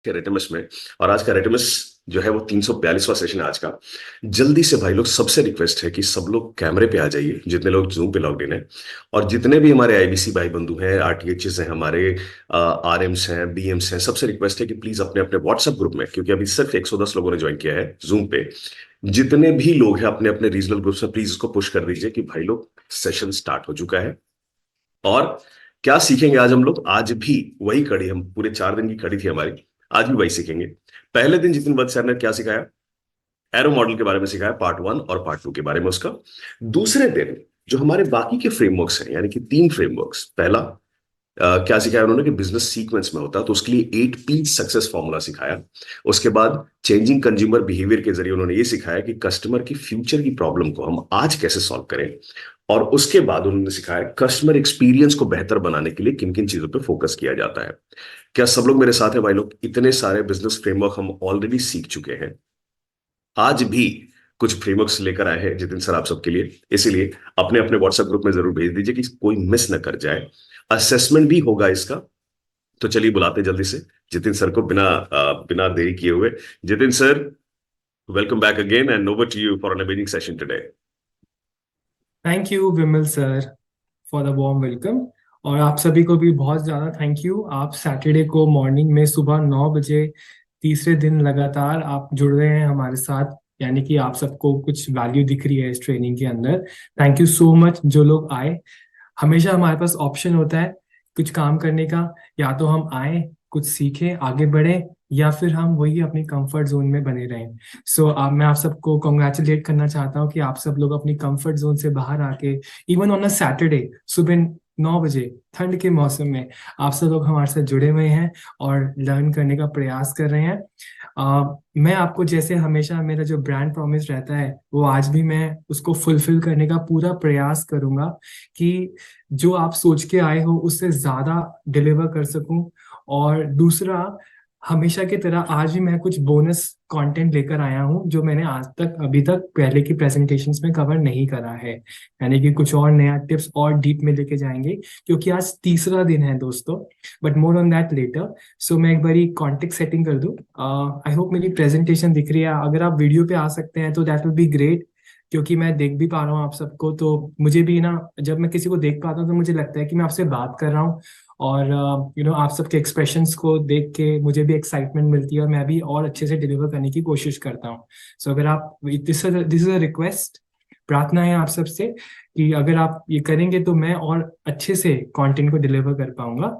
रेटिमस में। और आज का रेटिमस जो है वो 342वां सेशन है आज का। जल्दी से भाई लोग, सबसे रिक्वेस्ट है कि सब लोग कैमरे पे आ जाइए, जितने लोग जूम पे लॉग इन है। और जितने भी हमारे आईबीसी भाई बंधु हैं, आरटीएचएस हैं, हमारे आरएम्स हैं, बीएम्स हैं, सबसे रिक्वेस्ट है कि प्लीज अपने अपने व्हाट्सएप ग्रुप में, क्योंकि अभी सिर्फ 110 लोगों ने ज्वाइन किया है जूम पे, जितने भी लोग हैं अपने अपने रीजनल ग्रुप में प्लीज इसको पुश कर दीजिए कि भाई लोग सेशन स्टार्ट हो चुका है। और क्या सीखेंगे आज हम लोग? आज भी वही कड़ी, हम पूरे 4 दिन की कड़ी थी हमारी, आज भी वही सीखेंगे। पहले दिन जितिन वत्स सर ने क्या सिखाया? एरो मॉडल के बारे में सिखाया, पार्ट 1 और पार्ट 2 के बारे में उसका। दूसरे दिन जो हमारे बाकी के फ्रेमवर्क्स हैं, यानी कि 3 फ्रेमवर्क्स, पहला क्या सिखाया उन्होंने कि बिजनेस सीक्वेंस में होता है, तो उसके लिए 8 P सक्सेस फॉर्मूला सिखाया। उसके बाद चेंजिंग कंज्यूमर बिहेवियर के जरिए उन्होंने ये सिखाया कि कस्टमर की फ्यूचर की प्रॉब्लम को हम आज कैसे सॉल्व करें। और उसके बाद उन्होंने सिखाया कस्टमर एक्सपीरियंस को बेहतर बनाने के लिए किन किन चीजों पे फोकस किया जाता है। क्या सब लोग मेरे साथ हैं भाई लोग? इतने सारे बिजनेस फ्रेमवर्क हम ऑलरेडी सीख चुके हैं। आज भी कुछ फ्रेमवर्क्स लेकर आए हैं जितिन सर आप सबके लिए, इसीलिए अपने अपने व्हाट्सएप ग्रुप में जरूर भेज दीजिए कि कोई मिस न कर जाए। असेसमेंट भी होगा इसका। तो चलिए बुलाते हैं जल्दी से जितिन सर को, बिना देरी किए हुए। Jitin sir, welcome back again and over to you for an amazing session today. Thank you Vimal sir for the warm welcome. और आप सभी को भी बहुत ज़्यादा थैंक यू। आप सैटरडे को मॉर्निंग में सुबह 9 बजे तीसरे दिन लगातार आप जुड़ रहे हैं हमारे साथ, यानी कि आप सबको कुछ वैल्यू दिख रही है इस ट्रेनिंग के अंदर। थैंक यू सो मच जो लोग आए। हमेशा हमारे पास ऑप्शन होता है कुछ काम करने का, या तो हम आए कुछ सीखें आगे बढ़े, या फिर हम वही अपनी कंफर्ट जोन में बने रहें। मैं आप सबको कॉन्ग्रेचुलेट करना चाहता हूँ कि आप सब लोग अपनी कंफर्ट जोन से बाहर आके इवन ऑन अ सैटरडे सुबह 9 बजे ठंड के मौसम में आप सब लोग हमारे साथ जुड़े हुए हैं और लर्न करने का प्रयास कर रहे हैं। मैं आपको जैसे हमेशा मेरा जो ब्रांड प्रॉमिस रहता है वो आज भी मैं उसको फुलफिल करने का पूरा प्रयास करूंगा कि जो आप सोच के आए हो उससे ज्यादा डिलीवर कर सकूं। और दूसरा, हमेशा की तरह आज भी मैं कुछ बोनस कंटेंट लेकर आया हूं जो मैंने आज तक अभी तक पहले की प्रेजेंटेशंस में कवर नहीं करा है, यानी कि कुछ और नया टिप्स और डीप में लेके जाएंगे, क्योंकि आज तीसरा दिन है दोस्तों। But more on that later. मैं एक बारी कॉन्टेक्ट सेटिंग कर दूं। आई होप मेरी प्रेजेंटेशन दिख रही है। अगर आप वीडियो पे आ सकते हैं तो दैट विल बी ग्रेट, क्योंकि मैं देख भी पा रहा हूँ आप सबको। तो मुझे भी ना, जब मैं किसी को देख पाता हूँ तो मुझे लगता है कि मैं आपसे बात कर रहा हूँ। और आप सबके एक्सप्रेशंस को देख के मुझे भी एक्साइटमेंट मिलती है और मैं भी और अच्छे से डिलीवर करने की कोशिश करता हूँ। अगर आप, दिस इज अ रिक्वेस्ट, प्रार्थना है आप सबसे कि अगर आप ये करेंगे तो मैं और अच्छे से कंटेंट को डिलीवर कर पाऊंगा।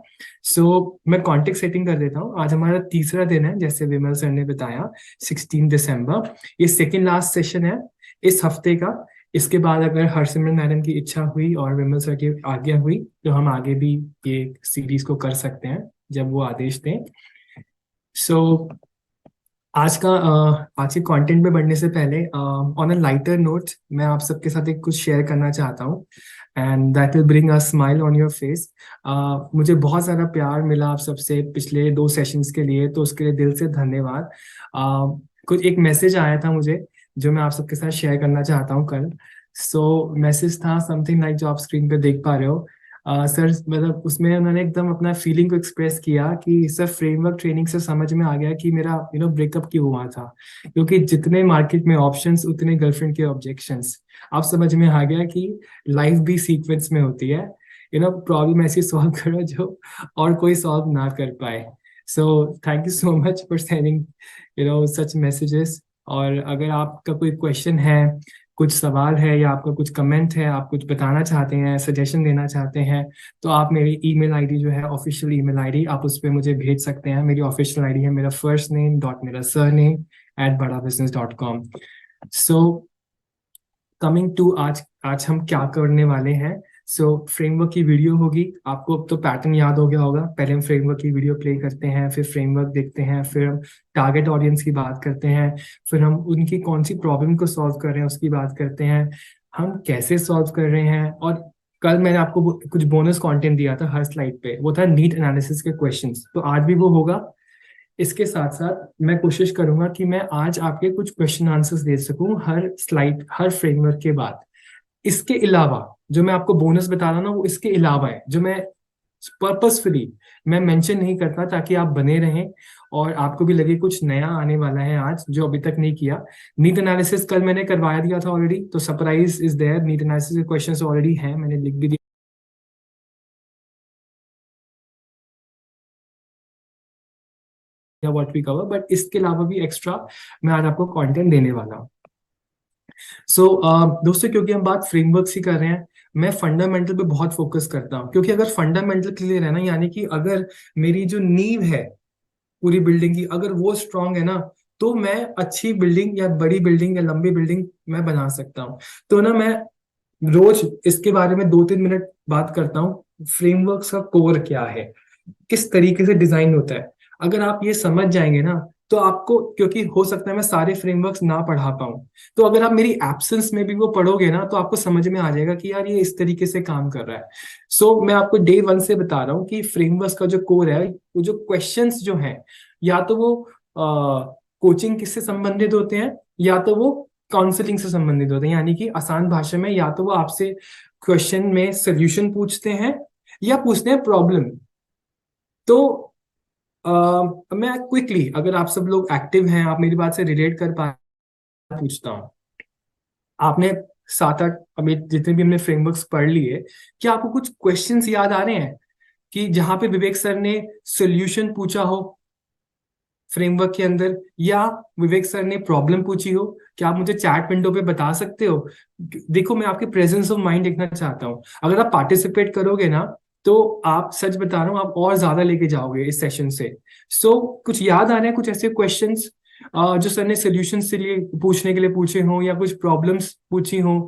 मैं कॉन्टेक्ट सेटिंग कर देता हूँ। आज हमारा तीसरा दिन है, जैसे विमल सर ने बताया, 16 दिसंबर। ये सेकेंड लास्ट सेशन है इस हफ्ते का। इसके बाद अगर हरसिमरन मैडम की इच्छा हुई और विमल सर की आज्ञा हुई तो हम आगे भी ये सीरीज को कर सकते हैं जब वो आदेश दें। सो आज के कंटेंट पे बढ़ने से पहले ऑन अ लाइटर नोट मैं आप सबके साथ एक कुछ शेयर करना चाहता हूँ, and that will bring a smile on your face. मुझे बहुत ज़्यादा प्यार मिला आप सबसे पिछले 2 सेशंस के लिए, तो उसके लिए दिल से धन्यवाद। कुछ एक मैसेज आया था मुझे जो मैं आप सबके साथ शेयर करना चाहता हूँ कल। मैसेज था समथिंग लाइक जो आप स्क्रीन पे देख पा रहे हो। सर मतलब उसमें उन्होंने एकदम अपना फीलिंग को एक्सप्रेस किया कि सर फ्रेमवर्क ट्रेनिंग से समझ में आ गया कि मेरा ब्रेकअप क्यों हुआ था, क्योंकि जितने मार्केट में ऑप्शंस उतने गर्लफ्रेंड के ऑब्जेक्शंस। अब समझ में आ गया कि लाइफ भी सीक्वेंस में होती है। प्रॉब्लम ऐसी सॉल्व करो जो और कोई सॉल्व ना कर पाए। Thank you so much for sending such messages. और अगर आपका कोई क्वेश्चन है, कुछ सवाल है, या आपका कुछ कमेंट है, आप कुछ बताना चाहते हैं, सजेशन देना चाहते हैं, तो आप मेरी ईमेल आईडी जो है, ऑफिशियल ईमेल आईडी, आप उस पर मुझे भेज सकते हैं। मेरी ऑफिशियल आईडी है मेरा फर्स्ट नेम डॉट मेरा surname @badabusiness.com। So coming to आज आज हम क्या करने वाले हैं। फ्रेमवर्क की वीडियो होगी। आपको अब तो पैटर्न याद हो गया होगा। पहले हम फ्रेमवर्क की वीडियो प्ले करते हैं, फिर फ्रेमवर्क देखते हैं, फिर हम टारगेट ऑडियंस की बात करते हैं, फिर हम उनकी कौन सी प्रॉब्लम को सॉल्व कर रहे हैं उसकी बात करते हैं, हम कैसे सॉल्व कर रहे हैं। और कल मैंने आपको कुछ बोनस कंटेंट दिया था हर स्लाइड पे, वो था नीट एनालिसिस के क्वेश्चंस, तो आज भी वो होगा। इसके साथ साथ मैं कोशिश करूंगा कि मैं आज आपके कुछ क्वेश्चन आंसर्स दे सकूं हर स्लाइड, हर फ्रेमवर्क के बाद। इसके अलावा जो मैं आपको बोनस बता रहा हूं ना, वो इसके अलावा है, जो मैं पर्पसफुली मैं मेंशन नहीं करता ताकि आप बने रहें और आपको भी लगे कुछ नया आने वाला है आज जो अभी तक नहीं किया। नीट एनालिसिस कल मैंने करवाया दिया था ऑलरेडी, तो surprise is there, neat analysis के क्वेश्चंस ऑलरेडी हैं, मैंने लिख भी दिया व्हाट वी कवर, बट इसके अलावा भी एक्स्ट्रा मैं आज आपको कंटेंट देने वाला हूँ। सो दोस्तों, क्योंकि हम बात फ्रेमवर्क ही कर रहे हैं, मैं फंडामेंटल पे बहुत फोकस करता हूँ, क्योंकि अगर फंडामेंटल क्लियर है ना, यानी कि अगर मेरी जो नींव है पूरी बिल्डिंग की अगर वो स्ट्रांग है ना, तो मैं अच्छी बिल्डिंग या बड़ी बिल्डिंग या लंबी बिल्डिंग मैं बना सकता हूँ। तो ना मैं रोज इसके बारे में 2-3 मिनट बात करता हूँ, फ्रेमवर्क का कोर क्या है, किस तरीके से डिजाइन होता है। अगर आप ये समझ जाएंगे ना, तो आपको, क्योंकि हो सकता है मैं सारे फ्रेमवर्क्स ना पढ़ा पाऊं, तो अगर आप मेरी एब्सेंस में भी वो पढ़ोगे ना, तो आपको समझ में आ जाएगा कि यार ये इस तरीके से काम कर रहा है। सो मैं आपको डे वन से बता रहा हूँ कि फ्रेमवर्क्स का जो कोर है, वो जो क्वेश्चंस जो हैं, या तो वो कोचिंग किससे संबंधित होते हैं, या तो वो काउंसलिंग से संबंधित होते हैं, यानी कि आसान भाषा में या तो वो आपसे क्वेश्चन में सोल्यूशन पूछते हैं या पूछते हैं प्रॉब्लम। तो मैं क्विकली, अगर आप सब लोग एक्टिव हैं, आप मेरी बात से रिलेट कर पा, पूछता हूँ, आपने 7-8 अभी जितने भी हमने फ्रेमवर्क्स पढ़ लिए, क्या आपको कुछ क्वेश्चंस याद आ रहे हैं कि जहां पे विवेक सर ने सोल्यूशन पूछा हो फ्रेमवर्क के अंदर, या विवेक सर ने प्रॉब्लम पूछी हो? क्या आप मुझे चैट विंडो पे बता सकते हो? देखो, मैं आपके प्रेजेंस ऑफ माइंड देखना चाहता हूँ। अगर आप पार्टिसिपेट करोगे ना, तो आप, सच बता रहा हूँ, आप और ज्यादा लेके जाओगे इस सेशन से। सो कुछ याद आ रहे हैं कुछ ऐसे क्वेश्चंस जो सर ने सोल्यूशन से लिए पूछने के लिए पूछे हों, या कुछ प्रॉब्लम्स पूछी हों?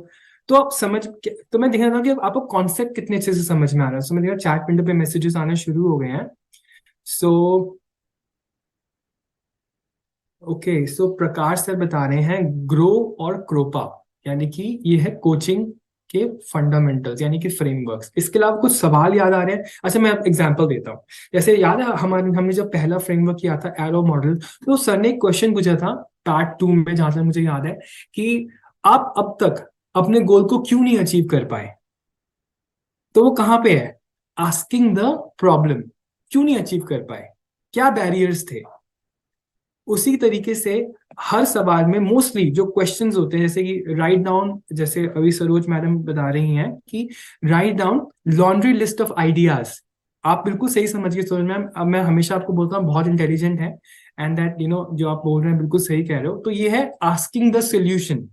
तो आप समझ, तो मैं देखना था कि आपको कॉन्सेप्ट कितने अच्छे से समझ में आ रहा है। सो मैं देखा चैट विंडो पे मैसेजेस आना शुरू हो गए हैं। सो ओके, सो प्रकाश सर बता रहे हैं ग्रो और क्रोपा, यानी कि ये है कोचिंग के फंडामेंटल्स, यानी कि फ्रेमवर्क्स। इसके अलावा कुछ सवाल याद आ रहे हैं? अच्छा, मैं एग्जांपल देता हूँ। जैसे याद है हमारे, हमने जब पहला फ्रेमवर्क किया था एरो मॉडल, तो सर ने एक क्वेश्चन पूछा था पार्ट 2 में, जहां तक मुझे याद है, कि आप अब तक अपने गोल को क्यों नहीं अचीव कर पाए? तो वो कहाँ पे है? आस्किंग द प्रॉब्लम, क्यों नहीं अचीव कर पाए, क्या बैरियर्स थे? उसी तरीके से हर सवाल में मोस्टली जो क्वेश्चंस होते हैं, जैसे कि राइट डाउन, जैसे अभी सरोज मैडम बता रही हैं कि write down laundry list of ideas. आप बिल्कुल सही समझ गए सरोज मैम, अब मैं हमेशा आपको बोलता हूँ बहुत इंटेलिजेंट है, एंड दैट जो आप बोल रहे हैं बिल्कुल सही कह रहे हो। तो ये है आस्किंग द सोल्यूशन।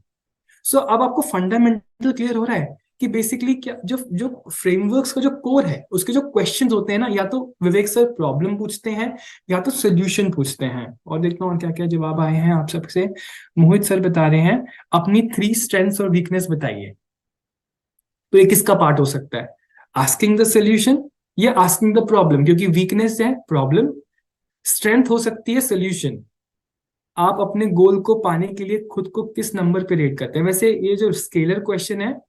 सो अब आपको फंडामेंटल क्लियर हो रहा है कि बेसिकली क्या, जो जो फ्रेमवर्क्स का जो कोर है, उसके जो क्वेश्चंस होते हैं ना, या तो विवेक सर प्रॉब्लम पूछते हैं या तो सोल्यूशन पूछते हैं। और देखता हूँ क्या क्या जवाब आए हैं आप सबसे। मोहित सर बता रहे हैं अपनी 3 स्ट्रेंथ्स और वीकनेस बताइए। तो ये किसका पार्ट हो सकता है? आस्किंग द सोल्यूशन या आस्किंग द प्रॉब्लम? क्योंकि वीकनेस है प्रॉब्लम, स्ट्रेंथ हो सकती है सोल्यूशन। आप अपने गोल को पाने के लिए खुद को किस नंबर पे रेट करते हैं? वैसे ये जो स्केलर क्वेश्चन है,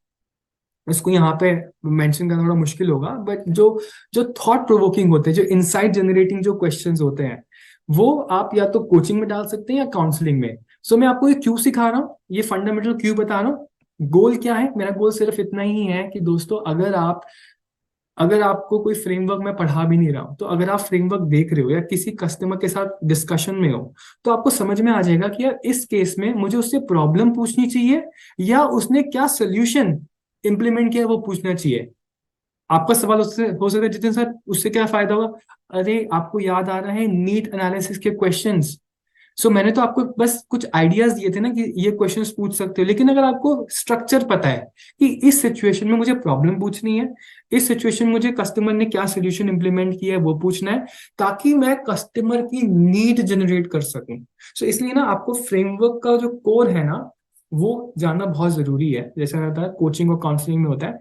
इसको यहाँ पे मेंशन करना थोड़ा मुश्किल होगा, बट जो जो थॉट प्रोवोकिंग होते हैं, जो इनसाइट जनरेटिंग जो क्वेश्चंस होते हैं, वो आप या तो कोचिंग में डाल सकते हैं या काउंसलिंग में। सो मैं आपको ये क्यों सिखा रहा हूँ, ये फंडामेंटल क्यों बता रहा हूँ। गोल क्या है मेरा? गोल सिर्फ इतना ही है कि दोस्तों, अगर आपको कोई फ्रेमवर्क मैं पढ़ा भी नहीं रहा हूं, तो अगर आप फ्रेमवर्क देख रहे हो या किसी कस्टमर के साथ डिस्कशन में हो, तो आपको समझ में आ जाएगा कि यार इस केस में मुझे उससे प्रॉब्लम पूछनी चाहिए या उसने क्या सोल्यूशन इंप्लीमेंट किया वो पूछना चाहिए। आपका सवाल उससे हो सकता है जितिन सर, उससे क्या फायदा होगा? अरे आपको याद आ रहा है नीट एनालिसिस के क्वेश्चंस। सो मैंने तो आपको बस कुछ आइडियाज दिए थे ना कि ये क्वेश्चंस पूछ सकते हो, लेकिन अगर आपको स्ट्रक्चर पता है कि इस सिचुएशन में मुझे प्रॉब्लम पूछनी है, इस सिचुएशन में मुझे कस्टमर ने क्या सोल्यूशन इंप्लीमेंट किया है वो पूछना है, ताकि मैं कस्टमर की नीड जनरेट कर सकूं। सो इसलिए ना आपको फ्रेमवर्क का जो कोर है ना, वो जानना बहुत जरूरी है। जैसा होता है कोचिंग और काउंसलिंग में होता है,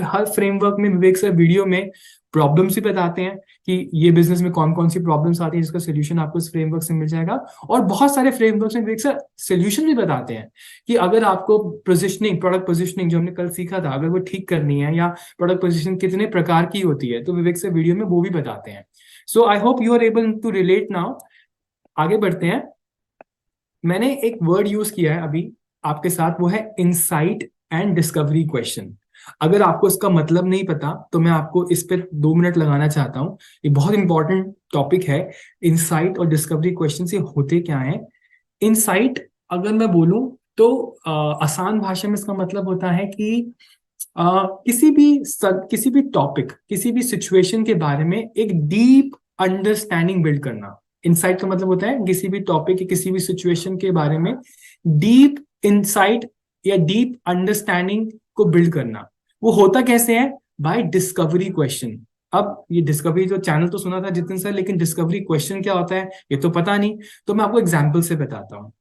हर फ्रेमवर्क में विवेक सर वीडियो में प्रॉब्लम्स भी बताते हैं कि ये बिजनेस में कौन कौन सी प्रॉब्लम्स आती है, जिसका सोल्यूशन आपको इस फ्रेमवर्क से मिल जाएगा। और बहुत सारे फ्रेमवर्क में विवेक सर सोल्यूशन भी बताते हैं कि अगर आपको पोजिशनिंग, प्रोडक्ट पोजिशनिंग जो हमने कल सीखा था, अगर वो ठीक करनी है, या प्रोडक्ट पोजिशनिंग कितने प्रकार की होती है, तो विवेक सर वीडियो में वो भी बताते हैं। So I hope you are able to relate now. आगे बढ़ते हैं। मैंने एक वर्ड यूज किया है अभी आपके साथ, वो है इंसाइट एंड डिस्कवरी क्वेश्चन। अगर आपको इसका मतलब नहीं पता तो मैं आपको इस पे 2 मिनट लगाना चाहता हूँ। ये बहुत इंपॉर्टेंट टॉपिक है। इंसाइट और डिस्कवरी क्वेश्चन ये होते क्या है? इंसाइट अगर मैं बोलूं तो आसान भाषा में इसका मतलब होता है कि किसी भी टॉपिक, किसी भी सिचुएशन के बारे में एक डीप अंडरस्टैंडिंग बिल्ड करना। इंसाइट का मतलब होता है किसी भी टॉपिक या किसी भी सिचुएशन के बारे में डीप इंसाइट या डीप अंडरस्टैंडिंग को बिल्ड करना। वो होता कैसे है? By discovery question. अब ये डिस्कवरी जो चैनल तो सुना था जितिन सर, लेकिन डिस्कवरी क्वेश्चन क्या होता है ये तो पता नहीं। तो मैं आपको एग्जाम्पल से बताता हूँ।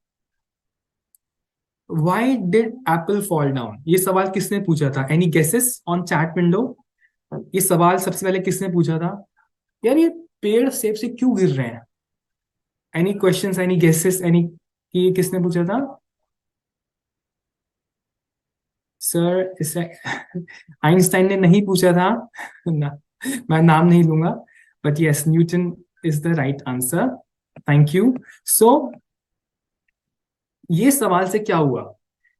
Why did Apple fall down? ये सवाल किसने पूछा था? Any guesses on chat window? ये सवाल सबसे पहले किसने पूछा था? यार ये पेड़ सेब से क्यों गिर रहे हैं? Any questions, any guesses, any? ये किसने पूछा था सर? इसे आइंस्टाइन ने नहीं पूछा था ना, मैं नाम नहीं लूंगा, but yes, Newton is the right answer. Thank you. So ये सवाल से क्या हुआ?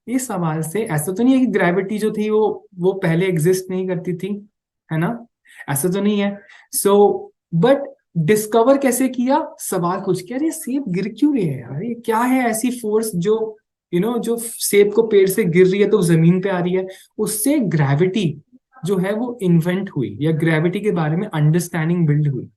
ये सवाल से ऐसा तो नहीं है कि ग्रेविटी जो थी वो पहले एग्जिस्ट नहीं करती थी, है ना? ऐसा तो नहीं है। सो बट डिस्कवर कैसे किया? सवाल पूछ के, अरे सेब गिर क्यों रही है यार? ये क्या है ऐसी फोर्स जो जो सेब को पेड़ से गिर रही है तो जमीन पे आ रही है? उससे ग्रेविटी जो है वो इन्वेंट हुई, या ग्रेविटी के बारे में अंडरस्टैंडिंग बिल्ड हुई।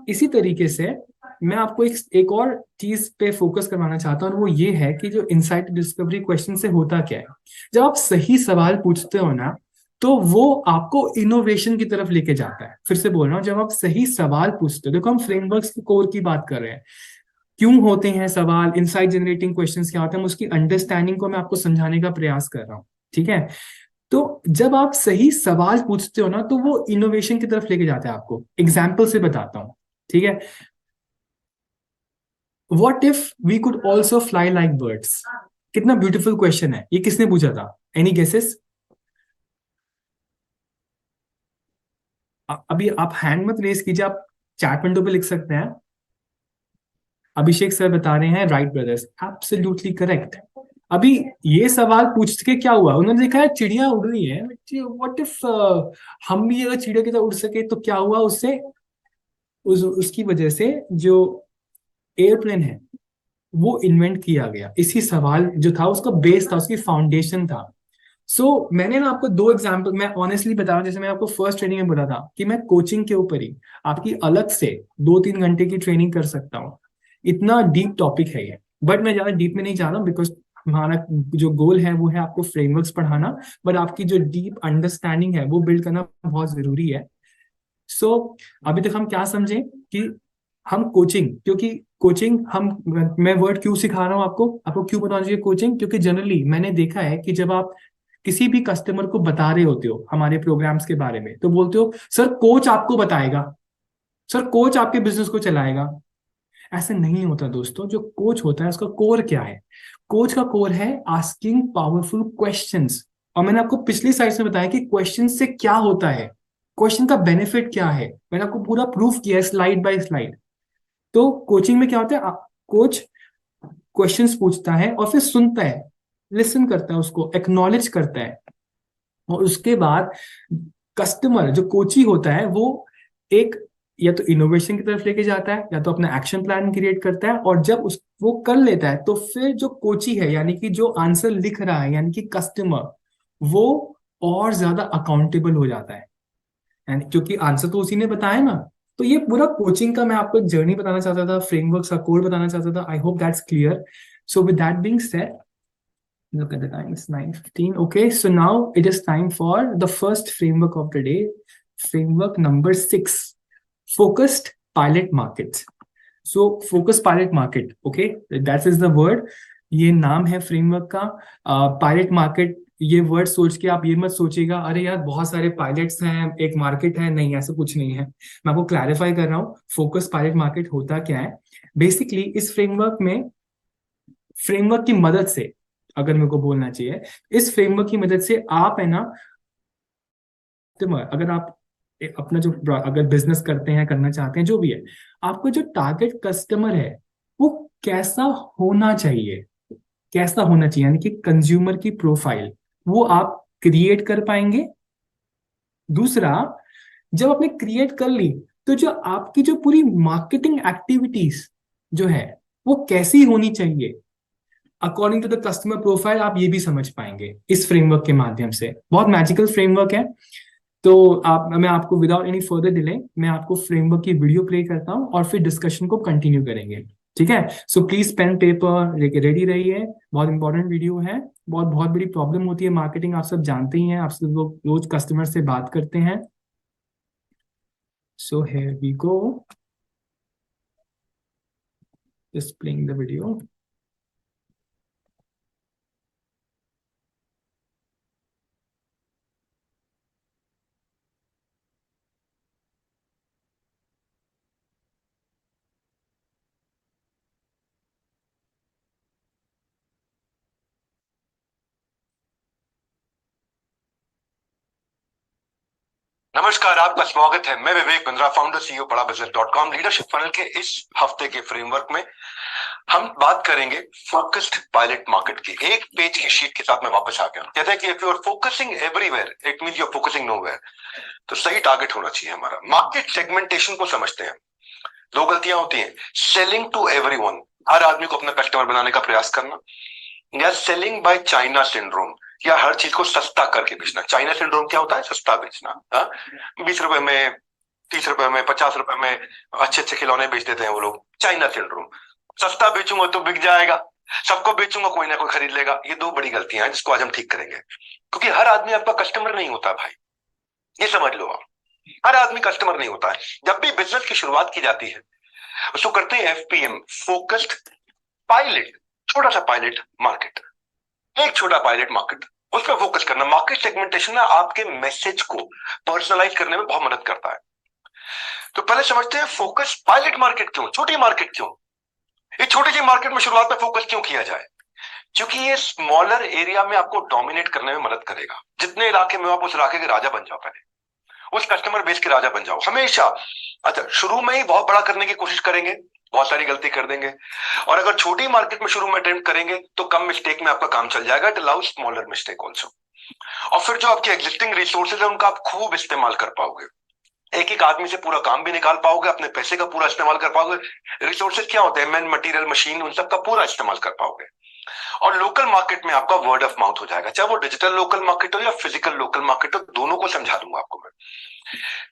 इसी तरीके से मैं आपको एक और चीज पे फोकस करवाना चाहता हूँ, और वो ये है कि जो इंसाइट डिस्कवरी क्वेश्चन से होता क्या है। जब आप सही सवाल पूछते हो ना, तो वो आपको इनोवेशन की तरफ लेके जाता है। फिर से बोल रहा हूँ, जब आप सही सवाल पूछते हो, देखो हम फ्रेमवर्क्स की कोर की बात कर रहे हैं। क्यों होते हैं सवाल, इंसाइट जनरेटिंग क्वेश्चंस क्या होते हैं, उसकी अंडरस्टैंडिंग को मैं आपको समझाने का प्रयास कर रहा हूँ। ठीक है? तो जब आप सही सवाल पूछते हो ना, तो वो इनोवेशन की तरफ लेके जाता है आपको। एग्जाम्पल से बताता हूँ, ठीक है? What if we could also fly like birds? कितना ब्यूटीफुल क्वेश्चन है ये। किसने पूछा था? Any guesses? अभी आप हैंड मत रेस कीजिए, आप चैट विंडो पे लिख सकते हैं। अभिषेक सर बता रहे हैं राइट ब्रदर्स, एब्सोल्युटली करेक्ट। अभी ये सवाल पूछ के क्या हुआ? उन्होंने देखा है चिड़िया उड़ रही है, व्हाट इफ हम भी अगर चिड़िया की तरह उड़ सके, तो क्या हुआ उससे? उसकी वजह से जो एयरप्लेन है वो इन्वेंट किया गया। इसी सवाल जो था उसका बेस था, उसकी फाउंडेशन था। मैंने ना आपको 2 एग्जाम्पल, मैं ऑनेस्टली बता रहा हूँ, जैसे मैं आपको फर्स्ट ट्रेनिंग में बोला था कि मैं कोचिंग के ऊपर ही आपकी अलग से 2-3 घंटे की ट्रेनिंग कर सकता हूँ। इतना डीप टॉपिक है ये, बट मैं ज्यादा डीप में नहीं जा रहा हूँ, बिकॉज हमारा जो गोल है वो है आपको फ्रेमवर्क्स पढ़ाना, बट आपकी जो डीप अंडरस्टैंडिंग है वो बिल्ड करना बहुत जरूरी है। अभी तक हम क्या समझे कि हम कोचिंग, क्योंकि कोचिंग हम, मैं वर्ड क्यों सिखा रहा हूँ आपको क्यों बताना चाहिए कोचिंग? क्योंकि जनरली मैंने देखा है कि जब आप किसी भी कस्टमर को बता रहे होते हो हमारे प्रोग्राम्स के बारे में, तो बोलते हो सर कोच आपको बताएगा, सर कोच आपके बिजनेस को चलाएगा। ऐसे नहीं होता दोस्तों। जो कोच होता है उसका कोर क्या है? कोच का कोर है आस्किंग पावरफुल क्वेश्चंस। और मैंने आपको पिछली स्लाइड में बताया कि क्वेश्चन से क्या होता है, क्वेश्चन का बेनिफिट क्या है। मैंने आपको पूरा प्रूफ किया है स्लाइड बाय स्लाइड। तो कोचिंग में क्या होता है? कोच क्वेश्चंस पूछता है और फिर सुनता है, लिसन करता है, उसको एक्नॉलेज करता है, और उसके बाद कस्टमर जो कोची होता है वो एक या तो इनोवेशन की तरफ लेके जाता है, या तो अपना एक्शन प्लान क्रिएट करता है। और जब उस वो कर लेता है, तो फिर जो कोची है, यानी कि जो आंसर लिख रहा है, यानी कि कस्टमर, वो और ज्यादा अकाउंटेबल हो जाता है, यानी क्योंकि आंसर तो उसी ने बताया ना। तो ये पूरा कोचिंग का मैं आपको एक जर्नी बताना चाहता था, फ्रेमवर्क का कोड बताना चाहता था। I hope that's clear. So with that being said, look at the time, it's 9:15. Okay, so now it is time for the first framework of the day, framework number 6, focused pilot markets. So focus pilot market, okay, that is the word, ये नाम है framework का। Pilot market, ये word सोच के आप ये मत सोचिएगा अरे यार बहुत सारे पायलट्स हैं, एक मार्केट है, नहीं ऐसा कुछ नहीं है। मैं आपको क्लैरिफाई कर रहा हूँ फोकस पायलट मार्केट होता क्या है। बेसिकली इस फ्रेमवर्क में, फ्रेमवर्क की मदद से, अगर मेरे को बोलना चाहिए, इस फ्रेमवर्क की मदद से आप है ना, अगर आप अपना जो अगर बिजनेस करते हैं, करना चाहते हैं, जो भी है, आपको जो टारगेट कस्टमर है वो कैसा होना चाहिए, कैसा होना चाहिए, यानी कि कंज्यूमर की प्रोफाइल, वो आप क्रिएट कर पाएंगे। दूसरा, जब आपने क्रिएट कर ली तो जो आपकी जो पूरी मार्केटिंग एक्टिविटीज जो है वो कैसी होनी चाहिए according to the customer profile, आप ये भी समझ पाएंगे इस फ्रेमवर्क के माध्यम से। बहुत मैजिकल फ्रेमवर्क है। तो आप मैं आपको विदाउट एनी फर्दर डिले मैं आपको फ्रेमवर्क की वीडियो प्ले करता हूँ और फिर डिस्कशन को कंटिन्यू करेंगे। ठीक है, सो प्लीज पेन पेपर लेके रेडी रहिए। बहुत इंपॉर्टेंट वीडियो है। बहुत बहुत बड़ी प्रॉब्लम होती है मार्केटिंग, आप सब जानते ही हैं, आप सब लोग रोज कस्टमर से बात करते हैं। So here we go, just playing the video. नमस्कार, आपका स्वागत है। मैं Vivek Bindra, founder CEO Bada business dot com. Leadership funnel के इस हफ्ते के फ्रेमवर्क में हम बात करेंगे फोकस्ड पायलट मार्केट की। एक पेज की शीट के साथ मैं वापस आ गया। कहते हैं कि if you are focusing everywhere it means you are focusing nowhere. तो सही टारगेट होना चाहिए हमारा। मार्केट सेगमेंटेशन को समझते हैं। दो गलतियां होती हैं, सेलिंग टू एवरीवन, हर आदमी को अपना कस्टमर बनाने का प्रयास करना, या सेलिंग बाय चाइना सिंड्रोम, या हर चीज को सस्ता करके बेचना। चाइना सिंड्रोम क्या होता है? सस्ता बेचना। 20 रुपए में, 30 रुपए में, 50 रुपए में अच्छे अच्छे खिलौने बेच देते हैं वो लोग। China syndrome. सस्ता बेचूंगा तो बिक जाएगा, सबको बेचूंगा कोई ना कोई खरीद लेगा। ये दो बड़ी गलतियां हैं जिसको आज हम ठीक करेंगे। क्योंकि हर आदमी आपका कस्टमर नहीं होता भाई, ये समझ लो आप। हर आदमी कस्टमर नहीं होता है। जब भी बिजनेस की शुरुआत की जाती है उसको करते हैं एफपीएम, फोकस्ड पायलट। छोटा सा पायलट मार्केट, एक छोटा पायलट मार्केट, उस पर फोकस करना। मार्केट सेगमेंटेशन ना आपके मैसेज को पर्सनलाइज करने में बहुत मदद करता है। तो पहले समझते हैं फोकस पायलट मार्केट क्यों, छोटी मार्केट क्यों। ये छोटी सी मार्केट में शुरुआत में फोकस क्यों किया जाए? क्योंकि ये स्मॉलर एरिया में आपको डोमिनेट करने में मदद करेगा। जितने इलाके में आप उस इलाके के राजा बन जाओ, पहले उस कस्टमर बेस के राजा बन जाओ हमेशा। अच्छा, शुरू में ही बहुत बड़ा करने की कोशिश करेंगे, बहुत सारी गलती कर देंगे। और अगर छोटी मार्केट में शुरू में अटेम्प्ट करेंगे तो कम मिस्टेक में आपका काम चल जाएगा। It allows smaller mistake also. और फिर जो आपके एग्जिस्टिंग रिसोर्सेज है उनका आप खूब इस्तेमाल कर पाओगे। एक एक आदमी से पूरा काम भी निकाल पाओगे, अपने पैसे का पूरा इस्तेमाल कर पाओगे। रिसोर्सेज क्या होते हैं? मैन, मटेरियल, मशीन, उन सब का पूरा इस्तेमाल कर पाओगे। और लोकल मार्केट में आपका वर्ड ऑफ माउथ हो जाएगा, चाहे वो डिजिटल लोकल मार्केट हो या फिजिकल लोकल मार्केट हो, दोनों को समझा दूंगा आपको मैं।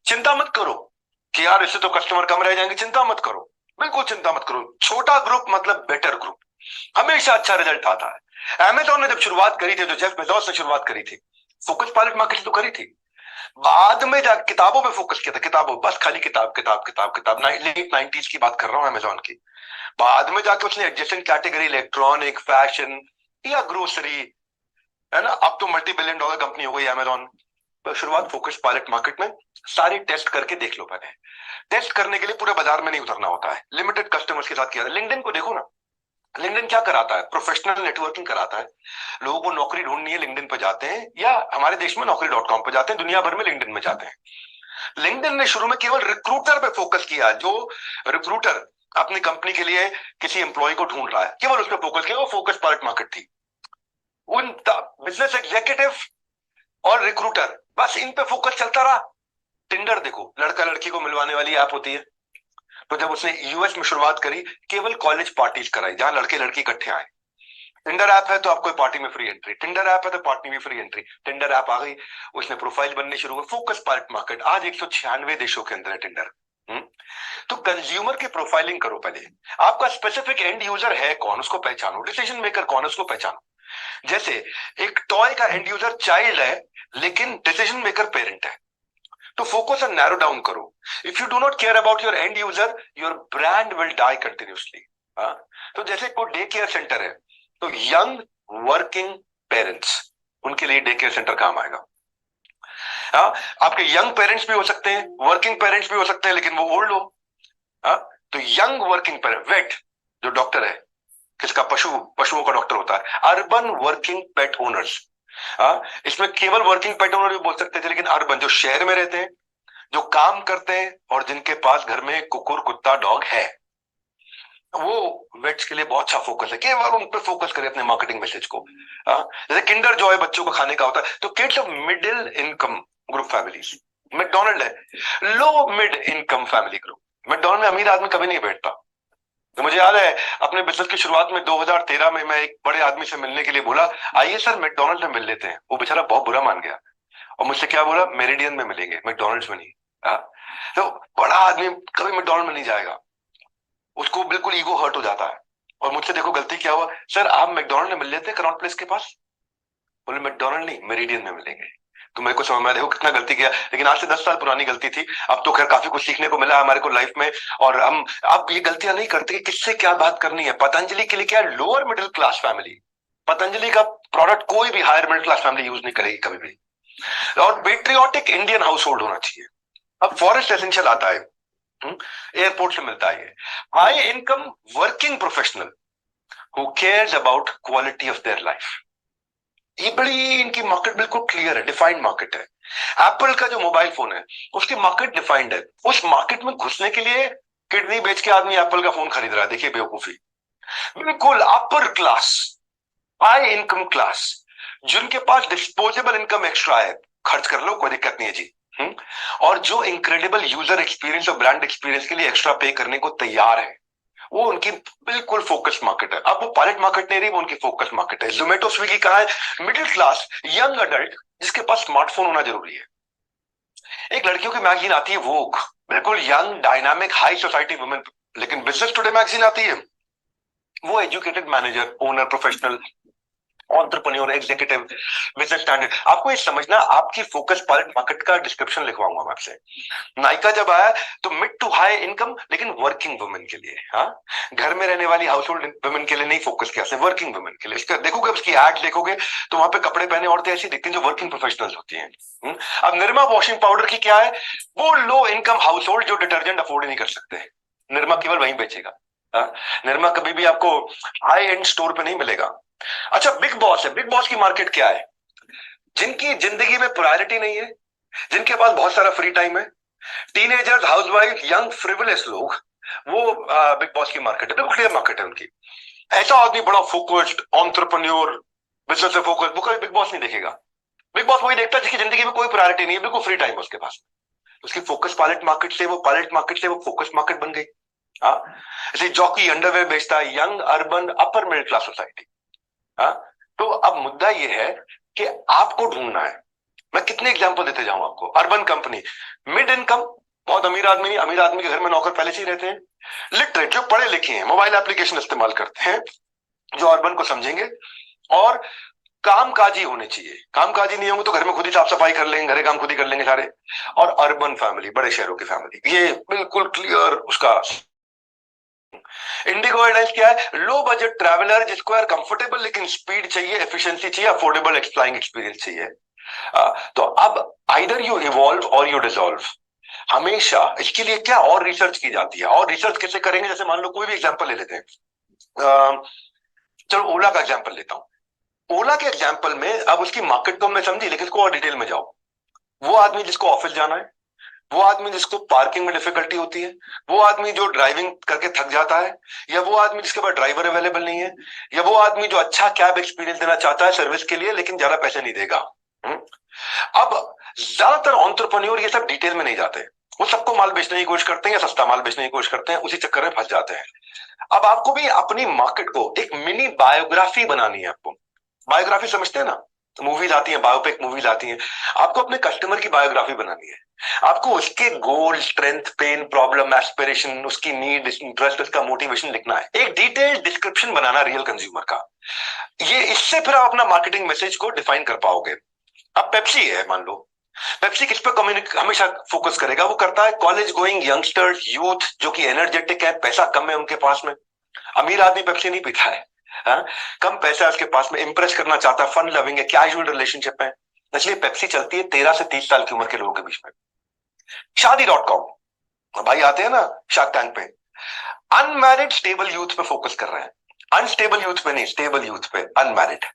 चिंता मत करो कि यार इससे तो कस्टमर कम रह जाएंगे। चिंता मत करो, बिल्कुल चिंता मत करो। छोटा ग्रुप मतलब बेटर ग्रुप, हमेशा अच्छा रिजल्ट आता है। अमेज़न ने जब शुरुआत करी थी, जो जेफ बेजोस ने शुरुआत करी थी, फोकस पायलट मार्केट तो करी थी। बाद में जा किताबों पे फोकस किया था, किताबों, बस खाली किताब किताब किताब किताब। लेट 90s की बात कर रहा हूं अमेज़न की। बाद में जाके उसने एडजेसेंट कैटेगरी, इलेक्ट्रॉनिक, फैशन या ग्रोसरी, है ना, अब तो मल्टी बिलियन डॉलर कंपनी हो गई अमेज़न। तो शुरुआत फोकस पायलट मार्केट में। सारी टेस्ट करके देख लो पहले। टेस्ट करने के लिए पूरे बाजार में नहीं उतरना होता है, लिमिटेड कस्टमर्स के साथ किया। लिंक्डइन को देखो ना, लिंक्डइन क्या कराता है? प्रोफेशनल नेटवर्किंग कराता है। लोगों को नौकरी ढूंढनी है, लिंक्डइन पे जाते हैं, या हमारे देश में नौकरी डॉट कॉम पे जाते हैं, दुनिया भर में लिंक्डइन में जाते हैं। लिंक्डइन ने शुरू में केवल रिक्रूटर पे फोकस किया। जो रिक्रूटर अपनी कंपनी के लिए किसी एम्प्लॉय को ढूंढ रहा है, केवल उस पर फोकस किया। वो फोकस पायलट मार्केट थी। उन बिजनेस एग्जीक्यूटिव और रिक्रूटर, बस इन पे फोकस चलता रहा। टिंडर देखो, लड़का लड़की को मिलवाने वाली ऐप होती है। तो जब उसने यूएस में शुरुआत करी, केवल कॉलेज पार्टीज कराई जहां लड़के लड़की इकट्ठे आए। टिंडर ऐप है तो आपको पार्टी में फ्री एंट्री, टिंडर ऐप है तो पार्टी में फ्री एंट्री। टिंडर ऐप आ गई, उसने प्रोफाइल बनने शुरू हुए। फोकस पायलट मार्केट आज 196 देशों के अंदर है टिंडर। तो कंज्यूमर की प्रोफाइलिंग करो पहले। आपका स्पेसिफिक एंड यूजर है कौन, उसको पहचानो। डिसीजन मेकर कौन है, उसको पहचानो। जैसे एक टॉय का एंड यूजर चाइल्ड है, लेकिन डिसीजन मेकर पेरेंट है। तो फोकस एंड नैरो डाउन करो। If you do not care about your end user, your brand will die continuously. तो जैसे कोई डे केयर सेंटर है, तो यंग वर्किंग पेरेंट्स, उनके लिए डे केयर सेंटर काम आएगा। आपके यंग पेरेंट्स भी हो सकते हैं, वर्किंग पेरेंट्स भी हो सकते हैं, लेकिन वो ओल्ड हो। तो यंग वर्किंग पेरेंट, वेट जो डॉक्टर है, किसका? पशुओं का डॉक्टर होता है। अर्बन वर्किंग पेट ओनर्स, इसमें केवल वर्किंग पेट ओनर भी बोल सकते थे, लेकिन अर्बन जो शहर में रहते हैं, जो काम करते हैं और जिनके पास घर में कुकुर, कुत्ता, डॉग है। वो वेट्स के लिए बहुत अच्छा फोकस है, केवल उन पे फोकस करें अपने मार्केटिंग मैसेज को। जैसे किंडर जॉय बच्चों को खाने का होता है, तो kids of middle income group families, McDonald है low mid income family group. McDonald में अमीर आदमी कभी नहीं बैठता। तो मुझे याद है अपने बिजनेस की शुरुआत में 2013 में मैं एक बड़े आदमी से मिलने के लिए बोला, आइए सर मैकडोनल्ड में मिल लेते हैं। वो बेचारा बहुत बुरा मान गया और मुझसे क्या बोला, मेरिडियन में मिलेंगे, मैकडोनल्ड्स में नहीं। हाँ? तो बड़ा आदमी कभी मैकडोनल्ड में नहीं जाएगा, उसको बिल्कुल ईगो हर्ट हो जाता है। और मुझसे देखो गलती क्या हुआ, सर आप मैकडोनल्ड में मिल लेते हैं कनॉट प्लेस के पास। बोले मैकडोनल्ड नहीं, मेरिडियन में मिलेंगे। तो मेरे को समझ में आया, देखो कितना गलती किया, लेकिन आज से 10 साल पुरानी गलती थी। अब तो खैर काफी कुछ सीखने को मिला हमारे को लाइफ में, और हम अब ये गलतियां नहीं करते कि किससे क्या बात करनी है। पतंजलि के लिए क्या, lower middle class family, Patanjali का प्रोडक्ट कोई भी higher middle class family use नहीं करेगी कभी भी। और पेट्रियोटिक इंडियन हाउस होल्ड होना चाहिए। अब फॉरेस्ट एसेंशियल आता है, एयरपोर्ट से मिलता है। High income working professional who cares about quality of their life, ये बड़ी इनकी मार्केट बिल्कुल क्लियर है, डिफाइंड मार्केट है। एप्पल का जो मोबाइल फोन है उसकी मार्केट डिफाइंड है। उस मार्केट में घुसने के लिए किडनी बेच के आदमी एप्पल का फोन खरीद रहा है, देखिए बेवकूफी। बिल्कुल upper class, high income class, जिनके पास डिस्पोजेबल इनकम एक्स्ट्रा है, खर्च कर लो कोई दिक्कत नहीं है जी। और जो इनक्रेडिबल यूजर एक्सपीरियंस और ब्रांड एक्सपीरियंस के लिए एक्स्ट्रा पे करने को तैयार है, वो उनकी बिल्कुल फोकस मार्केट है। अब वो पायलट मार्केट नहीं रही, वो उनकी फोकस मार्केट है। जोमेटो स्विगी कहा है, मिडिल क्लास यंग अडल्ट जिसके पास स्मार्टफोन होना जरूरी है। एक लड़कियों की मैगजीन आती है वोग, बिल्कुल young dynamic high society women. लेकिन बिजनेस टुडे मैगजीन आती है, वो educated manager, owner, professional, entrepreneur, executive, business standard. आपको ये समझना, आपकी फोकस पायलट मार्केट का डिस्क्रिप्शन लिखवाऊंगा मैं आपसे। नायका जब आया तो मिड टू हाई इनकम, लेकिन वर्किंग वुमेन के लिए। हाँ, घर में रहने वाली हाउस होल्ड वुमेन के लिए नहीं फोकस किया, सिर्फ वर्किंग वुमेन के लिए। इसका देखोगे, उसकी एड देखोगे तो वहां पे कपड़े पहने औरतें ऐसी दिखती हैं जो वर्किंग प्रोफेशनल्स होती हैं। अब निरमा वॉशिंग पाउडर की क्या है, वो लो इनकम हाउस होल्ड जो डिटर्जेंट अफोर्ड ही नहीं कर सकते, निरमा केवल वहीं बेचेगा। हाँ? निरमा कभी भी आपको हाई एंड स्टोर पे नहीं मिलेगा। अच्छा, बिग बॉस है, बिग बॉस की मार्केट क्या है, जिनकी जिंदगी में प्रायोरिटी नहीं है, जिनके पास बहुत सारा फ्री टाइम है, टीनेजर्स, हाउसवाइफ, यंग फ्रिवलेस लोग, वो बिग बॉस की मार्केट है, बिल्कुल क्लियर मार्केट है उनकी। ऐसा आदमी बड़ा फोकस्ड एंटरप्रेन्योर, बिजनेस से फोकस्ड, वो कभी बिग बॉस नहीं देखेगा। बिग बॉस वही देखता है जिसकी जिंदगी में कोई प्रायोरिटी नहीं है, बिल्कुल फ्री टाइम है उसके पास। उसकी फोकस पायलट मार्केट से, वो पायलट मार्केट से वो फोकस मार्केट बन गई। हाँ, जैसे जॉकी अंडरवेयर बेचता है, young urban upper middle class society. हाँ, तो अब मुद्दा ये है कि आपको ढूंढना है। मैं कितने एग्जांपल देते जाऊं आपको। अर्बन कंपनी, मिड इनकम, बहुत अमीर आदमी नहीं, अमीर आदमी के घर में नौकर पहले से ही रहते हैं। लिटरेट, जो पढ़े लिखे हैं, मोबाइल एप्लीकेशन इस्तेमाल करते हैं, जो अर्बन को समझेंगे, और कामकाजी होने चाहिए। कामकाजी नहीं होंगे तो घर में खुद ही साफ सफाई कर लेंगे, घरे काम खुद ही कर लेंगे सारे। और अर्बन फैमिली, बड़े शहरों की फैमिली, ये बिल्कुल क्लियर उसका। इंडिगो एयरलाइंस क्या है, लो बजट ट्रैवलर जिसको यार कंफर्टेबल लेकिन स्पीड चाहिए, एफिशिएंसी चाहिए, अफोर्डेबल फ्लाइंग एक्सपीरियंस चाहिए। तो अब आइदर यू इवॉल्व और यू डिसॉल्व। हमेशा इसके लिए क्या और रिसर्च की जाती है, और रिसर्च कैसे करेंगे, जैसे मान लो कोई भी एग्जांपल ले लेते हैं। चलो ओला का एग्जांपल लेता हूं। ओला के एग्जांपल में अब उसकी मार्केट तो हमने समझी, लेकिन इसको और डिटेल में जाओ। वो आदमी जिसको ऑफिस जाना है, वो आदमी जिसको पार्किंग में डिफिकल्टी होती है, वो आदमी जो ड्राइविंग करके थक जाता है, या वो आदमी जिसके पास ड्राइवर अवेलेबल नहीं है, या वो आदमी जो अच्छा कैब एक्सपीरियंस देना चाहता है सर्विस के लिए लेकिन ज्यादा पैसे नहीं देगा। अब ज्यादातर एंटरप्रेन्योर ये सब डिटेल में नहीं जाते, वो सबको माल बेचने की कोशिश करते हैं या सस्ता माल बेचने की कोशिश करते हैं, उसी चक्कर में फंस जाते हैं। अब आपको भी अपनी मार्केट को एक मिनी बायोग्राफी बनानी है। आपको बायोग्राफी समझते हैं ना, मूवीज आती हैं, बायोपिक मूवीज आती हैं। आपको अपने कस्टमर की बायोग्राफी बनानी है। आपको उसके गोल, स्ट्रेंथ, पेन, प्रॉब्लम, एस्पिरेशन, उसकी नीड, इंटरेस्ट, उसका मोटिवेशन लिखना है, एक डिटेल्ड डिस्क्रिप्शन बनाना रियल कंज्यूमर का। ये इससे फिर आप अपना मार्केटिंग मैसेज को डिफाइन कर पाओगे। अब पेप्सी है, मान लो, पेप्सी किस पे हमेशा फोकस करेगा, वो करता है कॉलेज गोइंग यंगस्टर्स, यूथ जो कि एनर्जेटिक है, पैसा कम है उनके पास में। अमीर आदमी पेप्सी नहीं पीता है, हाँ? कम पैसा है उसके पास में, इंप्रेस करना चाहता है, फन लविंग है, कैजुअल रिलेशनशिप है, इसलिए पेप्सी चलती है 13 से 30 साल की उम्र के लोगों के बीच में। शादी.com भाई आते हैं ना शार्क टैंक पे, अनमैरिड स्टेबल यूथ पे फोकस कर रहे हैं। अनस्टेबल यूथ पे नहीं, स्टेबल यूथ पे, अनमैरिड।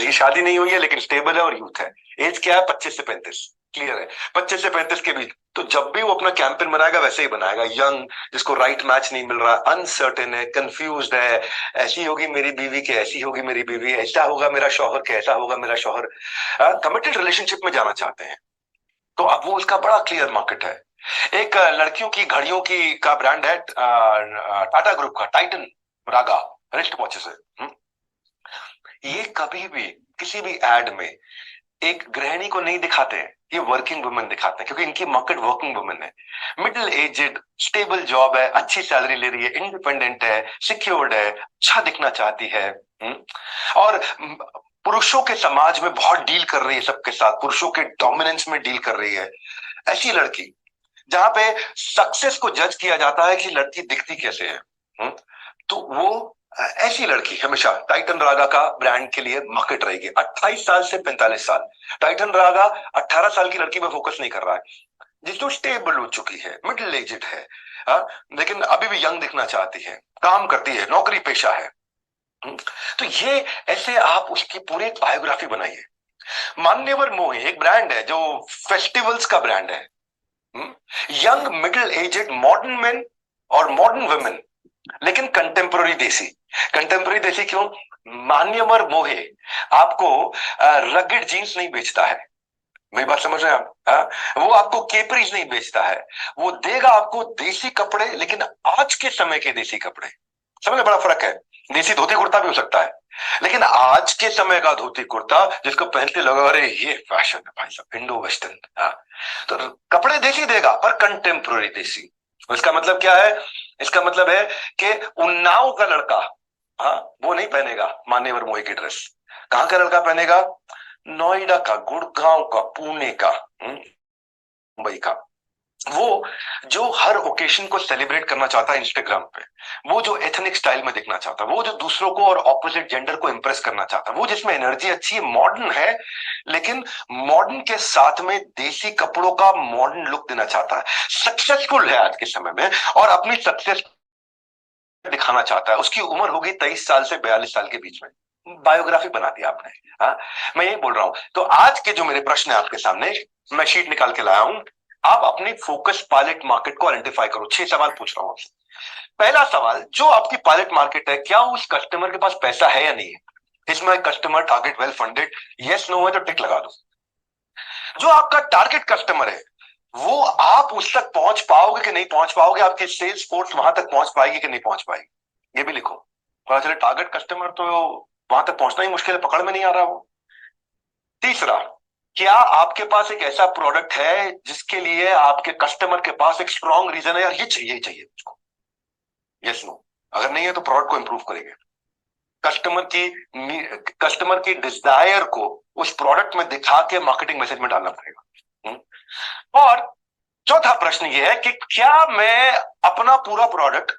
ये शादी नहीं हुई है लेकिन स्टेबल है और यूथ है। एज क्या है, 25 से 35। क्लियर है, 25 से 35 के बीच। तो जब भी वो अपना कैंपेन बनाएगा वैसे ही बनाएगा, यंग, जिसको राइट मैच नहीं मिल रहा, अनसर्टेन है, कंफ्यूज्ड है, ऐसी होगी मेरी बीवी के, ऐसी होगी मेरी बीवी, ऐसा होगा मेरा शौहर के, ऐसा होगा मेरा शौहर, कमिटेड रिलेशनशिप में जाना चाहते हैं। तो अब वो उसका बड़ा क्लियर मार्केट है। एक लड़कियों की घड़ियों की का ब्रांड है, टाटा ग्रुप का टाइटन रागा रिस्ट वॉचेस है। ये कभी भी किसी भी एड में एक गृहिणी को नहीं दिखाते हैं, ये वर्किंग वुमेन दिखाते हैं, क्योंकि इनकी मार्केट वर्किंग वुमेन है, मिडिल एजेड, स्टेबल जॉब है, अच्छी सैलरी ले रही है, इंडिपेंडेंट है, सिक्योर्ड है, अच्छा दिखना चाहती है। और पुरुषों के समाज में बहुत डील कर रही है सबके साथ, पुरुषों के डोमिनेंस में डील कर रही है। ऐसी लड़की जहां पे सक्सेस को जज किया जाता है कि लड़की दिखती कैसे है, तो वो ऐसी लड़की हमेशा टाइटन रागा का ब्रांड के लिए मार्केट रहेगी। 28 साल से 45 साल, टाइटन रागा 18 साल की लड़की में फोकस नहीं कर रहा है, जिसको स्टेबल हो चुकी है, मिडिल एजेड है, लेकिन अभी भी यंग दिखना चाहती है, काम करती है, नौकरी पेशा है। तो ये ऐसे आप उसकी पूरी बायोग्राफी बनाइए। मान्यवर मोहे एक ब्रांड है जो फेस्टिवल्स का ब्रांड है, young, middle aged, modern men और मॉडर्न वुमेन, लेकिन कंटेम्पररी देसी। कंटेम्पररी देसी क्यों? मान्यवर मोहे आपको रगड़ जीन्स नहीं बेचता है, मेरी बात समझ रहे हैं आप? वो आपको केपरीज नहीं बेचता है, वो देगा आपको देसी कपड़े, लेकिन आज के समय के देसी कपड़े। समझ में बड़ा फर्क है। देसी धोती कुर्ता भी हो सकता है, लेकिन आज के समय का धोती कुर्ता जिसको पहनते लोग अरे ये फैशन है भाई साहब, इंडो वेस्टर्न। तो कपड़े देसी देगा पर कंटेम्पररी देसी। इसका मतलब क्या है? इसका मतलब है कि उन्नाव का लड़का वो नहीं पहनेगा मान्यवर मोही की ड्रेस। कहां का लड़का पहनेगा? नोएडा का, गुड़गांव का, पुणे का, मुंबई का। वो जो हर ओकेशन को सेलिब्रेट करना चाहता है इंस्टाग्राम पे, वो जो एथनिक स्टाइल में दिखना चाहता है, वो जो दूसरों को और ऑपोजिट जेंडर को इंप्रेस करना चाहता है, वो जिसमें एनर्जी अच्छी है, मॉडर्न है, लेकिन मॉडर्न के साथ में देसी कपड़ों का मॉडर्न लुक देना चाहता है, सक्सेसफुल है आज के समय में और अपनी सक्सेस दिखाना चाहता है। उसकी उम्र होगी 23 साल से 42 साल के बीच में। बायोग्राफी बना दी आपने। मैं यही बोल रहा हूं। तो आज के जो मेरे प्रश्न है आपके सामने, मैं शीट निकाल के लाया हूं। आप अपनी फोकस पायलट मार्केट को आइडेंटिफाई करो। 6 सवाल पूछ रहा हूं आपसे। पहला सवाल, जो आपकी पायलट मार्केट है, क्या उस कस्टमर के पास पैसा है या नहीं है? Is my customer target well funded? Yes no है तो टिक लगा दो। जो आपका टारगेट कस्टमर है, वो आप उस तक पहुंच पाओगे कि नहीं पहुंच पाओगे? आपकी सेल्स फोर्स वहां तक पहुंच पाएगी कि नहीं पहुंच पाएगी? ये भी लिखो। पता चले टारगेट कस्टमर तो वहां तक पहुंचना ही मुश्किल है, पकड़ में नहीं आ रहा वो। तीसरा, क्या आपके पास एक ऐसा प्रोडक्ट है जिसके लिए आपके कस्टमर के पास एक स्ट्रॉन्ग रीजन है, यार ये चाहिए ही चाहिए मुझको? Yes no. अगर नहीं है तो प्रोडक्ट को इंप्रूव करेंगे। कस्टमर की डिजायर को उस प्रोडक्ट में दिखा के मार्केटिंग मैसेज में डालना पड़ेगा। और चौथा प्रश्न यह है कि क्या मैं अपना पूरा प्रोडक्ट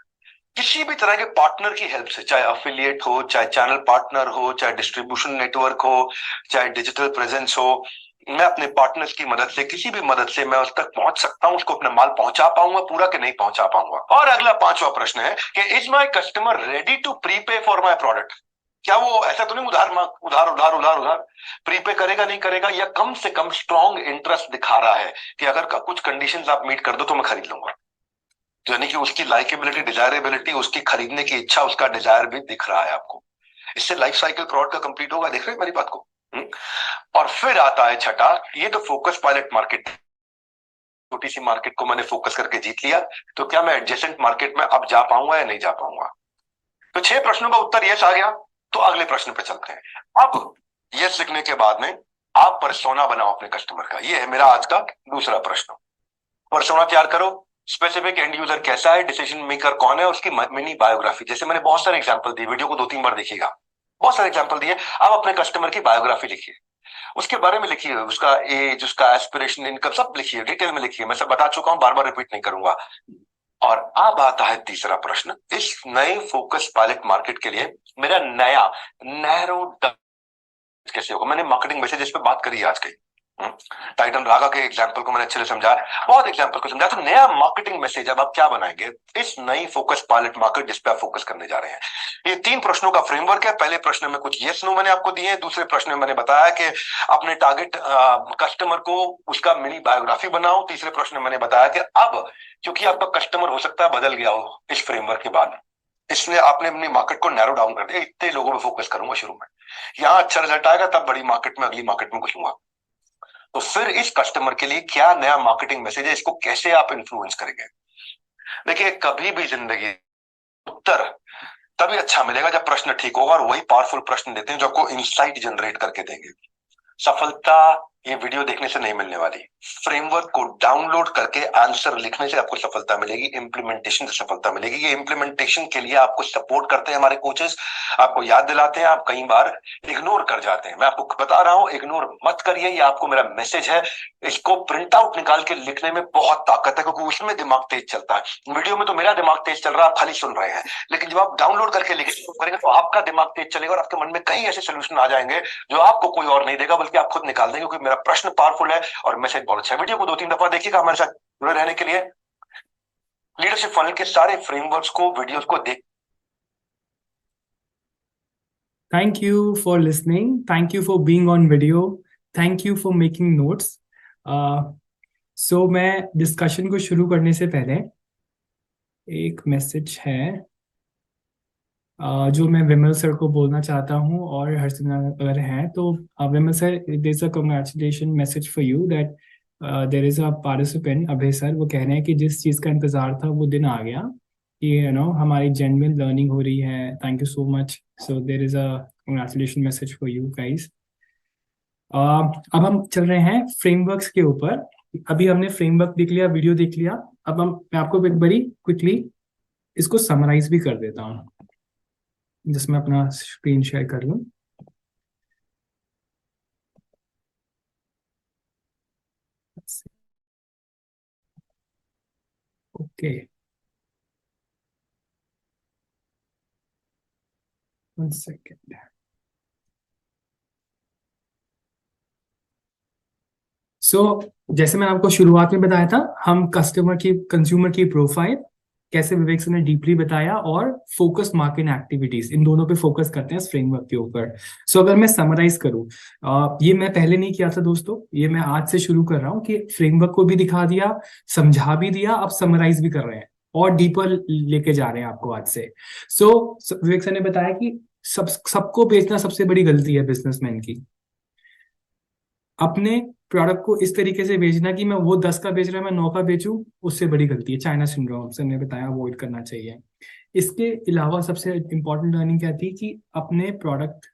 किसी भी तरह के पार्टनर की हेल्प से, चाहे अफिलिएट हो, चाहे चैनल पार्टनर हो, चाहे डिस्ट्रीब्यूशन नेटवर्क हो, चाहे डिजिटल प्रेजेंस हो, मैं अपने पार्टनर्स की मदद से, किसी भी मदद से मैं उस तक पहुंच सकता हूं, उसको अपना माल पहुंचा पाऊंगा पूरा कि नहीं पहुंचा पाऊंगा? और अगला पांचवा प्रश्न है कि is my customer ready to prepay for my product? क्या वो ऐसा तो नहीं उधार उधार उधार उधार उधार प्रीपे करेगा, नहीं करेगा, या कम से कम स्ट्रॉन्ग इंटरेस्ट दिखा रहा है कि अगर कुछ कंडीशंस आप मीट कर दो तो मैं खरीद लूंगा? तो यानी कि उसकी लाइकेबिलिटी, डिजायरेबिलिटी, उसकी खरीदने की इच्छा, उसका डिजायर भी दिख रहा है आपको। इससे लाइफ साइकिल प्रोडक्ट का कंप्लीट होगा। देख रहे हैं मेरी बात को? और फिर आता है छठा, ये तो फोकस पायलट मार्केट, छोटी सी मार्केट को मैंने फोकस करके जीत लिया, तो क्या मैं एडजेसेंट मार्केट में अब जा पाऊंगा या नहीं जा पाऊंगा? तो 6 प्रश्नों का उत्तर यस आ गया। तो अगले प्रश्न पे चलते हैं। अब यस लिखने के बाद में आप पर्सोना बनाओ अपने कस्टमर का। ये है मेरा आज का दूसरा प्रश्न। पर्सोना तैयार करो। स्पेसिफिक एंड यूजर कैसा है, डिसीजन मेकर कौन है, उसकी मिनी बायोग्राफी। जैसे मैंने बहुत सारे एग्जांपल दिए, वीडियो को 2-3 बार देखिएगा, बहुत सारे एग्जांपल दिए। आप अपने कस्टमर की बायोग्राफी लिखिए, उसके बारे में लिखिए, उसका एज, उसका एस्पिरेशन, इनकम, सब लिखिए, डिटेल में लिखिए। मैं सब बता चुका हूं, बार बार रिपीट नहीं करूंगा। और अब आता है तीसरा प्रश्न। इस नए फोकस पायलट मार्केट के लिए मेरा नया नैरो कैसे होगा? मैंने मार्केटिंग मैसेजेस पे बात करी आज की। टाइटन रागा के एग्जाम्पल को मैंने अच्छे से समझा, बहुत एग्जाम्पल को समझा। तो नया मार्केटिंग मैसेज अब आप क्या बनाएंगे इस नई फोकस पायलट मार्केट जिस पे आप फोकस करने जा रहे हैं? ये 3 प्रश्नों का फ्रेमवर्क है। पहले प्रश्न में कुछ यस नो मैंने आपको दिए हैं, दूसरे प्रश्न में मैंने बताया कि अपने टारगेट कस्टमर को उसका मिनी बायोग्राफी बनाओ, तीसरे प्रश्न में मैंने बताया कि अब क्योंकि आपका कस्टमर हो सकता है बदल गया हो इस फ्रेमवर्क के बाद, इसलिए आपने अपनी मार्केट को नैरो डाउन कर दिया, इतने लोगों पे फोकस करूंगा शुरू में, यहाँ अच्छा रिजल्ट आएगा तब बड़ी मार्केट में अगली मार्केट में घुसूंगा। तो फिर इस कस्टमर के लिए क्या नया मार्केटिंग मैसेज है, इसको कैसे आप इन्फ्लुएंस करेंगे? देखिए, कभी भी जिंदगी उत्तर तभी अच्छा मिलेगा जब प्रश्न ठीक होगा, और वही पावरफुल प्रश्न देते हैं जो आपको इंसाइट जनरेट करके देंगे। सफलता ये वीडियो देखने से नहीं मिलने वाली, फ्रेमवर्क को डाउनलोड करके आंसर लिखने से आपको सफलता मिलेगी, इंप्लीमेंटेशन से सफलता मिलेगी। ये इंप्लीमेंटेशन के लिए आपको सपोर्ट करते हैं हमारे कोचेस, आपको याद दिलाते हैं, आप कई बार इग्नोर कर जाते हैं। मैं आपको बता रहा हूं, इग्नोर मत करिए, ये आपको मेरा मैसेज है। इसको प्रिंट आउट निकाल के लिखने में बहुत ताकत है, क्योंकि उसमें दिमाग तेज चलता है। वीडियो में तो मेरा दिमाग तेज चल रहा है, आप खाली सुन रहे हैं, लेकिन जब आप डाउनलोड करके लिखेंगे तो आपका दिमाग तेज चलेगा और आपके मन में कई ऐसे सोल्यूशन आ जाएंगे जो आपको कोई और नहीं देगा, बल्कि आप खुद निकाल देंगे, क्योंकि मेरा प्रश्न पावरफुल है और मैसेज बहुत अच्छा है। वीडियो को 2-3 दफा देखिएगा हमारे साथ जुड़े रहने के लिए। लीडरशिप फनल के सारे फ्रेमवर्क्स को, वीडियोस को देख। Thank you for listening. Thank you for being on video. Thank you for making notes. So मैं डिस्कशन को शुरू करने से पहले एक मैसेज है जो मैं विमल सर को बोलना चाहता हूँ, और हर्षित अगर हैं तो Vimal sir, there is a congratulation message for you that there is a participant Abhay sir, वो कह रहे हैं कि जिस चीज़ का इंतजार था वो दिन आ गया, कि हमारी जेन्युइन लर्निंग हो रही है। Thank you so much. So there is a congratulation message for you guys. अब हम चल रहे हैं फ्रेमवर्क्स के ऊपर। अभी हमने फ्रेमवर्क देख लिया, वीडियो देख लिया। अब मैं आपको एक बड़ी क्विकली इसको समराइज भी कर देता हूँ, जिसमें अपना स्क्रीन शेयर कर लूं। Okay, 1 second. जैसे मैंने आपको शुरुआत में बताया था, हम कंज्यूमर की प्रोफाइल कैसे विवेक सर ने डीपली बताया, और फोकस मार्केट एक्टिविटीज, इन दोनों पे फोकस करते हैं इस फ्रेमवर्क के ऊपर। अगर मैं समराइज करूं, ये मैं पहले नहीं किया था दोस्तों, ये मैं आज से शुरू कर रहा हूं कि फ्रेमवर्क को भी दिखा दिया, समझा भी दिया, अब समराइज भी कर रहे हैं और डीपर लेके जा रहे हैं आपको आज से। विवेक सर ने बताया कि सबको बेचना सबसे बड़ी गलती है बिजनेसमैन की। अपने प्रोडक्ट को इस तरीके से बेचना कि मैं वो 10 का बेच रहा है मैं 9 का बेचूं, उससे बड़ी गलती है। चाइना सिंड्रोम से हमने बताया, अवॉइड करना चाहिए। इसके अलावा सबसे इंपॉर्टेंट लर्निंग क्या थी कि अपने प्रोडक्ट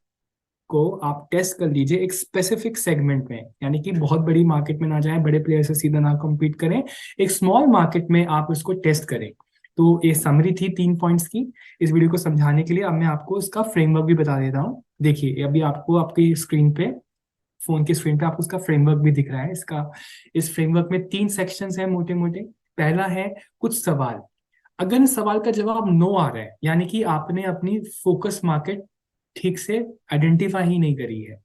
को आप टेस्ट कर लीजिए एक स्पेसिफिक सेगमेंट में, यानी कि बहुत बड़ी मार्केट में ना जाएं, बड़े प्लेयर से सीधा ना कम्पीट करें, एक स्मॉल मार्केट में आप उसको टेस्ट करें। तो ये समरी थी 3 पॉइंट्स की इस वीडियो को समझाने के लिए। अब मैं आपको इसका फ्रेमवर्क भी बता देता हूँ। देखिए, अभी आपको आपकी स्क्रीन पे, फोन की स्क्रीन पे आपको उसका फ्रेमवर्क भी दिख रहा है। इस फ्रेमवर्क में 3 सेक्शंस हैं मोटे मोटे। पहला है कुछ सवाल। अगर इस सवाल का जवाब नो आ रहा है, यानी कि आपने अपनी फोकस मार्केट ठीक से आइडेंटिफाई ही नहीं करी है,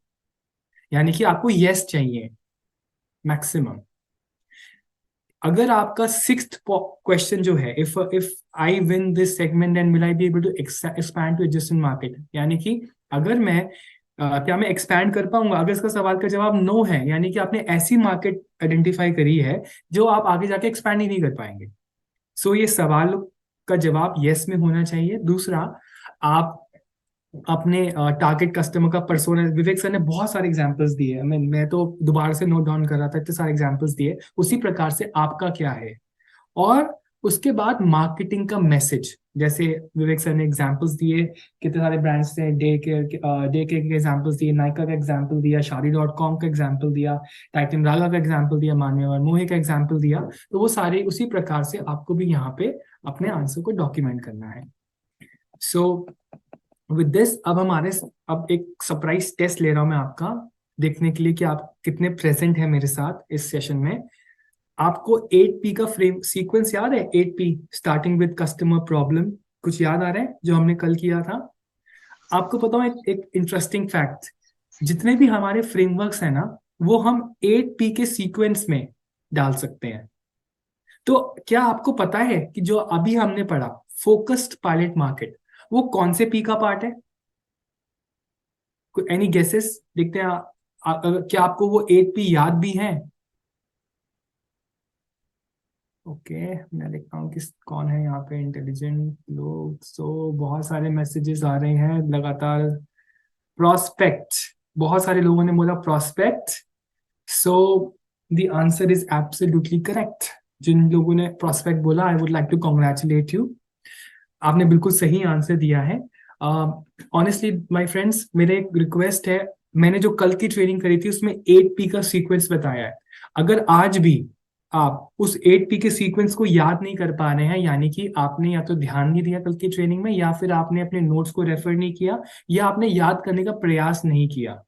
यानी कि आपको यस चाहिए मैक्सिमम। अगर आपका 6th क्वेश्चन जो है, if I win this segment and will I be able to expand to adjacent market, यानी कि अगर मैं क्या मैं एक्सपैंड कर पाऊंगा। अगर इसका सवाल का जवाब नो है, यानी कि आपने ऐसी मार्केट आइडेंटिफाई करी है जो आप आगे जाके एक्सपैंड ही नहीं कर पाएंगे। ये सवाल का जवाब यस में होना चाहिए। दूसरा, आप अपने टारगेट कस्टमर का पर्सोना, विवेक सर ने बहुत सारे एग्जांपल्स दिए, मैं तो दोबारा से नोट डाउन कर रहा था, इतने सारे एग्जांपल्स दिए। उसी प्रकार से आपका क्या है, और उसके बाद मार्केटिंग का मैसेज, जैसे विवेक सर ने एग्जांपल्स दिए, कितने सारे ब्रांड्स हैं, डे केयर के एग्जांपल्स दिए, नायका का एग्जांपल दिया, शादी.com का एग्जांपल दिया, टाइटन रागा का एग्जांपल दिया, मान्यवर मोहे का एग्जांपल दिया। तो वो सारे उसी प्रकार से आपको भी यहाँ पे अपने आंसर को डॉक्यूमेंट करना है। विद दिस, अब एक सरप्राइज टेस्ट ले रहा हूं मैं आपका, देखने के लिए कि आप कितने प्रेजेंट हैं मेरे साथ इस सेशन में। आपको 8P का फ्रेम सीक्वेंस याद है? 8P starting with customer problem, कुछ याद आ रहा है जो हमने कल किया था? आपको पता है एक इंटरेस्टिंग फैक्ट, जितने भी हमारे फ्रेमवर्क्स हैं ना, वो हम 8P के सीक्वेंस में डाल सकते हैं। तो क्या आपको पता है कि जो अभी हमने पढ़ा फोकस्ड पायलट मार्केट, वो कौन से पी का पार्ट है? Any guesses? देखते हैं क्या आपको वो 8P याद भी है? ओके, मैं देखता हूँ किस कौन है यहाँ पे इंटेलिजेंट लोग। सो बहुत सारे मैसेजेस आ रहे हैं लगातार। प्रोस्पेक्ट, बहुत सारे लोगों ने बोला prospect. So the answer is absolutely correct. जिन लोगों ने प्रोस्पेक्ट बोला, I would like to congratulate you. आपने बिल्कुल सही आंसर दिया है। ऑनेस्टली माय फ्रेंड्स, मेरा एक रिक्वेस्ट है, मैंने जो कल की ट्रेनिंग करी थी उसमें 8P का सीक्वेंस बताया है। अगर आज भी आप उस 8P के सीक्वेंस को याद नहीं कर पा रहे हैं, यानी कि आपने या तो ध्यान नहीं दिया कल की ट्रेनिंग में, या फिर आपने अपने नोट्स को रेफर नहीं किया, या आपने याद करने का प्रयास नहीं किया।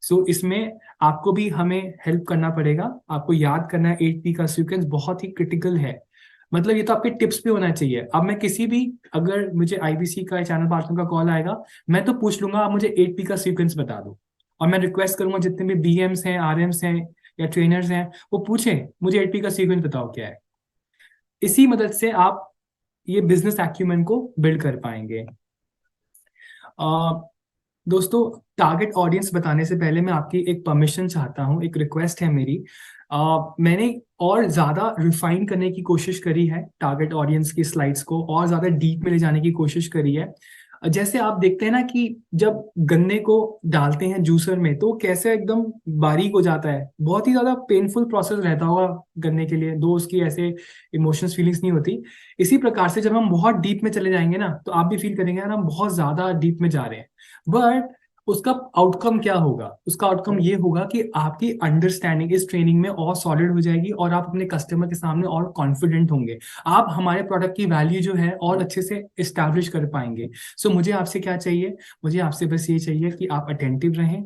सो इसमें आपको भी हमें हेल्प करना पड़ेगा। आपको याद करना है 8P का सीक्वेंस, बहुत ही क्रिटिकल है। मतलब ये तो आपके टिप्स पे होना चाहिए। अब मैं किसी भी, अगर मुझे आईबीसी का चैनल पार्टनर का कॉल आएगा, मैं तो पूछ लूंगा आप मुझे 8P का सीक्वेंस बता दो। और मैं रिक्वेस्ट करूंगा जितने भी बीएम्स हैं, आरएम्स हैं या ट्रेनर्स हैं, वो पूछें मुझे 8P का सीक्वेंस बताओ क्या है। इसी मदद से आप ये बिजनेस एक्यूमेंट को बिल्ड कर पाएंगे। दोस्तों, टारगेट ऑडियंस बताने से पहले मैं आपकी एक परमिशन चाहता हूँ, एक रिक्वेस्ट है मेरी। मैंने और ज्यादा रिफाइन करने की कोशिश करी है, टारगेट ऑडियंस की स्लाइड्स को और ज्यादा डीप में ले जाने की कोशिश करी है। जैसे आप देखते हैं ना कि जब गन्ने को डालते हैं जूसर में तो कैसे एकदम बारीक हो जाता है, बहुत ही ज्यादा पेनफुल प्रोसेस रहता होगा गन्ने के लिए, दो उसकी ऐसे इमोशंस फीलिंग्स नहीं होती। इसी प्रकार से जब हम बहुत डीप में चले जाएंगे ना, तो आप भी फील करेंगे यार हम बहुत ज्यादा डीप में जा रहे हैं। बट उसका आउटकम क्या होगा? उसका आउटकम ये होगा कि आपकी अंडरस्टैंडिंग इस ट्रेनिंग में और सॉलिड हो जाएगी और आप अपने कस्टमर के सामने और कॉन्फिडेंट होंगे। आप हमारे प्रोडक्ट की वैल्यू जो है और अच्छे से इस्टेब्लिश कर पाएंगे। सो मुझे आपसे क्या चाहिए? मुझे आपसे बस ये चाहिए कि आप अटेंटिव रहें,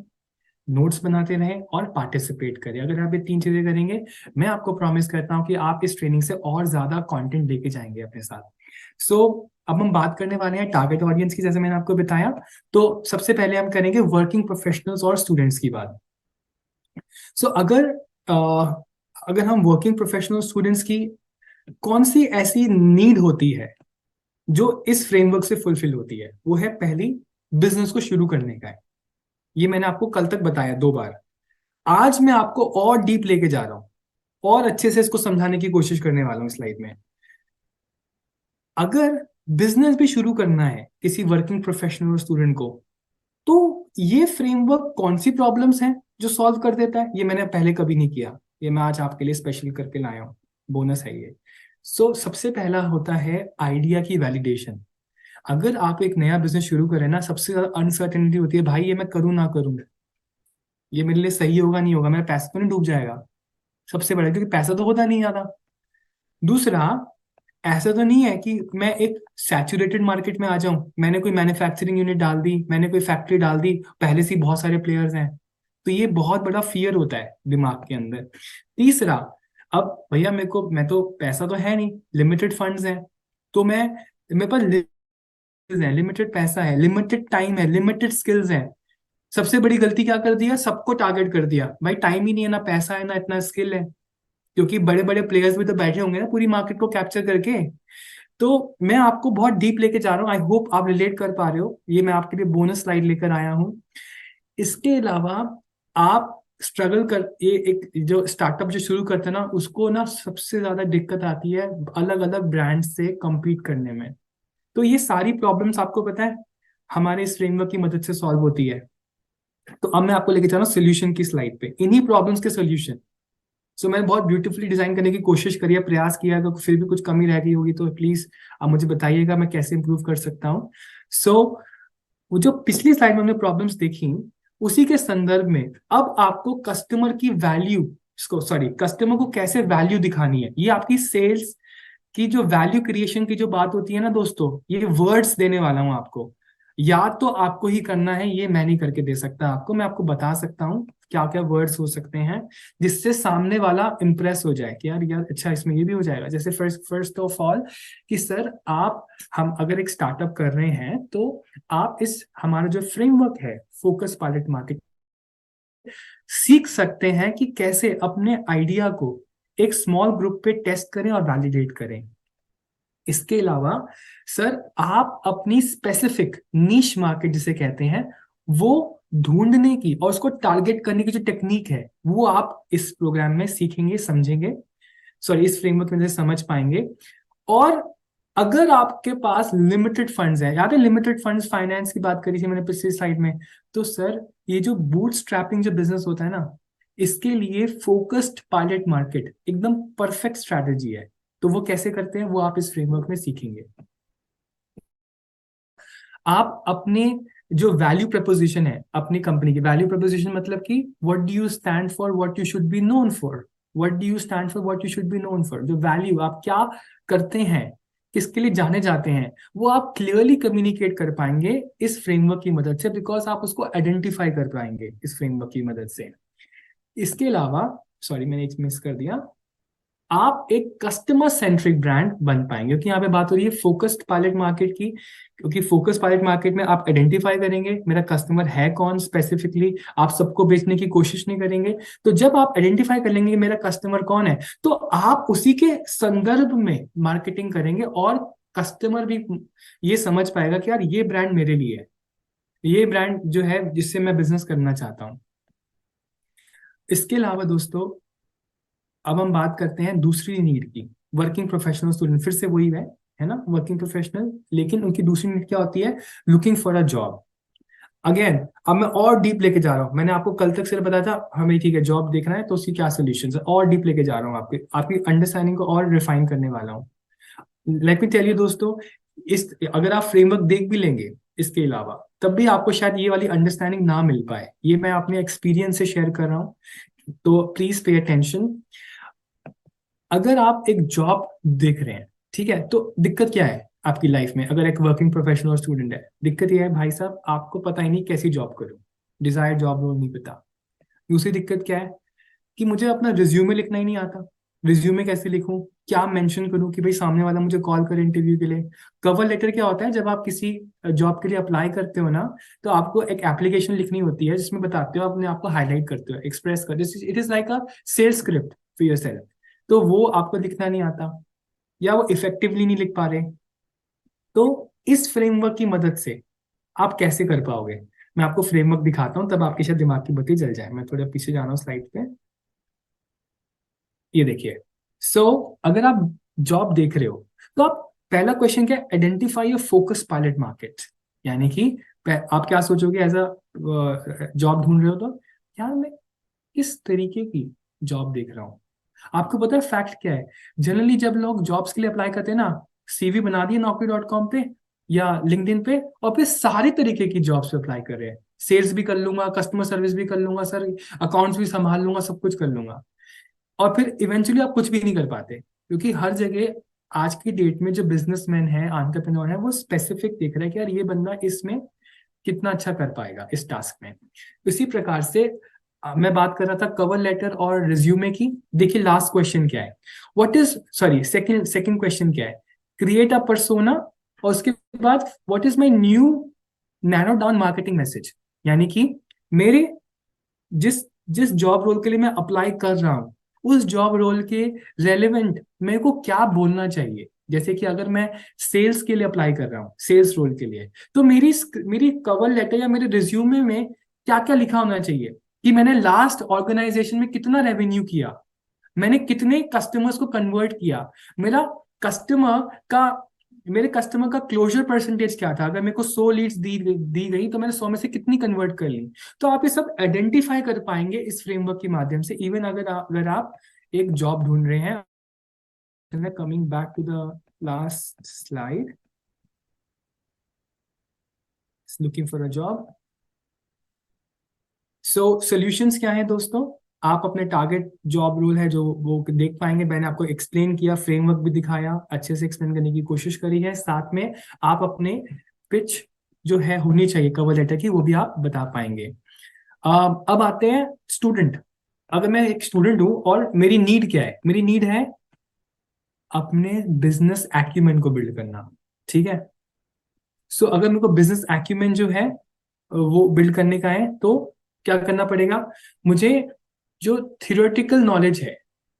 नोट्स बनाते रहें और पार्टिसिपेट करें। अगर आप ये 3 चीजें करेंगे, मैं आपको प्रॉमिस करता हूं कि आप इस ट्रेनिंग से और ज्यादा कंटेंट लेके जाएंगे अपने साथ। सो अब हम बात करने वाले हैं टारगेट ऑडियंस की, जैसे मैंने आपको बताया। तो सबसे पहले हम करेंगे वर्किंग प्रोफेशनल्स और स्टूडेंट्स की बात। सो अगर हम वर्किंग प्रोफेशनल स्टूडेंट्स की कौन सी ऐसी नीड होती है जो इस फ्रेमवर्क से फुलफिल होती है, वो है पहली, बिजनेस को शुरू करने का है। ये मैंने आपको कल तक बताया 2 बार। आज मैं आपको और डीप लेके जा रहा हूं और अच्छे से इसको समझाने की कोशिश करने वाला हूं स्लाइड में। अगर बिजनेस भी शुरू करना है किसी वर्किंग प्रोफेशनल और स्टूडेंट को, तो ये फ्रेमवर्क कौन सी प्रॉब्लम्स हैं जो सॉल्व कर देता है? ये मैंने पहले कभी नहीं किया, ये मैं आज आपके लिए स्पेशल करके लाया हूं, बोनस है ये। सबसे पहला होता है आइडिया की वैलिडेशन। अगर आप एक नया बिजनेस शुरू करें ना, सबसे ज्यादा अनसर्टेनिटी होती है, भाई ये मैं करूँ ना करूँ, ये मेरे लिए सही होगा नहीं होगा, मेरा पैसा तो नहीं डूब जाएगा। सबसे बड़ा, क्योंकि पैसा तो होता नहीं ज्यादा। दूसरा, ऐसा तो नहीं है कि मैं एक सैचुरेटेड मार्केट में आ जाऊं, मैंने कोई मैन्युफैक्चरिंग यूनिट डाल दी, मैंने कोई फैक्ट्री डाल दी, पहले से ही बहुत सारे प्लेयर्स हैं। तो ये बहुत बड़ा फियर होता है दिमाग के अंदर। तीसरा, अब भैया मैं तो पैसा तो है नहीं, लिमिटेड फंड्स हैं, तो मेरे पास लिमिटेड पैसा है, लिमिटेड टाइम है, लिमिटेड स्किल्स है। सबसे बड़ी गलती क्या कर दिया? सबको टारगेट कर दिया। भाई टाइम ही नहीं है, ना पैसा है, ना इतना स्किल है, क्योंकि बड़े बड़े प्लेयर्स भी तो बैठे होंगे ना पूरी मार्केट को कैप्चर करके। तो मैं आपको बहुत डीप लेके जा रहा हूँ, आई होप आप रिलेट कर पा रहे हो। ये मैं आपके लिए बोनस स्लाइड लेकर आया हूँ। इसके अलावा आप स्ट्रगल कर, ये एक जो स्टार्टअप जो शुरू करते हैं ना, उसको ना सबसे ज्यादा दिक्कत आती है अलग अलग ब्रांड से compete करने में। तो ये सारी प्रॉब्लम्स आपको पता है हमारे इस फ्रेमवर्क की मदद से सॉल्व होती है। तो अब मैं आपको लेके जा रहा हूँ सोल्यूशन की स्लाइड पे, इन्हीं प्रॉब्लम्स के सोल्यूशन। मैंने बहुत ब्यूटीफुली डिजाइन करने की कोशिश करी है, प्रयास किया, तो फिर भी कुछ कमी रह गई होगी तो प्लीज आप मुझे बताइएगा मैं कैसे इंप्रूव कर सकता हूँ। वो जो पिछली स्लाइड में हमने प्रॉब्लम्स देखी, उसी के संदर्भ में अब आपको कस्टमर की वैल्यू, कस्टमर को कैसे वैल्यू दिखानी है, ये आपकी सेल्स की जो वैल्यू क्रिएशन की जो बात होती है ना दोस्तों, ये वर्ड्स देने वाला हूं आपको। याद तो आपको ही करना है, ये मैं नहीं करके दे सकता आपको। मैं आपको बता सकता हूँ क्या क्या वर्ड्स हो सकते हैं जिससे सामने वाला इंप्रेस हो जाए कि यार यार अच्छा इसमें ये भी हो जाएगा। जैसे फर्स्ट ऑफ ऑल कि सर हम अगर एक स्टार्टअप कर रहे हैं तो आप इस हमारा जो फ्रेमवर्क है फोकस पायलट मार्केट सीख सकते हैं कि कैसे अपने आइडिया को एक स्मॉल ग्रुप पे टेस्ट करें और वैलिडेट करें। इसके अलावा सर आप अपनी स्पेसिफिक नीश मार्केट जिसे कहते हैं वो ढूंढने की और उसको टारगेट करने की जो टेक्निक है वो आप इस प्रोग्राम में सीखेंगे, समझेंगे, सॉरी इस फ्रेमवर्क में से समझ पाएंगे। और अगर आपके पास लिमिटेड फंड्स है, याद है लिमिटेड फंड्स फाइनेंस की बात करी थी मैंने पिछली स्लाइड में, तो सर ये जो बूटस्ट्रैपिंग जो बिजनेस होता है ना, इसके लिए फोकस्ड पायलट मार्केट एकदम परफेक्ट स्ट्रैटेजी है। तो वो कैसे करते हैं वो आप इस फ्रेमवर्क में सीखेंगे। आप अपने जो वैल्यू प्रपोजिशन है अपनी कंपनी की, वैल्यू प्रपोजिशन मतलब कि what do you stand for, what you should be known for, what do you stand for, what you should be known for, जो वैल्यू आप क्या करते हैं, किसके लिए जाने जाते हैं, वो आप क्लियरली कम्युनिकेट कर पाएंगे इस फ्रेमवर्क की मदद से, बिकॉज आप उसको आइडेंटिफाई कर पाएंगे इस फ्रेमवर्क की मदद से। इसके अलावा सॉरी मैंने एक मिस कर दिया, आप एक कस्टमर सेंट्रिक ब्रांड बन पाएंगे, क्योंकि यहाँ पे बात हो रही है फोकस्ड पायलट मार्केट की, क्योंकि फोकस पायलट मार्केट में आप आइडेंटिफाई करेंगे मेरा कस्टमर है कौन स्पेसिफिकली, आप सबको बेचने की कोशिश नहीं करेंगे। तो जब आप आइडेंटिफाई कर लेंगे मेरा कस्टमर कौन है, तो आप उसी के संदर्भ में मार्केटिंग करेंगे और कस्टमर भी ये समझ पाएगा कि यार ये ब्रांड मेरे लिए है, ये ब्रांड जो है जिससे मैं बिजनेस करना चाहता हूँ। इसके अलावा दोस्तों अब हम बात करते हैं दूसरी नीड की, वर्किंग प्रोफेशनल स्टूडेंट, फिर से वही है ना वर्किंग प्रोफेशनल, लेकिन उनकी दूसरी नीड क्या होती है, looking for a job. Again अब मैं और डीप लेके जा रहा हूँ, मैंने आपको कल तक सिर्फ बताया था हमें ठीक है जॉब देखना है तो उसकी क्या सोल्यूशन है, और डीप लेके जा रहा हूँ आपकी अंडरस्टैंडिंग को और रिफाइन करने वाला हूँ। लेट मी टेल यू दोस्तों, इस अगर आप फ्रेमवर्क देख भी लेंगे इसके अलावा तब भी आपको शायद ये वाली अंडरस्टैंडिंग ना मिल पाए, ये मैं अपने एक्सपीरियंस से शेयर कर रहा हूँ, तो प्लीज पे अटेंशन। अगर आप एक जॉब देख रहे हैं, ठीक है, तो दिक्कत क्या है आपकी लाइफ में, अगर एक वर्किंग प्रोफेशनल स्टूडेंट है, दिक्कत ये है भाई साहब आपको पता ही नहीं कैसी जॉब करूं, डिजायर्ड जॉब रोल नहीं पता। दूसरी दिक्कत क्या है कि मुझे अपना रिज्यूमे लिखना ही नहीं आता, रिज्यूमे कैसे लिखूं, क्या मेंशन करूं कि भाई सामने वाला मुझे कॉल करे इंटरव्यू के लिए। कवर लेटर क्या होता है, जब आप किसी जॉब के लिए अप्लाई करते हो ना, तो आपको एक एप्लीकेशन लिखनी होती है जिसमें बताते हो, अपने आप को हाईलाइट करते हो, एक्सप्रेस करते हो, it is like a sales script for yourself, तो वो आपको लिखना नहीं आता या वो इफेक्टिवली नहीं लिख पा रहे। तो इस फ्रेमवर्क की मदद से आप कैसे कर पाओगे, मैं आपको फ्रेमवर्क दिखाता हूं तब आपकी शायद दिमाग की बत्ती जल जाए। मैं थोड़ा पीछे जा रहा हूँ स्लाइड पे, ये देखिए। अगर आप जॉब देख रहे हो तो आप पहला क्वेश्चन क्या, identify your focus pilot market, यानी कि आप क्या सोचोगे एज अ जॉब ढूंढ रहे हो तो यार मैं किस तरीके की जॉब देख रहा हूँ। आपको पता है फैक्ट क्या है, जनरली जब लोग जॉब्स के लिए अप्लाई करते हैं ना, सीवी बना दिए naukri.com पे या लिंक्डइन पे और फिर सारी तरीके की जॉब्स पे अप्लाई कर रहे हैं, सेल्स भी कर लूंगा, कस्टमर सर्विस भी कर लूंगा सर, अकाउंट्स भी संभाल लूंगा, सब कुछ कर लूंगा, और फिर इवेंचुअली आप कुछ भी नहीं कर पाते, क्योंकि हर जगह आज की डेट में जो बिजनेसमैन है, एंटरप्रेन्योर है, वो स्पेसिफिक देख रहा है कि यार ये बंदा इसमें कितना अच्छा कर पाएगा इस टास्क में। इसी प्रकार से मैं बात कर रहा था कवर लेटर और रिज्यूमे की। देखिए लास्ट क्वेश्चन क्या है, what is sorry second question क्या है, क्रिएट अ पर्सोना, और उसके बाद what is my new narrow down marketing message, यानी कि मेरे जिस जिस जॉब रोल के लिए मैं अप्लाई कर रहा हूँ उस जॉब रोल के रेलेवेंट मेरे को क्या बोलना चाहिए। जैसे कि अगर मैं सेल्स के लिए अप्लाई कर रहा हूँ, सेल्स रोल के लिए, तो मेरी कवर लेटर या मेरे रिज्यूमे में क्या क्या लिखा होना चाहिए कि मैंने लास्ट ऑर्गेनाइजेशन में कितना रेवेन्यू किया, मैंने कितने कस्टमर्स को कन्वर्ट किया, कस्टमर का मेरे कस्टमर का क्लोजर परसेंटेज क्या था, अगर मेरे को 100 लीड्स दी गई तो मैंने 100 में से कितनी कन्वर्ट कर ली। तो आप ये सब आइडेंटिफाई कर पाएंगे इस फ्रेमवर्क के माध्यम से, इवन अगर आप एक जॉब ढूंढ रहे हैं। Coming back to the last slide, looking for a job. Solutions क्या है दोस्तों, आप अपने टारगेट जॉब रोल है जो वो देख पाएंगे, मैंने आपको एक्सप्लेन किया, फ्रेमवर्क भी दिखाया, अच्छे से एक्सप्लेन करने की कोशिश करी है, साथ में आप अपने पिच जो है होनी चाहिए कवर लेटर की वो भी आप बता पाएंगे। अब आते हैं स्टूडेंट, अगर मैं एक स्टूडेंट हूं और मेरी नीड क्या है, मेरी नीड है अपने बिजनेस एक्यूमेन को बिल्ड करना, ठीक है। अगर मेरे को बिजनेस एक्यूमेन जो है वो बिल्ड करने का है, तो क्या करना पड़ेगा मुझे? जो थियोरेटिकल नॉलेज है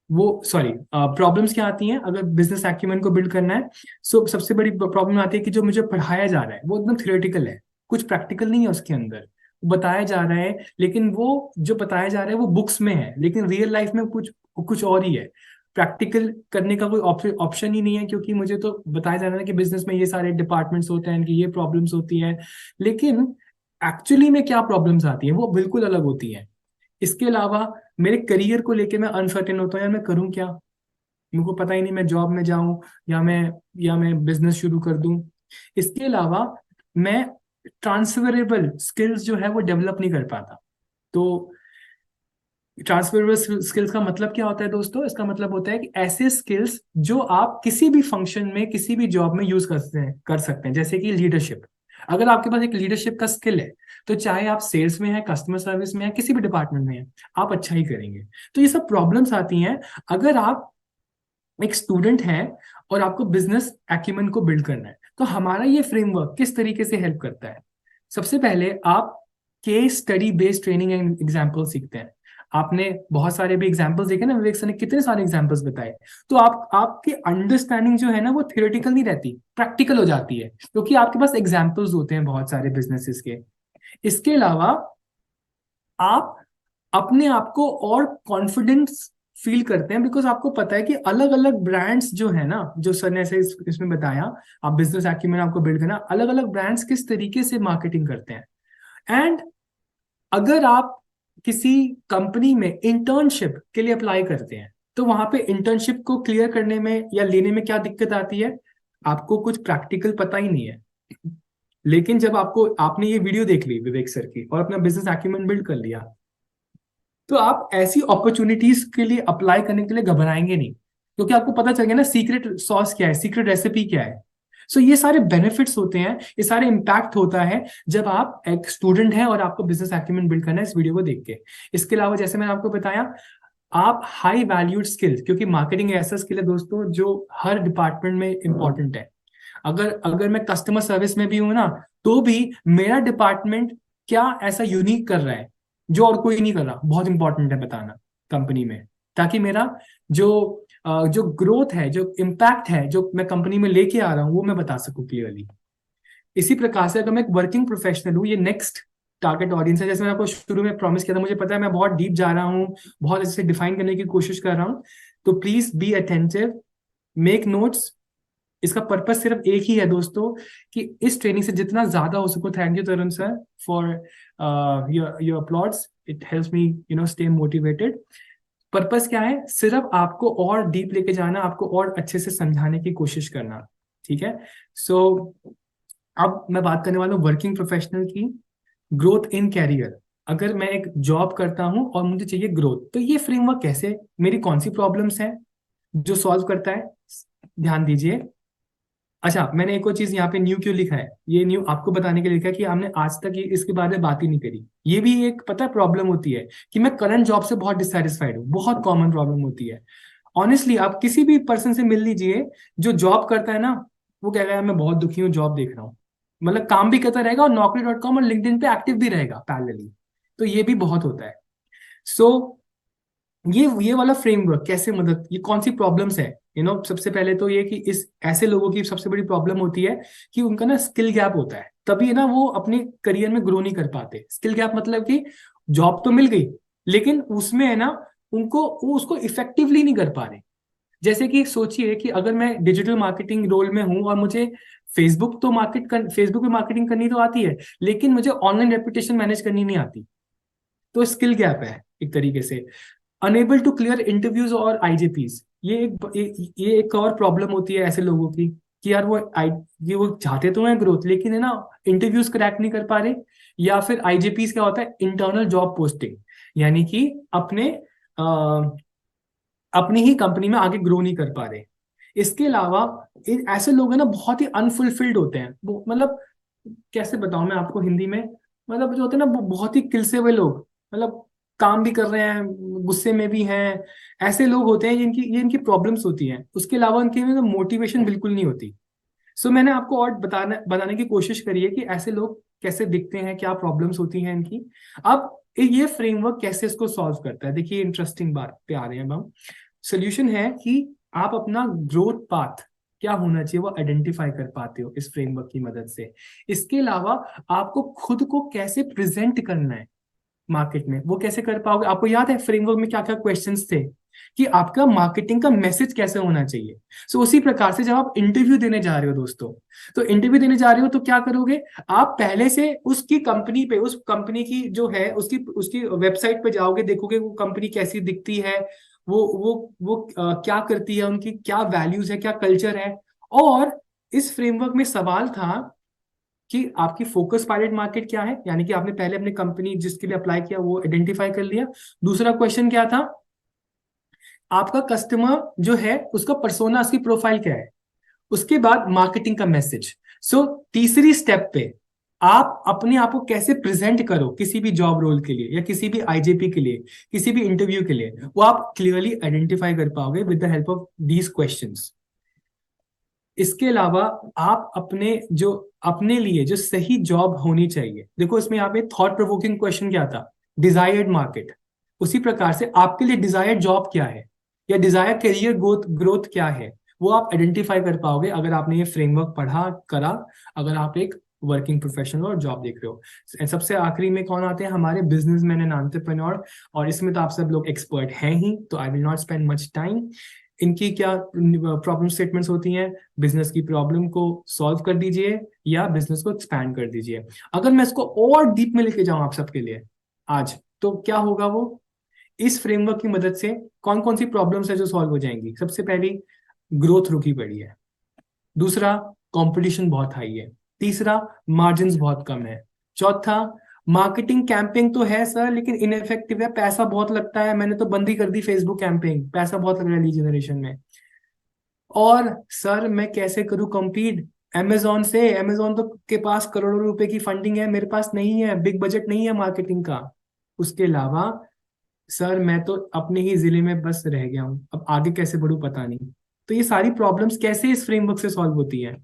वो, सॉरी, प्रॉब्लम्स क्या आती हैं अगर बिजनेस एक्यूमेन को बिल्ड करना है? सो सबसे बड़ी प्रॉब्लम आती है कि जो मुझे पढ़ाया जा रहा है वो एकदम थियोरेटिकल है, कुछ प्रैक्टिकल नहीं है उसके अंदर। बताया जा रहा है लेकिन वो जो बताया जा रहा है वो बुक्स में है, लेकिन रियल लाइफ में कुछ कुछ और ही है। प्रैक्टिकल करने का कोई ऑप्शन ही नहीं है, क्योंकि मुझे तो बताया जा रहा है कि बिजनेस में ये सारे डिपार्टमेंट्स होते हैं, कि ये प्रॉब्लम्स होती हैं, लेकिन एक्चुअली में क्या प्रॉब्लम्स आती हैं वो बिल्कुल अलग होती हैं। इसके अलावा मेरे करियर को लेके मैं अनसर्टेन होता हूँ, यार मैं करूँ क्या, मेरे को पता ही नहीं, मैं जॉब में जाऊं या मैं बिजनेस शुरू कर दूं। इसके अलावा मैं ट्रांसफरेबल स्किल्स जो है वो डेवलप नहीं कर पाता। तो ट्रांसफरेबल स्किल्स का मतलब क्या होता है दोस्तों? इसका मतलब होता है कि ऐसे स्किल्स जो आप किसी भी फंक्शन में, किसी भी जॉब में यूज कर सकते हैं। जैसे कि लीडरशिप, अगर आपके पास एक लीडरशिप का स्किल है तो चाहे आप सेल्स में है, कस्टमर सर्विस में है, किसी भी डिपार्टमेंट में है, आप अच्छा ही करेंगे। तो ये सब प्रॉब्लम्स आती हैं अगर आप एक स्टूडेंट है और आपको बिजनेस एक्यूमेन को बिल्ड करना है। तो हमारा ये फ्रेमवर्क किस तरीके से हेल्प करता है? सबसे पहले आप case study based training and example सीखते हैं। आपने बहुत सारे भी एग्जाम्पल्स देखे ना, विवेक सर ने कितने सारे एग्जाम्पल्स बताए। तो आपकी अंडरस्टैंडिंग जो है ना वो थियोरेटिकल नहीं रहती, प्रैक्टिकल हो जाती है, क्योंकि आपके पास एग्जाम्पल्स होते हैं बहुत सारे बिजनेसेस के। इसके अलावा आप अपने आप को और कॉन्फिडेंस फील करते हैं, बिकॉज आपको पता है कि अलग अलग ब्रांड्स जो है ना, जो सर ने ऐसे इसमें बताया, आप बिजनेस एक्यूमेन आपको बिल्ड करना, अलग अलग ब्रांड्स किस तरीके से मार्केटिंग करते हैं। एंड अगर आप किसी कंपनी में इंटर्नशिप के लिए अप्लाई करते हैं तो वहां पे इंटर्नशिप को क्लियर करने में या लेने में क्या दिक्कत आती है? आपको कुछ प्रैक्टिकल पता ही नहीं है, लेकिन जब आपने ये वीडियो देख ली विवेक सर की और अपना बिजनेस एक्यूमेन बिल्ड कर लिया, तो आप ऐसी अपॉर्चुनिटीज के लिए अप्लाई करने के लिए घबराएंगे नहीं, क्योंकि आपको पता चल गया ना सीक्रेट सॉस क्या है, सीक्रेट रेसिपी क्या है। सो ये सारे बेनिफिट्स होते हैं, ये सारे इम्पैक्ट होता है जब आप एक स्टूडेंट हैं और आपको बिजनेस एक्यूमेन बिल्ड करना है इस वीडियो को देख के। इसके अलावा जैसे मैंने आपको बताया, आप हाई वैल्यूड स्किल्स, क्योंकि मार्केटिंग ऐसा स्किल है दोस्तों जो हर डिपार्टमेंट में इंपॉर्टेंट है। अगर अगर मैं कस्टमर सर्विस में भी हूं ना, तो भी मेरा डिपार्टमेंट क्या ऐसा यूनिक कर रहा है जो और कोई नहीं कर रहा, बहुत इंपॉर्टेंट है बताना कंपनी में, ताकि मेरा जो ग्रोथ है, जो इम्पैक्ट है, जो मैं कंपनी में लेके आ रहा हूँ, वो मैं बता सकूं क्लियरली। इसी प्रकार से अगर मैं एक वर्किंग प्रोफेशनल हूँ, ये नेक्स्ट टारगेट ऑडियंस है। जैसे मैंने आपको शुरू में प्रॉमिस किया था, मुझे पता है मैं बहुत डीप जा रहा हूँ, बहुत अच्छे से डिफाइन करने की कोशिश कर रहा हूँ, तो please be attentive, make notes. इसका पर्पस सिर्फ एक ही है दोस्तों, कि इस ट्रेनिंग से जितना ज्यादा हो सको, thank you Tarun sir for your uploads, it helps me stay motivated. Purpose क्या है? सिर्फ आपको और डीप लेके जाना, आपको और अच्छे से समझाने की कोशिश करना, ठीक है? सो अब मैं बात करने वाला हूँ वर्किंग प्रोफेशनल की, ग्रोथ इन कैरियर। अगर मैं एक जॉब करता हूँ और मुझे चाहिए ग्रोथ, तो ये फ्रेमवर्क कैसे, मेरी कौन सी प्रॉब्लम्स हैं जो सॉल्व करता है? ध्यान दीजिए। अच्छा, मैंने एक और चीज यहाँ पे न्यू क्यों लिखा है, ये न्यू आपको बताने के लिए लिखा है कि हमने आज तक ये इसके बारे में बात ही नहीं करी। ये भी एक पता है प्रॉब्लम होती है कि मैं करंट जॉब से बहुत डिससेटिस्फाइड हूँ, बहुत कॉमन प्रॉब्लम होती है। ऑनेस्टली आप किसी भी पर्सन से मिल लीजिए जो जॉब करता है ना, वो कहेगा मैं बहुत दुखी हूँ, जॉब देख रहा हूँ, मतलब काम भी करता रहेगा और Naukri.com और लिंक्डइन पे एक्टिव भी रहेगा पैरेलली। तो ये भी बहुत होता है। सो ये वाला फ्रेमवर्क कैसे मदद, ये कौन सी प्रॉब्लम्स है, सबसे पहले तो ये कि इस ऐसे लोगों की सबसे बड़ी प्रॉब्लम होती है कि उनका ना स्किल गैप होता है, तभी ना वो अपने करियर में ग्रो नहीं कर पाते। स्किल गैप मतलब कि जॉब तो मिल गई, लेकिन उसमें है ना वो उसको इफेक्टिवली नहीं कर पा रहे। जैसे कि सोचिए कि अगर मैं डिजिटल मार्केटिंग रोल में हूं और मुझे फेसबुक पे मार्केटिंग करनी तो आती है, लेकिन मुझे ऑनलाइन रेपुटेशन मैनेज करनी नहीं आती, तो स्किल गैप है एक तरीके से। अनेबल टू क्लियर इंटरव्यूज और आईजेपीज, ये एक और प्रॉब्लम होती है ऐसे लोगों की, कि यार वो चाहते तो हैं ग्रोथ, लेकिन है ना इंटरव्यूज क्रैक नहीं कर पा रहे। या फिर आईजेपीज क्या होता है? इंटरनल जॉब पोस्टिंग, यानी कि अपनी ही कंपनी में आगे ग्रो नहीं कर पा रहे। इसके अलावा ऐसे लोग हैं ना बहुत ही अनफुलफिल्ड होते हैं, वो मतलब कैसे बताऊं मैं आपको हिंदी में, मतलब जो होते हैं ना वो बहुत ही किलसे हुए लोग, मतलब काम भी कर रहे हैं, गुस्से में भी हैं। ऐसे लोग होते हैं ये इनकी प्रॉब्लम्स होती हैं। उसके अलावा उनके में मोटिवेशन बिल्कुल नहीं होती। सो मैंने आपको और बताने की कोशिश करी है कि ऐसे लोग कैसे दिखते हैं, क्या प्रॉब्लम्स होती हैं इनकी। अब ये फ्रेमवर्क कैसे इसको सॉल्व करता है? देखिए इंटरेस्टिंग बात पे आ रहे हैं अब हम। सोल्यूशन है कि आप अपना ग्रोथ पाथ क्या होना चाहिए वो आइडेंटिफाई कर पाते हो इस फ्रेमवर्क की मदद से। इसके अलावा आपको खुद को कैसे प्रेजेंट करना है मार्केट में, वो कैसे कर पाओगे? आपको याद है फ्रेमवर्क में क्या क्या क्वेश्चंस थे कि आपका मार्केटिंग का मैसेज कैसे होना चाहिए। सो उसी प्रकार से जब आप इंटरव्यू देने जा रहे हो दोस्तों, तो इंटरव्यू देने जा रहे हो तो क्या करोगे? आप पहले से उसकी कंपनी पे, उस कंपनी की जो है उसकी उसकी वेबसाइट पे जाओगे, देखोगे वो कंपनी कैसी दिखती है, वो क्या करती है, उनकी क्या वैल्यूज है, क्या कल्चर है। और इस फ्रेमवर्क में सवाल था कि आपकी फोकस पायलट मार्केट क्या है, यानी कि आपने पहले अपनी कंपनी जिसके लिए अप्लाई किया वो आइडेंटिफाई कर लिया। दूसरा क्वेश्चन क्या था? आपका कस्टमर जो है उसका पर्सोना, उसकी प्रोफाइल क्या है। उसके बाद मार्केटिंग का मैसेज। सो तीसरी स्टेप पे आप अपने आप को कैसे प्रेजेंट करो किसी भी जॉब रोल के लिए या किसी भी आईजेपी के लिए, किसी भी इंटरव्यू के लिए, वो आप क्लियरली आइडेंटिफाई कर पाओगे with the help of these questions. इसके अलावा आप अपने लिए जो सही जॉब होनी चाहिए, देखो इसमें यहाँ पे थॉट प्रोवोकिंग क्वेश्चन क्या था? Desired market. उसी प्रकार से आपके लिए डिजायर्ड जॉब क्या है या डिजायर्ड करियर ग्रोथ क्या है, वो आप आइडेंटिफाई कर पाओगे अगर आपने ये फ्रेमवर्क पढ़ा करा, अगर आप एक वर्किंग प्रोफेशनल और जॉब देख रहे हो। सबसे आखिरी में कौन आते हैं? हमारे बिजनेसमैन एंड एंटरप्रेन्योर। और इसमें तो आप सब लोग एक्सपर्ट हैं ही, तो आई will not spend much time. इनकी क्या प्रॉब्लम स्टेटमेंट्स होती हैं? बिजनेस की प्रॉब्लम को सॉल्व कर दीजिए या बिजनेस को एक्सपैंड कर दीजिए। अगर मैं इसको और डीप में लेके जाऊं आप सबके लिए आज, तो क्या होगा? वो इस फ्रेमवर्क की मदद से कौन कौन सी प्रॉब्लम्स है जो सॉल्व हो जाएंगी? सबसे पहली, ग्रोथ रुकी पड़ी है। दूसरा, कंपटीशन बहुत हाई है। तीसरा, मार्जिन्स बहुत कम है। चौथा, मार्केटिंग कैंपेन तो है सर लेकिन इनफेक्टिव है, पैसा बहुत लगता है, मैंने तो बंद ही कर दी फेसबुक कैंपेन, पैसा बहुत लग रहा है लीड जनरेशन में। और सर मैं कैसे करूं कम्पीट अमेजोन से? अमेजोन तो के पास करोड़ों रुपए की फंडिंग है, मेरे पास नहीं है, बिग बजट नहीं है मार्केटिंग का। उसके अलावा सर मैं तो अपने ही जिले में बस रह गया हूं, अब आगे कैसे बढ़ूं पता नहीं। तो ये सारी प्रॉब्लम्स कैसे इस फ्रेमवर्क से सॉल्व होती है?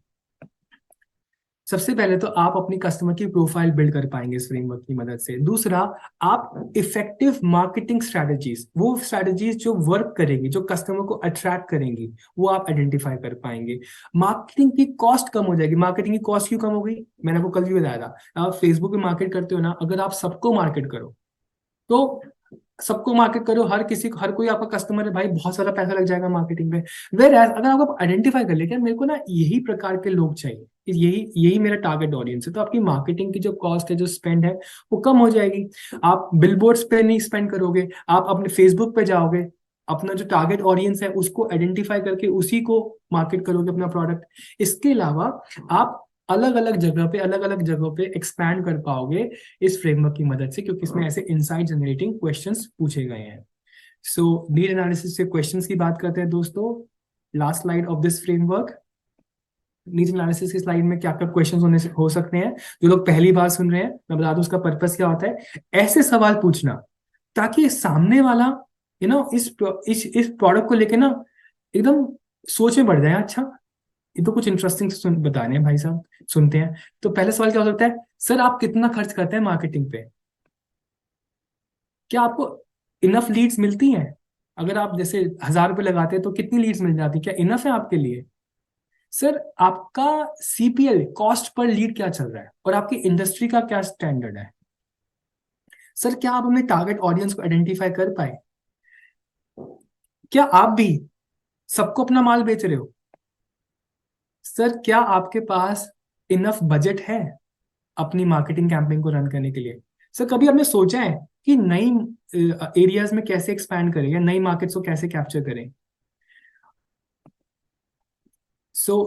सबसे पहले तो आप अपनी कस्टमर की प्रोफाइल बिल्ड कर पाएंगे इस फ्रेमवर्क की मदद से। दूसरा, आप इफेक्टिव मार्केटिंग स्ट्रेटजीज, वो स्ट्रेटजीज जो वर्क करेंगी, जो कस्टमर को अट्रैक्ट करेंगी, वो आप आइडेंटिफाई कर पाएंगे। मार्केटिंग की कॉस्ट कम हो जाएगी। मार्केटिंग की कॉस्ट क्यों कम हो गई? मैंने आपको कल भी बताया था। आप फेसबुक पे मार्केट करते हो ना, अगर आप सबको मार्केट करो तो सबको मार्केट करो, हर कोई आपका कस्टमर है भाई, बहुत सारा पैसा लग जाएगा मार्केटिंग पे। वेयर एज अगर आप आइडेंटिफाई कर लेते हैं मेरे को ना यही प्रकार के लोग चाहिए, यही मेरा टारगेट ऑडियंस है, तो आपकी मार्केटिंग की जो कॉस्ट है, जो स्पेंड है, वो कम हो जाएगी। आप बिलबोर्ड्स पे नहीं स्पेंड करोगे, आप अपने फेसबुक पे जाओगे, अपना जो टारगेट ऑडियंस है उसको आइडेंटिफाई करके उसी को मार्केट करोगे अपना प्रोडक्ट। इसके अलावा आप अलग अलग जगहों पे एक्सपैंड कर पाओगे इस फ्रेमवर्क की मदद से, क्योंकि इसमें ऐसे इनसाइट जनरेटिंग क्वेश्चंस पूछे गए हैं। सो नीड एनालिसिस से क्वेश्चंस की बात करते हैं दोस्तों। Last slide of this framework. Need analysis की स्लाइड में क्या क्या क्वेश्चंस हो सकते हैं? जो लोग पहली बार सुन रहे हैं, मैं बता दूं उसका पर्पस क्या होता है। ऐसे सवाल पूछना ताकि सामने वाला इस प्रोडक्ट को लेके ना एकदम सोच में बढ़ जाए, अच्छा ये तो कुछ इंटरेस्टिंग बता रहे हैं भाई साहब, सुनते हैं। तो पहला सवाल क्या हो सकता है? सर आप कितना खर्च करते हैं मार्केटिंग पे? क्या आपको इनफ लीड्स मिलती हैं? अगर आप जैसे 1,000 रुपए लगाते हैं तो कितनी लीड्स मिल जाती, क्या इनफ है आपके लिए? सर आपका सीपीएल, कॉस्ट पर लीड क्या चल रहा है और आपकी इंडस्ट्री का क्या स्टैंडर्ड है? सर क्या आप अपने टारगेट ऑडियंस को आइडेंटिफाई कर पाए? क्या आप भी सबको अपना माल बेच रहे हो? सर क्या आपके पास इनफ बजट है अपनी मार्केटिंग कैंपेन को रन करने के लिए? सर कभी आपने सोचा है कि नई एरियाज में कैसे एक्सपैंड करें या नई मार्केट्स को कैसे कैप्चर करें?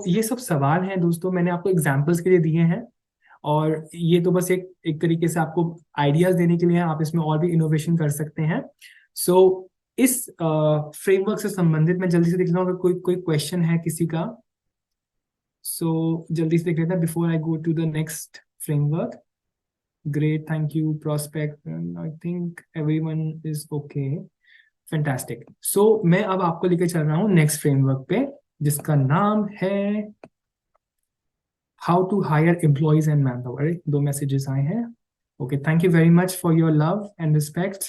ये सब सवाल हैं दोस्तों, मैंने आपको एग्जांपल्स के लिए दिए हैं, और ये तो बस एक तरीके से आपको आइडियाज देने के लिए है, आप इसमें और भी इनोवेशन कर सकते हैं। इस फ्रेमवर्क से संबंधित मैं जल्दी से देख लेता हूँ अगर कोई क्वेश्चन है किसी का। जल्दी से देख लेते हैं before I go to the next framework. Great, thank you prospect, I think everyone is okay, fantastic. मैं अब आपको लेकर चल रहा हूँ नेक्स्ट फ्रेमवर्क पे, जिसका नाम है how to hire employees and manpower. 2 messages आए हैं, okay, thank you very much for your love and respect.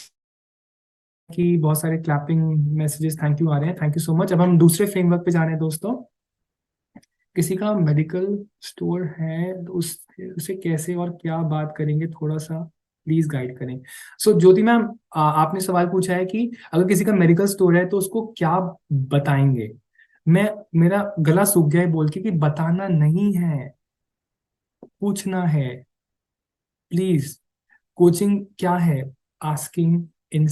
कि बहुत सारे क्लैपिंग मैसेजेस थैंक यू आ रहे हैं, थैंक यू सो मच। अब हम दूसरे फ्रेमवर्क पे जा रहे हैं दोस्तों। किसी का मेडिकल स्टोर है तो उसे कैसे और क्या बात करेंगे, थोड़ा सा प्लीज गाइड करें। सो ज्योति मैम, आपने सवाल पूछा है कि अगर किसी का मेडिकल स्टोर है तो उसको क्या बताएंगे। मैं मेरा गला सूख गया है बोल के कि बताना नहीं है, पूछना है प्लीज। कोचिंग क्या है, आस्किंग इन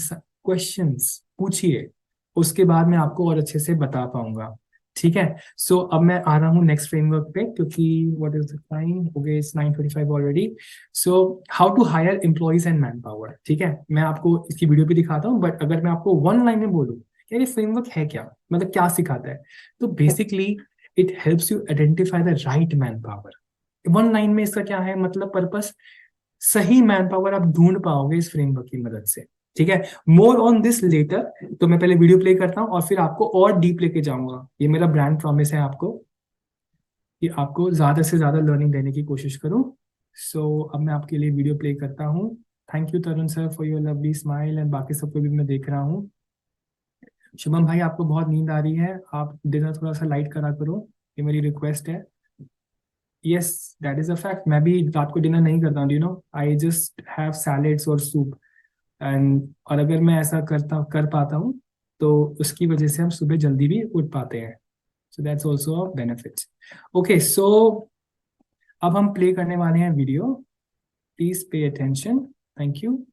क्वेश्चंस, पूछिए, उसके बाद मैं आपको और अच्छे से बता पाऊंगा। ठीक है। सो अब मैं आ रहा हूँ नेक्स्ट फ्रेमवर्क पे, क्योंकि व्हाट इज द टाइम, हो गए it's 9:25 already. So how to hire employees and manpower. ठीक है, मैं आपको इसकी वीडियो भी दिखाता हूँ, बट अगर मैं आपको वन लाइन में बोलूँ यार ये फ्रेमवर्क है क्या, मतलब क्या सिखाता है, तो basically it helps you identify the right man power. One line में इसका क्या है मतलब, पर्पस, सही मैन पावर आप ढूंढ पाओगे इस फ्रेमवर्क की मदद से। ठीक है, मोर ऑन दिस लेटर। तो मैं पहले वीडियो प्ले करता हूं और फिर आपको और डीप लेके जाऊंगा। ये मेरा ब्रांड प्रॉमिस है आपको कि आपको ज्यादा से ज्यादा लर्निंग देने की कोशिश करूं। सो अब मैं आपके लिए वीडियो प्ले करता हूं। Thank you Tarun sir for your lovely smile, and बाकी सबको भी मैं देख रहा हूँ। शुभम भाई, आपको बहुत नींद आ रही है, आप डिनर थोड़ा सा लाइट करा करो, ये मेरी रिक्वेस्ट है। Yes, that is a fact, मैं भी रात को डिनर नहीं करता हूँ, you know, I just have salads और सूप। एंड और अगर मैं ऐसा कर पाता हूँ तो उसकी वजह से हम सुबह जल्दी भी उठ पाते हैं। So that's also a benefit. Okay, so अब हम प्ले करने वाले हैं video, please pay attention, thank you.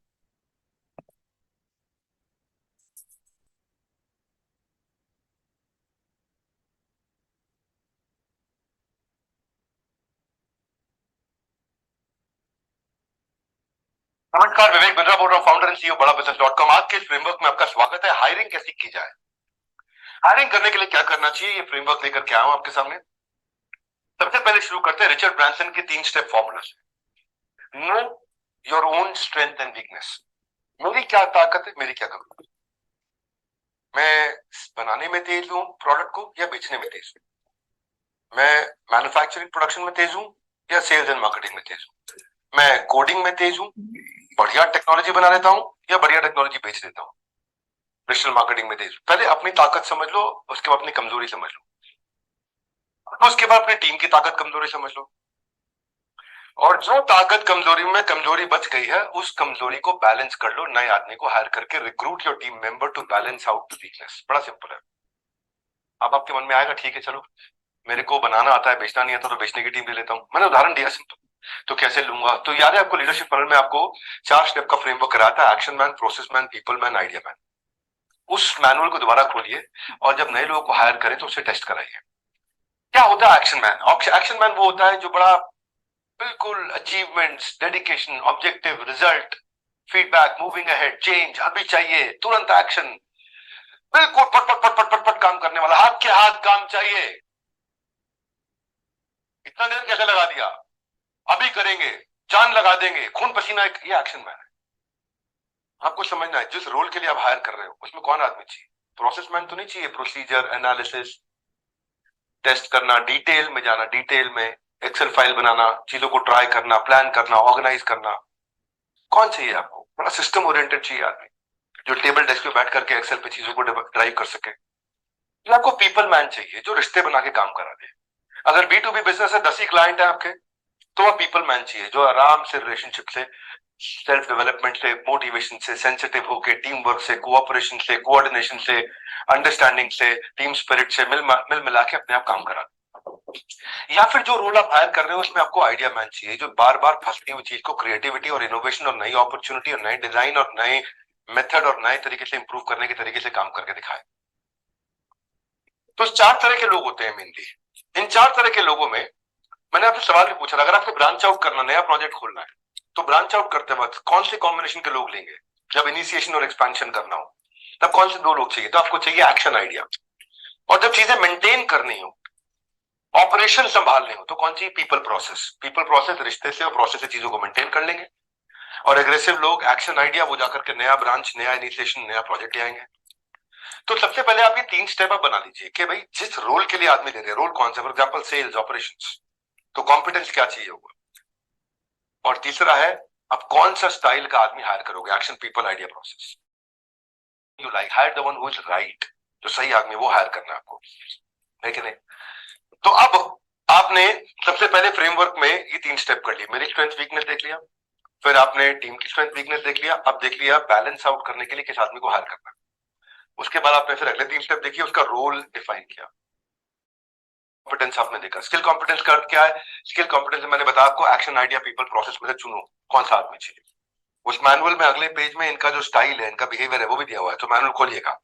नमस्कार, विवेक बिंद्रा बोल रहा हूँ, founder and CEO Bada business dot com. आज के इस फ्रेमवर्क में आपका स्वागत है। हायरिंग कैसे की जाए, हायरिंग करने के लिए क्या करना चाहिए, ये फ्रेमवर्क लेकर के आया हूं आपके सामने। सबसे पहले शुरू करते हैं रिचर्ड ब्रांसन के 3 स्टेप फॉर्मूला से। Know your own strength and weakness. मेरी क्या ताकत है, मेरी क्या कमजोरी, मैं बनाने में तेज हूं प्रोडक्ट को या बेचने में तेज हूं, मैं मैन्युफैक्चरिंग प्रोडक्शन में तेज हूं या सेल्स एंड मार्केटिंग में तेज हूं, मैं कोडिंग में तेज हूं, बढ़िया टेक्नोलॉजी बना लेता हूं या बढ़िया टेक्नोलॉजी बेच देता हूं, डिजिटल मार्केटिंग में तेज हूं। पहले अपनी ताकत समझ लो, उसके बाद अपनी कमजोरी समझ लो, उसके बाद अपनी टीम की ताकत कमजोरी समझ लो, और जो ताकत कमजोरी में कमजोरी बच गई है उस कमजोरी को बैलेंस कर लो नए आदमी को हायर करके। Recruit your team member to balance out the weakness. बड़ा सिंपल है। अब आपके मन में आएगा ठीक है चलो मेरे को बनाना आता है, बेचना नहीं आता, तो बेचने की टीम ले लेता हूं। मैंने उदाहरण दिया सिंपल, तो कैसे लूंगा, तो याद है आपको लीडरशिप फनल में आपको 4 स्टेप का फ्रेमवर्क कराया था, action man, process man, people man, idea man. उस मैनुअल को दोबारा खोलिए और जब नए लोगों को हायर करें तो उसे टेस्ट कराइए। क्या होता है एक्शन मैन? एक्शन मैन वो होता है जो बड़ा बिल्कुल achievements, dedication, objective, result, feedback, moving ahead, change, अभी चाहिए, तुरंत एक्शन, बिल्कुल पट पट पट पट पट पट काम करने वाला, हाथ के हाथ काम चाहिए। इतना देर कैसे लगा दिया, अभी करेंगे, जान लगा देंगे, खून पसीना, ये एक्शन मैन है। आपको समझना है जिस रोल के लिए आप हायर कर रहे हो उसमें कौन आदमी चाहिए। प्रोसेस मैन तो नहीं चाहिए, प्रोसीजर, एनालिसिस, टेस्ट करना, डिटेल में जाना, डिटेल में एक्सेल फाइल बनाना, चीजों को ट्राई करना, प्लान करना, ऑर्गेनाइज करना। कौन चाहिए आपको? बड़ा सिस्टम ओरिएंटेड चाहिए आदमी जो टेबल डेस्क पे बैठ करके एक्सेल पे चीजों को ड्राइव कर सके। या आपको पीपल मैन चाहिए जो रिश्ते बना के काम करा दे। अगर B2B बिजनेस है, 10 ही क्लाइंट है आपके, तो आप पीपल मैन चाहिए जो आराम से रिलेशनशिप से, सेल्फ डेवलपमेंट से, मोटिवेशन से, सेंसिटिव होके, टीम वर्क से, कोऑपरेशन से, कोऑर्डिनेशन से, अंडरस्टैंडिंग से, टीम स्पिरिट से मिल मिला के अपने आप काम करा। या फिर जो रोल आप हायर कर रहे हो उसमें आपको आइडिया मैन चाहिए जो बार बार फंसती हुई चीज को क्रिएटिविटी और इनोवेशन और नई अपॉर्चुनिटी और नए डिजाइन और नए मेथड और नए तरीके से इंप्रूव करने के तरीके से काम करके दिखाए। तो 4 तरह के लोग होते हैं मेनली। इन 4 तरह के लोगों में मैंने आपसे सवाल भी पूछा था, अगर आपको ब्रांच आउट करना, नया प्रोजेक्ट खोलना है, तो ब्रांच आउट करते वक्त कौन से कॉम्बिनेशन के लोग लेंगे? जब इनिशिएशन और एक्सपेंशन करना हो तब कौन से 2 लोग चाहिए? तो आपको चाहिए एक्शन आइडिया। और जब चीजें मेंटेन करनी हो, ऑपरेशन संभालने हो, तो कौन चाहिए? People process. पीपल प्रोसेस रिश्ते से और प्रोसेस से चीजों को मेंटेन कर लेंगे। और एग्रेसिव लोग एक्शन आइडिया, वो जाकर के नया ब्रांच, नया इनिशिएशन, नया प्रोजेक्ट ले आएंगे। तो सबसे पहले आप ये 3 स्टेप आप बना लीजिए कि भाई जिस रोल के लिए आदमी ले रहे हैं, रोल कौन सा, फॉर एग्जाम्पल सेल्स, ऑपरेशंस, तो कॉम्पिटेंस क्या चाहिए होगा। और तीसरा है अब कौन सा स्टाइल का आदमी हायर करोगे? Action, people, idea, process. You like hire the one who is right, जो सही आदमी वो हायर करना है आपको, है कि नहीं? तो अब आपने सबसे पहले फ्रेमवर्क में ये 3 स्टेप कर लिए, मेरी स्ट्रेंथ वीकनेस देख लिया, फिर आपने टीम की स्ट्रेंथ वीकनेस देख लिया, अब देख लिया बैलेंस आउट करने के लिए किस आदमी को हायर करना है। उसके बाद आपने फिर अगले 3 स्टेप देखिए, उसका रोल डिफाइन किया। कॉम्पिटेंस आपने देखा, स्किल कॉम्पिटेंस का अर्थ क्या है? स्किल कॉम्पिटेंस में मैंने बताया आपको एक्शन, आइडिया, पीपल, प्रोसेस में से चुनो कौन सा आदमी चाहिए। उस मैनुअल में अगले पेज में इनका जो स्टाइल है, इनका बिहेवियर है वो भी दिया हुआ है, तो मैनुअल खोलिएगा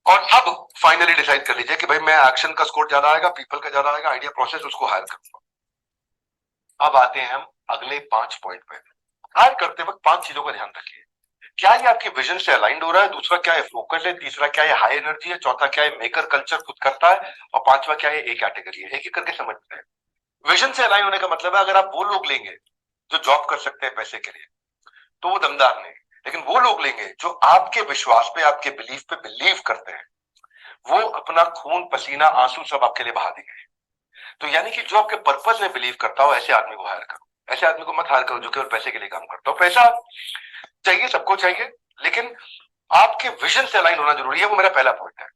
और अब फाइनली डिसाइड कर लीजिए कि भाई मैं एक्शन का स्कोर ज्यादा आएगा, पीपल का ज्यादा आएगा, आइडिया प्रोसेस, उसको हायर करूंगा। अब आते हैं हम अगले 5 पॉइंट पे। हायर करते वक्त 5 चीजों का ध्यान रखिए। क्या ये आपके विजन से अलाइंड हो रहा है? दूसरा, क्या है फोकस है? तीसरा, क्या ये हाई एनर्जी है? चौथा, क्या है मेकर कल्चर खुद करता है? और पांचवा, क्या है ए कैटेगरी है? एक एक करके समझते हैं। विजन से अलाइन होने का मतलब है अगर आप वो लोग लेंगे जो जॉब कर सकते हैं पैसे के लिए, तो वो दमदार नहीं। लेकिन वो लोग लेंगे जो आपके विश्वास पे, आपके बिलीफ पे बिलीव करते हैं, वो अपना खून, पसीना, आंसू सब आपके लिए बहा देंगे। तो यानी कि जो आपके पर्पस में बिलीव करता हो, ऐसे आदमी को हायर करो। ऐसे आदमी को मत हायर करो जो केवल पैसे के लिए काम करता हो। पैसा चाहिए, सबको चाहिए, लेकिन आपके विजन से अलाइन होना जरूरी है। वो मेरा पहला पॉइंट है।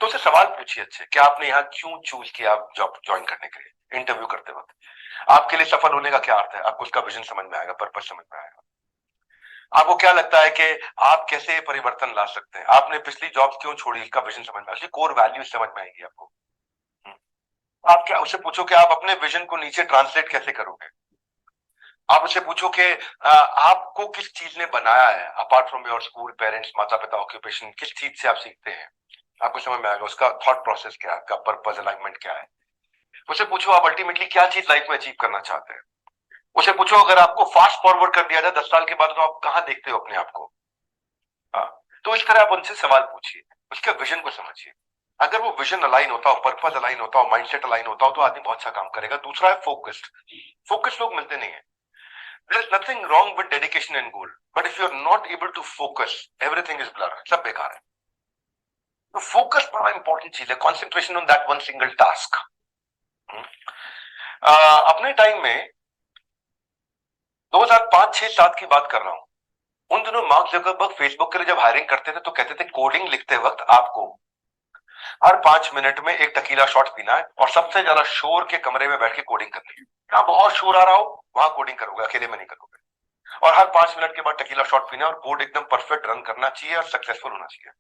तो उससे सवाल पूछिए अच्छे, क्या आपने यहाँ क्यों चूज किया जॉब ज्वाइन करने के लिए? इंटरव्यू करते वक्त आपके लिए सफल होने का क्या अर्थ है? आपको उसका विजन समझ में आएगा, पर्पस समझ में आएगा। आपको क्या लगता है कि आप कैसे परिवर्तन ला सकते हैं? आपने पिछली जॉब क्यों छोड़ी, इसका विजन समझ में आएगा, कोर वैल्यूज समझ में आएगी आपको। आप क्या उससे पूछो कि आप अपने विजन को नीचे ट्रांसलेट कैसे करोगे। आप उससे पूछो कि आपको किस चीज ने बनाया है, apart from your school, parents, माता पिता, ऑक्यूपेशन, किस चीज से आप सीखते हैं? आपको समझ में आएगा उसका थॉट प्रोसेस क्या है, आपका पर्पस, अलाइनमेंट क्या है। उसे पूछो आप अल्टीमेटली क्या चीज लाइफ में अचीव करना चाहते हैं। उसे पूछो अगर आपको फास्ट फॉरवर्ड कर दिया जाए 10 साल के बाद, तो आप कहां देखते हो अपने आप को? हाँ, तो इस तरह आप उनसे सवाल पूछिए, उसके विजन को समझिए। अगर वो विजन अलाइन होता हो, पर्पस अलाइन होता हो, माइंडसेट अलाइन होता हो, तो आदमी बहुत अच्छा काम करेगा। दूसरा है फोकस्ड। फोकस्ड लोग मिलते नहीं है। There is nothing wrong with dedication and goal, but if you are not able to focus, everything is blur, सब बेकार है। तो फोकस बड़ा इंपॉर्टेंट चीज है, concentration on that one single task. अपने टाइम में 2005, 6, 7 की बात कर रहा हूं। उन दिनों मार्क जकरबर्ग फेसबुक के लिए जब हायरिंग करते थे तो कहते थे कोडिंग लिखते वक्त आपको हर 5 मिनट में एक टकीला शॉट पीना है और सबसे ज्यादा शोर के कमरे में बैठ के कोडिंग करनी है। जहां बहुत शोर आ रहा हो वहां कोडिंग करोगे, अकेले में नहीं करोगे। और हर 5 मिनट के बाद टकीला शॉट पीना और कोड एकदम परफेक्ट रन करना चाहिए और सक्सेसफुल होना चाहिए।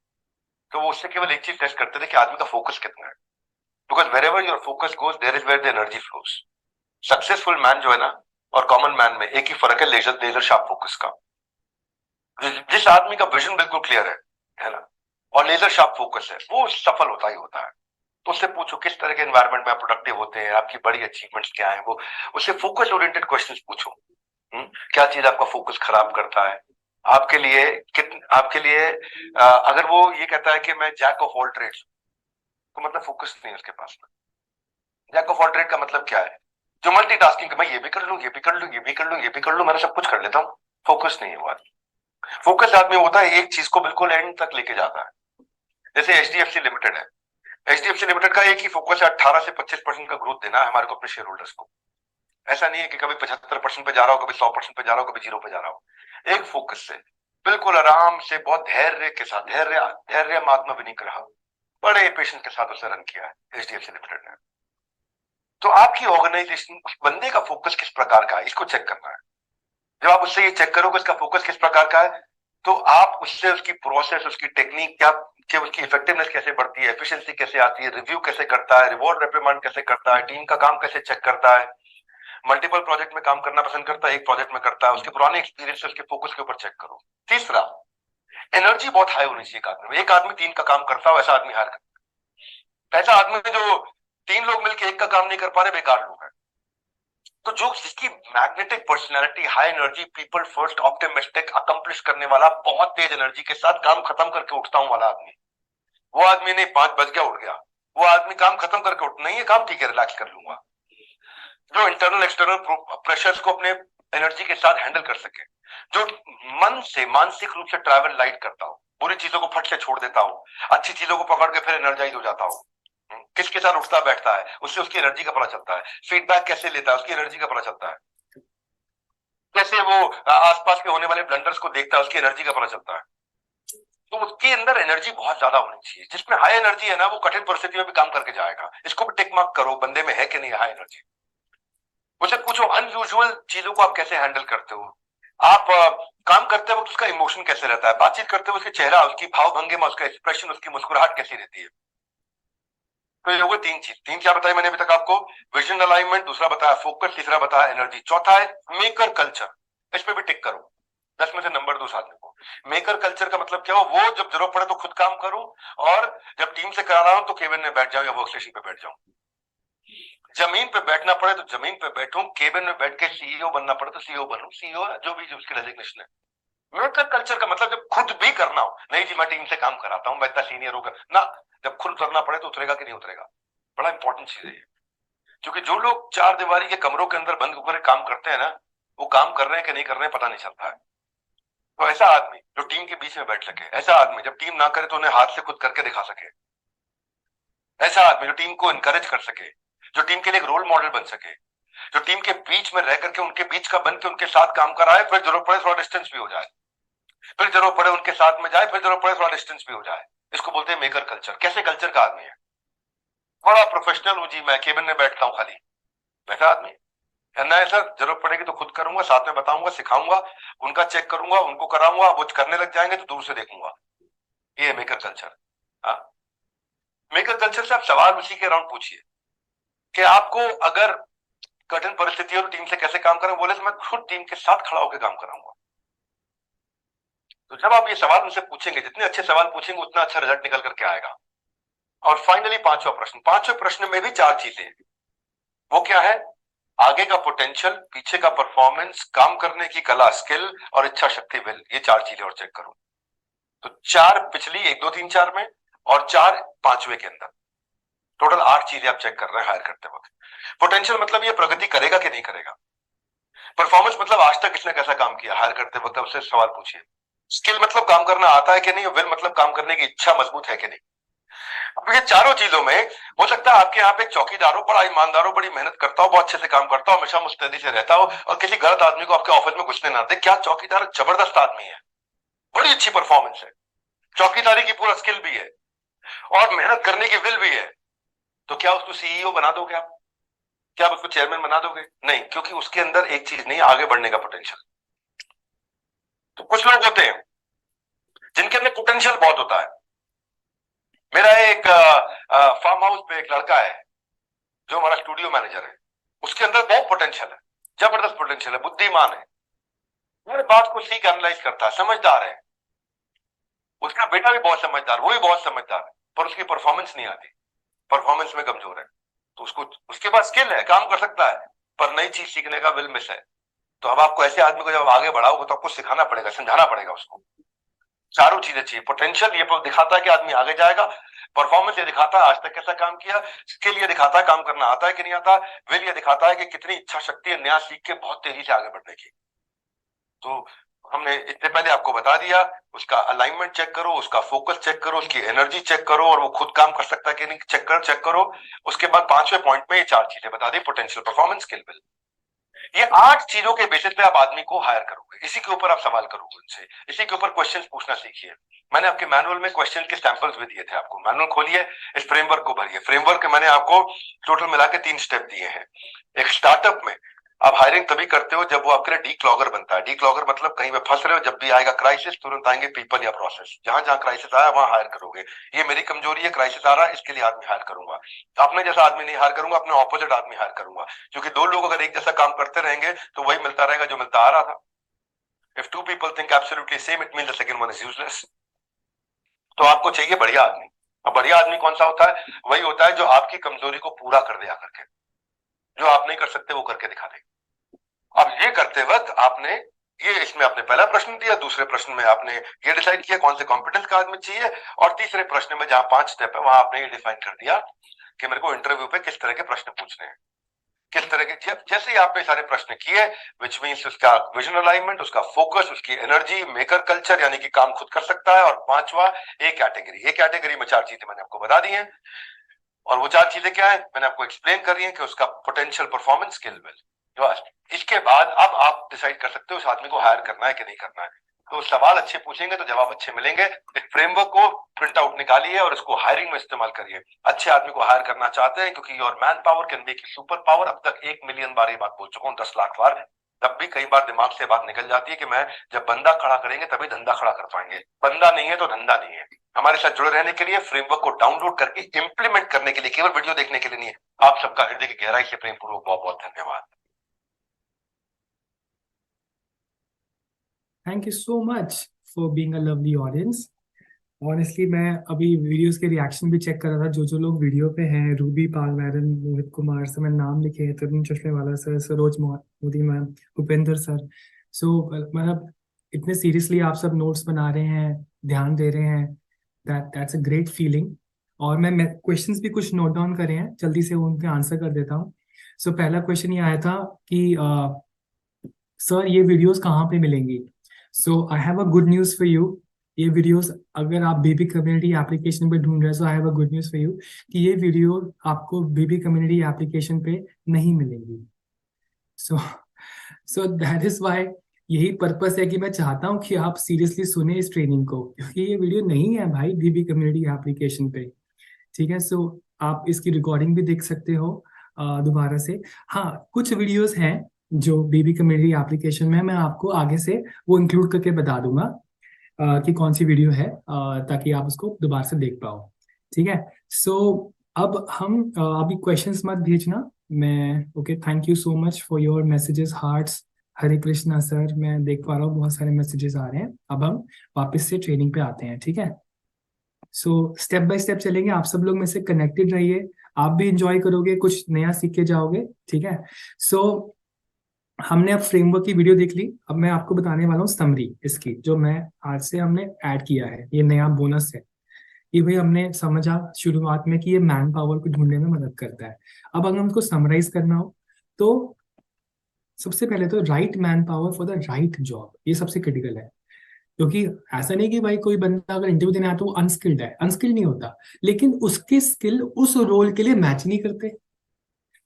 तो वो उससे केवल एक चीज टेस्ट करते थे कि आदमी का फोकस कितना है। Because wherever your focus goes there is where the energy flows. Successful man जो है ना और कॉमन मैन में एक ही फर्क है, लेजर शार्प फोकस का। जिस आदमी का विजन बिल्कुल क्लियर है ना, और लेजर शार्प फोकस है, वो सफल होता ही होता है। तो उससे पूछो किस तरह के एनवायरनमेंट में आप प्रोडक्टिव होते हैं, आपकी बड़ी अचीवमेंट्स क्या है। वो उससे फोकस ओरिएंटेड क्वेश्चंस पूछो। क्या चीज आपका फोकस खराब करता है आपके लिए? आपके लिए अगर वो ये कहता है कि मैं जैक ऑफ ऑल ट्रेड्स, तो मतलब फोकस नहीं है उसके पास में। जैक ऑफ ऑल ट्रेड का मतलब क्या है? जो मल्टीटास्किंग, मैं ये भी कर लूं, ये भी कर लूं, ये भी कर लूं, ये भी कर लूं, मैं सब कुछ कर लेता हूं। फोकस नहीं है वो आदमी। फोकस आदमी होता है एक चीज को बिल्कुल एंड तक लेके जाता है। जैसे एचडीएफसी लिमिटेड है। एचडीएफसी लिमिटेड का एक ही फोकस है, 18 से 25% का ग्रोथ देना है हमारे को, अपने शेयर होल्डर्स को। ऐसा नहीं है कि कभी 75% पे जा रहा हो, कभी 100% पे जा रहा हो, कभी 0 पे जा रहा हो। एक फोकस से बिल्कुल आराम से, बहुत धैर्य के साथ, धैर्य महात्मा भी नहीं कर रहा, बड़े पेशेंस के साथ उसे रन किया है एचडीएफसी लिमिटेड ने। तो आपकी ऑर्गेनाइजेशन, उस बंदे का फोकस किस प्रकार का है, इसको चेक करना है। जब आप उससे ये चेक करोगे उसका फोकस किस प्रकार का है, तो आप उससे उसकी प्रोसेस, उसकी टेक्निक क्या, कि उसकी इफेक्टिवनेस कैसे बढ़ती है, एफिशिएंसी कैसे आती है, रिव्यू कैसे करता है, रिवॉर्ड रिप्रीमेंट कैसे करता है, टीम का काम कैसे चेक करता है, मल्टीपल प्रोजेक्ट में काम करना पसंद करता है, एक प्रोजेक्ट में करता है, उसके पुराने एक्सपीरियंस से उसके फोकस के ऊपर चेक करो। तीसरा, एनर्जी बहुत हाई होनी चाहिए एक आदमी में। एक आदमी 3 का काम करता हो ऐसा आदमी हायर करता है। ऐसा आदमी जो 3 लोग मिलकर 1 का काम नहीं कर पा रहे, बेकार लोग हैं। तो जो जिसकी magnetic personality, high energy, people first, optimistic, accomplish करने वाला, बहुत तेज एनर्जी के साथ काम खत्म करके उठता हूं वाला आदमी, वो आदमी नहीं 5 बज गया उठ गया, वो आदमी काम खत्म करके उठ, नहीं है काम ठीक है रिलैक्स कर लूंगा। जो इंटरनल एक्सटर्नल प्रेशर्स को अपने एनर्जी के साथ हैंडल कर सके, जो मन से मानसिक रूप से ट्रैवल लाइट करता हो, बुरी चीजों को फट से छोड़ देता हो, अच्छी चीजों को पकड़ के फिर एनर्जाइज हो जाता हो, किसके साथ उठता बैठता है उससे उसकी एनर्जी का पता चलता है, फीडबैक कैसे लेता है उसकी एनर्जी का पता चलता है। कैसे वो आसपास के होने वाले ब्लंडर्स को देखता है, उसकी एनर्जी का पता चलता है। तो उसके अंदर एनर्जी बहुत ज्यादा होनी चाहिए। जिसमें हाई एनर्जी है ना, वो कठिन परिस्थिति में भी काम करके जाएगा। इसको भी टिक मार्क करो, बंदे में है कि नहीं हाई एनर्जी। मुझे पूछो अनयूजुअल चीजों को आप कैसे हैंडल करते हो। आप काम करते वक्त उसका इमोशन कैसे रहता है, बातचीत करते हुए उसके चेहरा, उसकी भाव भंगिमा, उसका एक्सप्रेशन, उसकी मुस्कुराहट कैसी रहती है। तो ये हो गए तीन चीज। तीन क्या बताई मैंने अभी तक आपको? विजन अलाइनमेंट, दूसरा बताया फोकस, तीसरा बताया एनर्जी, चौथा है मेकर कल्चर। इस पे भी टिक करो, 10 में से नंबर 2 साधने को। मेकर कल्चर का मतलब क्या हो? वो जब जरूरत पड़े तो खुद काम करूं, और जब टीम से करा रहा हूं तो केबिन में बैठ जाऊं या वर्क स्टेशन पे बैठ जाऊं। जमीन पे बैठना पड़े तो जमीन पे बैठूं, केबिन में बैठ के सीईओ बनना पड़े तो सीईओ बनूं, सीईओ जो भी उसकी डेजिग्नेशन है। मेकर कल्चर का मतलब जब खुद भी करना हो, नहीं जी मैं टीम से काम कराता हूं, मैं इतना सीनियर होकर ना, जब खुद उतरना पड़े तो उतरेगा कि नहीं उतरेगा। बड़ा इंपॉर्टेंट चीज है ये। क्योंकि जो लोग चार दीवारी के कमरों के अंदर बंद होकर काम करते हैं ना, वो काम कर रहे हैं कि नहीं कर रहे हैं पता नहीं चलता है। तो ऐसा आदमी जो टीम के बीच में बैठ सके, ऐसा आदमी जब टीम ना करे तो उन्हें हाथ से खुद करके दिखा सके, ऐसा आदमी जो टीम को इनकरेज कर सके, जो टीम के लिए एक रोल मॉडल बन सके, जो टीम के बीच में रह करके उनके बीच का बन के उनके साथ काम कराए, फिर जरूरत पड़े थोड़ा डिस्टेंस भी हो जाए, फिर जरूरत पड़े उनके साथ में जाए, फिर जरूरत पड़े थोड़ा डिस्टेंस भी हो जाए। इसको बोलते हैं मेकर कल्चर। कैसे कल्चर का आदमी है? बड़ा प्रोफेशनल हूं जी, मैं केबिन में बैठता हूं खाली, वैसा आदमी है ना। ऐसा जरूरत पड़ेगी तो खुद करूंगा, साथ में बताऊंगा, सिखाऊंगा, उनका चेक करूंगा, उनको कराऊंगा, वो करने लग जाएंगे तो दूर से देखूंगा। ये है मेकर कल्चर। हाँ, मेकर कल्चर से आप सवाल उसी के अराउंड पूछिए कि आपको अगर कठिन परिस्थिति और टीम से कैसे काम करें, बोले तो मैं खुद टीम के साथ खड़ा होकर काम कराऊंगा। तो जब आप ये सवाल उनसे पूछेंगे, जितने अच्छे सवाल पूछेंगे उतना अच्छा रिजल्ट निकल करके आएगा। और फाइनली पांचवा प्रश्न, पांचवें प्रश्न में भी चार चीजें हैं। वो क्या है? आगे का पोटेंशियल, पीछे का परफॉर्मेंस, काम करने की कला स्किल, और इच्छा शक्ति विल। ये चार चीजें और चेक करो। तो चार पिछली 1 2 3 4 में, और चार पांचवे के अंदर, टोटल 8 चीजें आप चेक कर रहे हैं हायर करते वक्त। पोटेंशियल मतलब ये प्रगति करेगा कि नहीं करेगा। परफॉर्मेंस मतलब आज तक इसने कैसा काम किया, हायर करते वक्त उससे सवाल पूछिए। स्किल मतलब काम करना आता है कि नहीं, विल मतलब काम करने की इच्छा मजबूत है कि नहीं। अब ये चारों चीजों में हो सकता है आपके यहाँ पे एक चौकीदार हो, बड़ा ईमानदार हो, बड़ी मेहनत करता हो, बहुत अच्छे से काम करता हो, हमेशा मुस्तैदी से रहता हो, और किसी गलत आदमी को आपके ऑफिस में घुसने ना दे। क्या चौकीदार जबरदस्त आदमी है, बड़ी अच्छी परफॉर्मेंस है, चौकीदारी की पूरा स्किल भी है, और मेहनत करने की विल भी है। तो क्या उसको सीईओ बना दोगे आप? क्या आप उसको चेयरमैन बना दोगे? नहीं, क्योंकि उसके अंदर एक चीज नहीं, आगे बढ़ने का पोटेंशियल। तो कुछ लोग होते हैं जिनके अंदर पोटेंशियल बहुत होता है। मेरा एक फार्म हाउस पे एक लड़का है जो हमारा स्टूडियो मैनेजर है, उसके अंदर बहुत पोटेंशियल है, जबरदस्त पोटेंशियल है, बुद्धिमान है, हर बात को सीख एनालाइज करता है, समझदार है। उसका बेटा भी बहुत समझदार, वो भी बहुत समझदार है, पर उसकी परफॉर्मेंस नहीं आती, परफॉर्मेंस में कमजोर है। तो उसको, उसके पास स्किल है, काम कर सकता है, पर नई चीज सीखने का विल मिस है। तो अब आपको ऐसे आदमी को जब आगे बढ़ाओगे तो आपको सिखाना पड़ेगा, समझाना पड़ेगा उसको। चारों चीजें चाहिए। पोटेंशियल ये दिखाता है कि आदमी आगे जाएगा, परफॉर्मेंस ये दिखाता है आज तक कैसा काम किया, स्किल ये दिखाता है काम करना आता है कि नहीं आता, विल ये दिखाता है कि कितनी इच्छा शक्ति है नया सीख के बहुत तेजी से आगे बढ़ने की। तो हमने इससे पहले आपको बता दिया, उसका अलाइनमेंट चेक करो, उसका फोकस चेक करो, उसकी एनर्जी चेक करो, और वो खुद काम कर सकता है कि नहीं चेक करो। उसके बाद पांचवें पॉइंट में ये चार चीजें बता दी, पोटेंशियल, परफॉर्मेंस, स्किल, विल। ये 8 चीजों के बेसिस पे आप आदमी को हायर करोगे, इसी के ऊपर आप सवाल करोगे उनसे, इसी के ऊपर क्वेश्चंस पूछना सीखिए। मैंने आपके मैनुअल में क्वेश्चन के सैंपल्स भी दिए थे आपको, मैनुअल खोलिए, इस फ्रेमवर्क को भरिए। फ्रेमवर्क मैंने आपको टोटल मिला के 3 स्टेप दिए हैं। एक स्टार्टअप में आप हायरिंग तभी करते हो जब वो आपके लिए डीक्लॉगर बनता है। डीक्लॉगर मतलब कहीं पे फंस रहे हो, जब भी आएगा क्राइसिस तुरंत आएंगे पीपल या प्रोसेस, जहां जहां क्राइसिस आया वहां हायर करोगे। ये मेरी कमजोरी है, क्राइसिस आ रहा है, इसके लिए आदमी हायर करूंगा। अपने जैसा आदमी नहीं हायर करूंगा, अपने ऑपोजिट आदमी हायर करूंगा, क्योंकि दो लोग अगर एक जैसा काम करते रहेंगे तो वही मिलता रहेगा जो मिलता आ रहा था। If two people think absolutely same, it means the second one is useless. तो आपको चाहिए बढ़िया आदमी। अब बढ़िया आदमी कौन सा होता है? वही होता है जो आपकी कमजोरी को पूरा कर दे आकर के, जो आप नहीं कर सकते वो करके दिखा दे। अब ये करते वक्त आपने ये, इसमें आपने पहला प्रश्न दिया, दूसरे प्रश्न में आपने ये डिसाइड किया कौन से कॉम्पिटेंस का आदमी चाहिए, और तीसरे प्रश्न में जहां 5 स्टेप है वहां आपने ये डिफाइन कर दिया कि मेरे को इंटरव्यू पे किस तरह के प्रश्न पूछने हैं, किस तरह के। जैसे ही आपने सारे प्रश्न किए, विच मीन्स उसका विजन अलाइनमेंट, उसका फोकस, उसकी एनर्जी, मेकर कल्चर यानी कि काम खुद कर सकता है, और पांचवा ए कैटेगरी। ए कैटेगरी में 4 चीजें मैंने आपको बता दी हैं, और वो 4 चीजें क्या है मैंने आपको एक्सप्लेन कर रही है कि उसका पोटेंशियल, परफॉर्मेंस, स्किल, विल। इसके बाद अब आप डिसाइड कर सकते हो उस आदमी को हायर करना है कि नहीं करना है। तो सवाल अच्छे पूछेंगे तो जवाब अच्छे मिलेंगे। इस फ्रेमवर्क को प्रिंट आउट निकालिए और इसको हायरिंग में इस्तेमाल करिए। अच्छे आदमी को हायर करना चाहते हैं क्योंकि your man power can be super power. अब तक 1 मिलियन बार ये बात बोल चुका हूँ, 10 लाख बार। तब भी कई बार दिमाग से बात निकल जाती है कि मैं जब बंदा खड़ा करेंगे तभी धंधा खड़ा कर पाएंगे, बंदा नहीं है तो धंधा नहीं है। हमारे साथ जुड़े रहने के लिए, फ्रेमवर्क को डाउनलोड करके इंप्लीमेंट करने के लिए, केवल वीडियो देखने के लिए नहीं है, आप सबका हृदय की गहराई से प्रेम पूर्वक बहुत बहुत धन्यवाद। Thank you so much for being a lovely audience. Honestly मैं अभी वीडियोस के रिएक्शन भी चेक कर रहा था, जो लोग वीडियो पे हैं, रूबी पालवैरन, मोहित कुमार सर, मैंने नाम लिखे हैं, Tarun Chashmewala sir, Saroj Modi ma'am, Bhupendra sir. So मतलब इतने सीरियसली आप सब नोट्स बना रहे हैं, ध्यान दे रहे हैं, दैट्स अ ग्रेट फीलिंग। और मैं क्वेश्चंस भी कुछ नोट डाउन करे हैं, जल्दी से उनके आंसर कर देता हूँ। सो पहला क्वेश्चन ये आया था कि सर ये वीडियोस कहाँ पे मिलेंगी। So I have a good news for you. ये वीडियोस अगर आप बेबी कम्युनिटी एप्लीकेशन पे ढूंढ रहे हैं, so I have a good news for you कि ये वीडियो आपको बेबी कम्युनिटी एप्लीकेशन पे नहीं मिलेंगी। सो दैट इज वाई, यही पर्पस है कि मैं चाहता हूँ कि आप सीरियसली सुने इस ट्रेनिंग को, क्योंकि ये वीडियो नहीं है भाई बेबी कम्युनिटी एप्लीकेशन पे। ठीक है, सो आप इसकी रिकॉर्डिंग भी देख सकते हो दोबारा से। हाँ, कुछ वीडियोस हैं जो बेबी कम्युनिटी एप्लीकेशन में है, मैं आपको आगे से वो इंक्लूड करके बता दूंगा कि कौन सी वीडियो है, ताकि आप उसको दोबारा से देख पाओ। ठीक है, सो अब हम अभी क्वेश्चंस मत भेजना। मैं okay, thank you so much for your messages, hearts. Hare Krishna sir, मैं देख पा रहा हूँ बहुत सारे मैसेजेस आ रहे हैं। अब हम वापस से ट्रेनिंग पे आते हैं। ठीक है, सो स्टेप बाय स्टेप चलेंगे, आप सब लोग में से कनेक्टेड रहिए, आप भी इंजॉय करोगे, कुछ नया सीख के जाओगे। ठीक है, सो हमने अब फ्रेमवर्क की वीडियो देख ली। अब मैं आपको बताने वाला हूँ समरी इसकी, जो मैं आज से हमने ऐड किया है, ये नया बोनस है। ये भाई हमने समझा शुरुआत में कि ये मैन पावर को ढूंढने में मदद करता है। अब अगर हमको समराइज करना हो तो सबसे पहले तो right man power for the right job, ये सबसे क्रिटिकल है। क्योंकि ऐसा नहीं कि भाई कोई बंदा अगर इंटरव्यू देने आया तो वो अनस्किल्ड है, अनस्किल्ड नहीं होता, लेकिन उसके स्किल उस रोल के लिए मैच नहीं करते।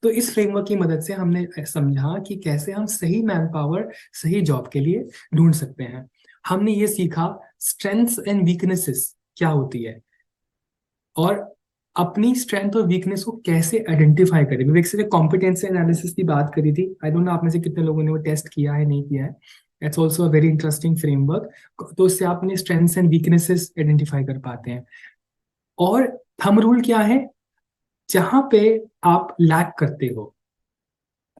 तो इस फ्रेमवर्क की मदद से हमने समझा कि कैसे हम सही मैन पावर सही जॉब के लिए ढूंढ सकते हैं। हमने ये सीखा स्ट्रेंथ्स एंड वीकनेसेस क्या होती है, और अपनी स्ट्रेंथ और वीकनेस को कैसे आइडेंटिफाई करें। विवेक से कॉम्पिटेंसी एनालिसिस की बात करी थी, आई डोंट नो आप में से कितने लोगों ने वो टेस्ट किया है, नहीं किया है। It's also a very interesting framework. तो उससे आप अपने स्ट्रेंथ्स एंड वीकनेसेस आइडेंटिफाई कर पाते हैं। और थंब रूल क्या है, जहां पे आप लैक करते हो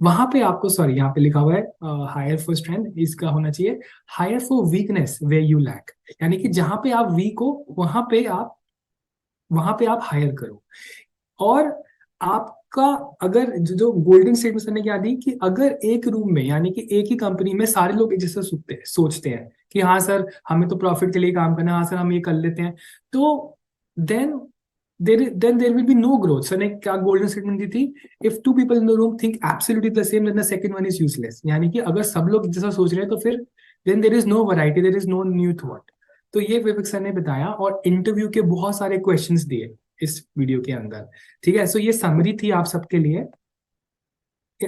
वहां पे आपको, सॉरी यहाँ पे लिखा हुआ है हायर फॉर स्ट्रेंथ, इसका होना चाहिए hire for weakness way you lack. यानी कि जहां पे आप वीक हो वहां पे आप हायर करो। और आपका अगर जो गोल्डन स्टेटमेंट ने क्या दी कि अगर एक रूम में, यानी कि एक ही कंपनी में सारे लोग एक जैसे सोचते हैं कि हाँ सर हमें तो प्रॉफिट के लिए काम करना है, हाँ सर हम ये कर लेते हैं, तो then there will be no growth। Sir ने क्या गोल्डन स्टेटमेंट दी थी, if two people in the room think absolutely the same then the second one is useless। यानी कि अगर सब लोग जैसा सोच रहे हैं तो फिर then there is no variety, there is no new thought। तो ये विवेक सर ने बताया, और इंटरव्यू के बहुत सारे क्वेश्चंस दिए इस वीडियो के अंदर। ठीक है, सो ये समरी थी आप सबके लिए।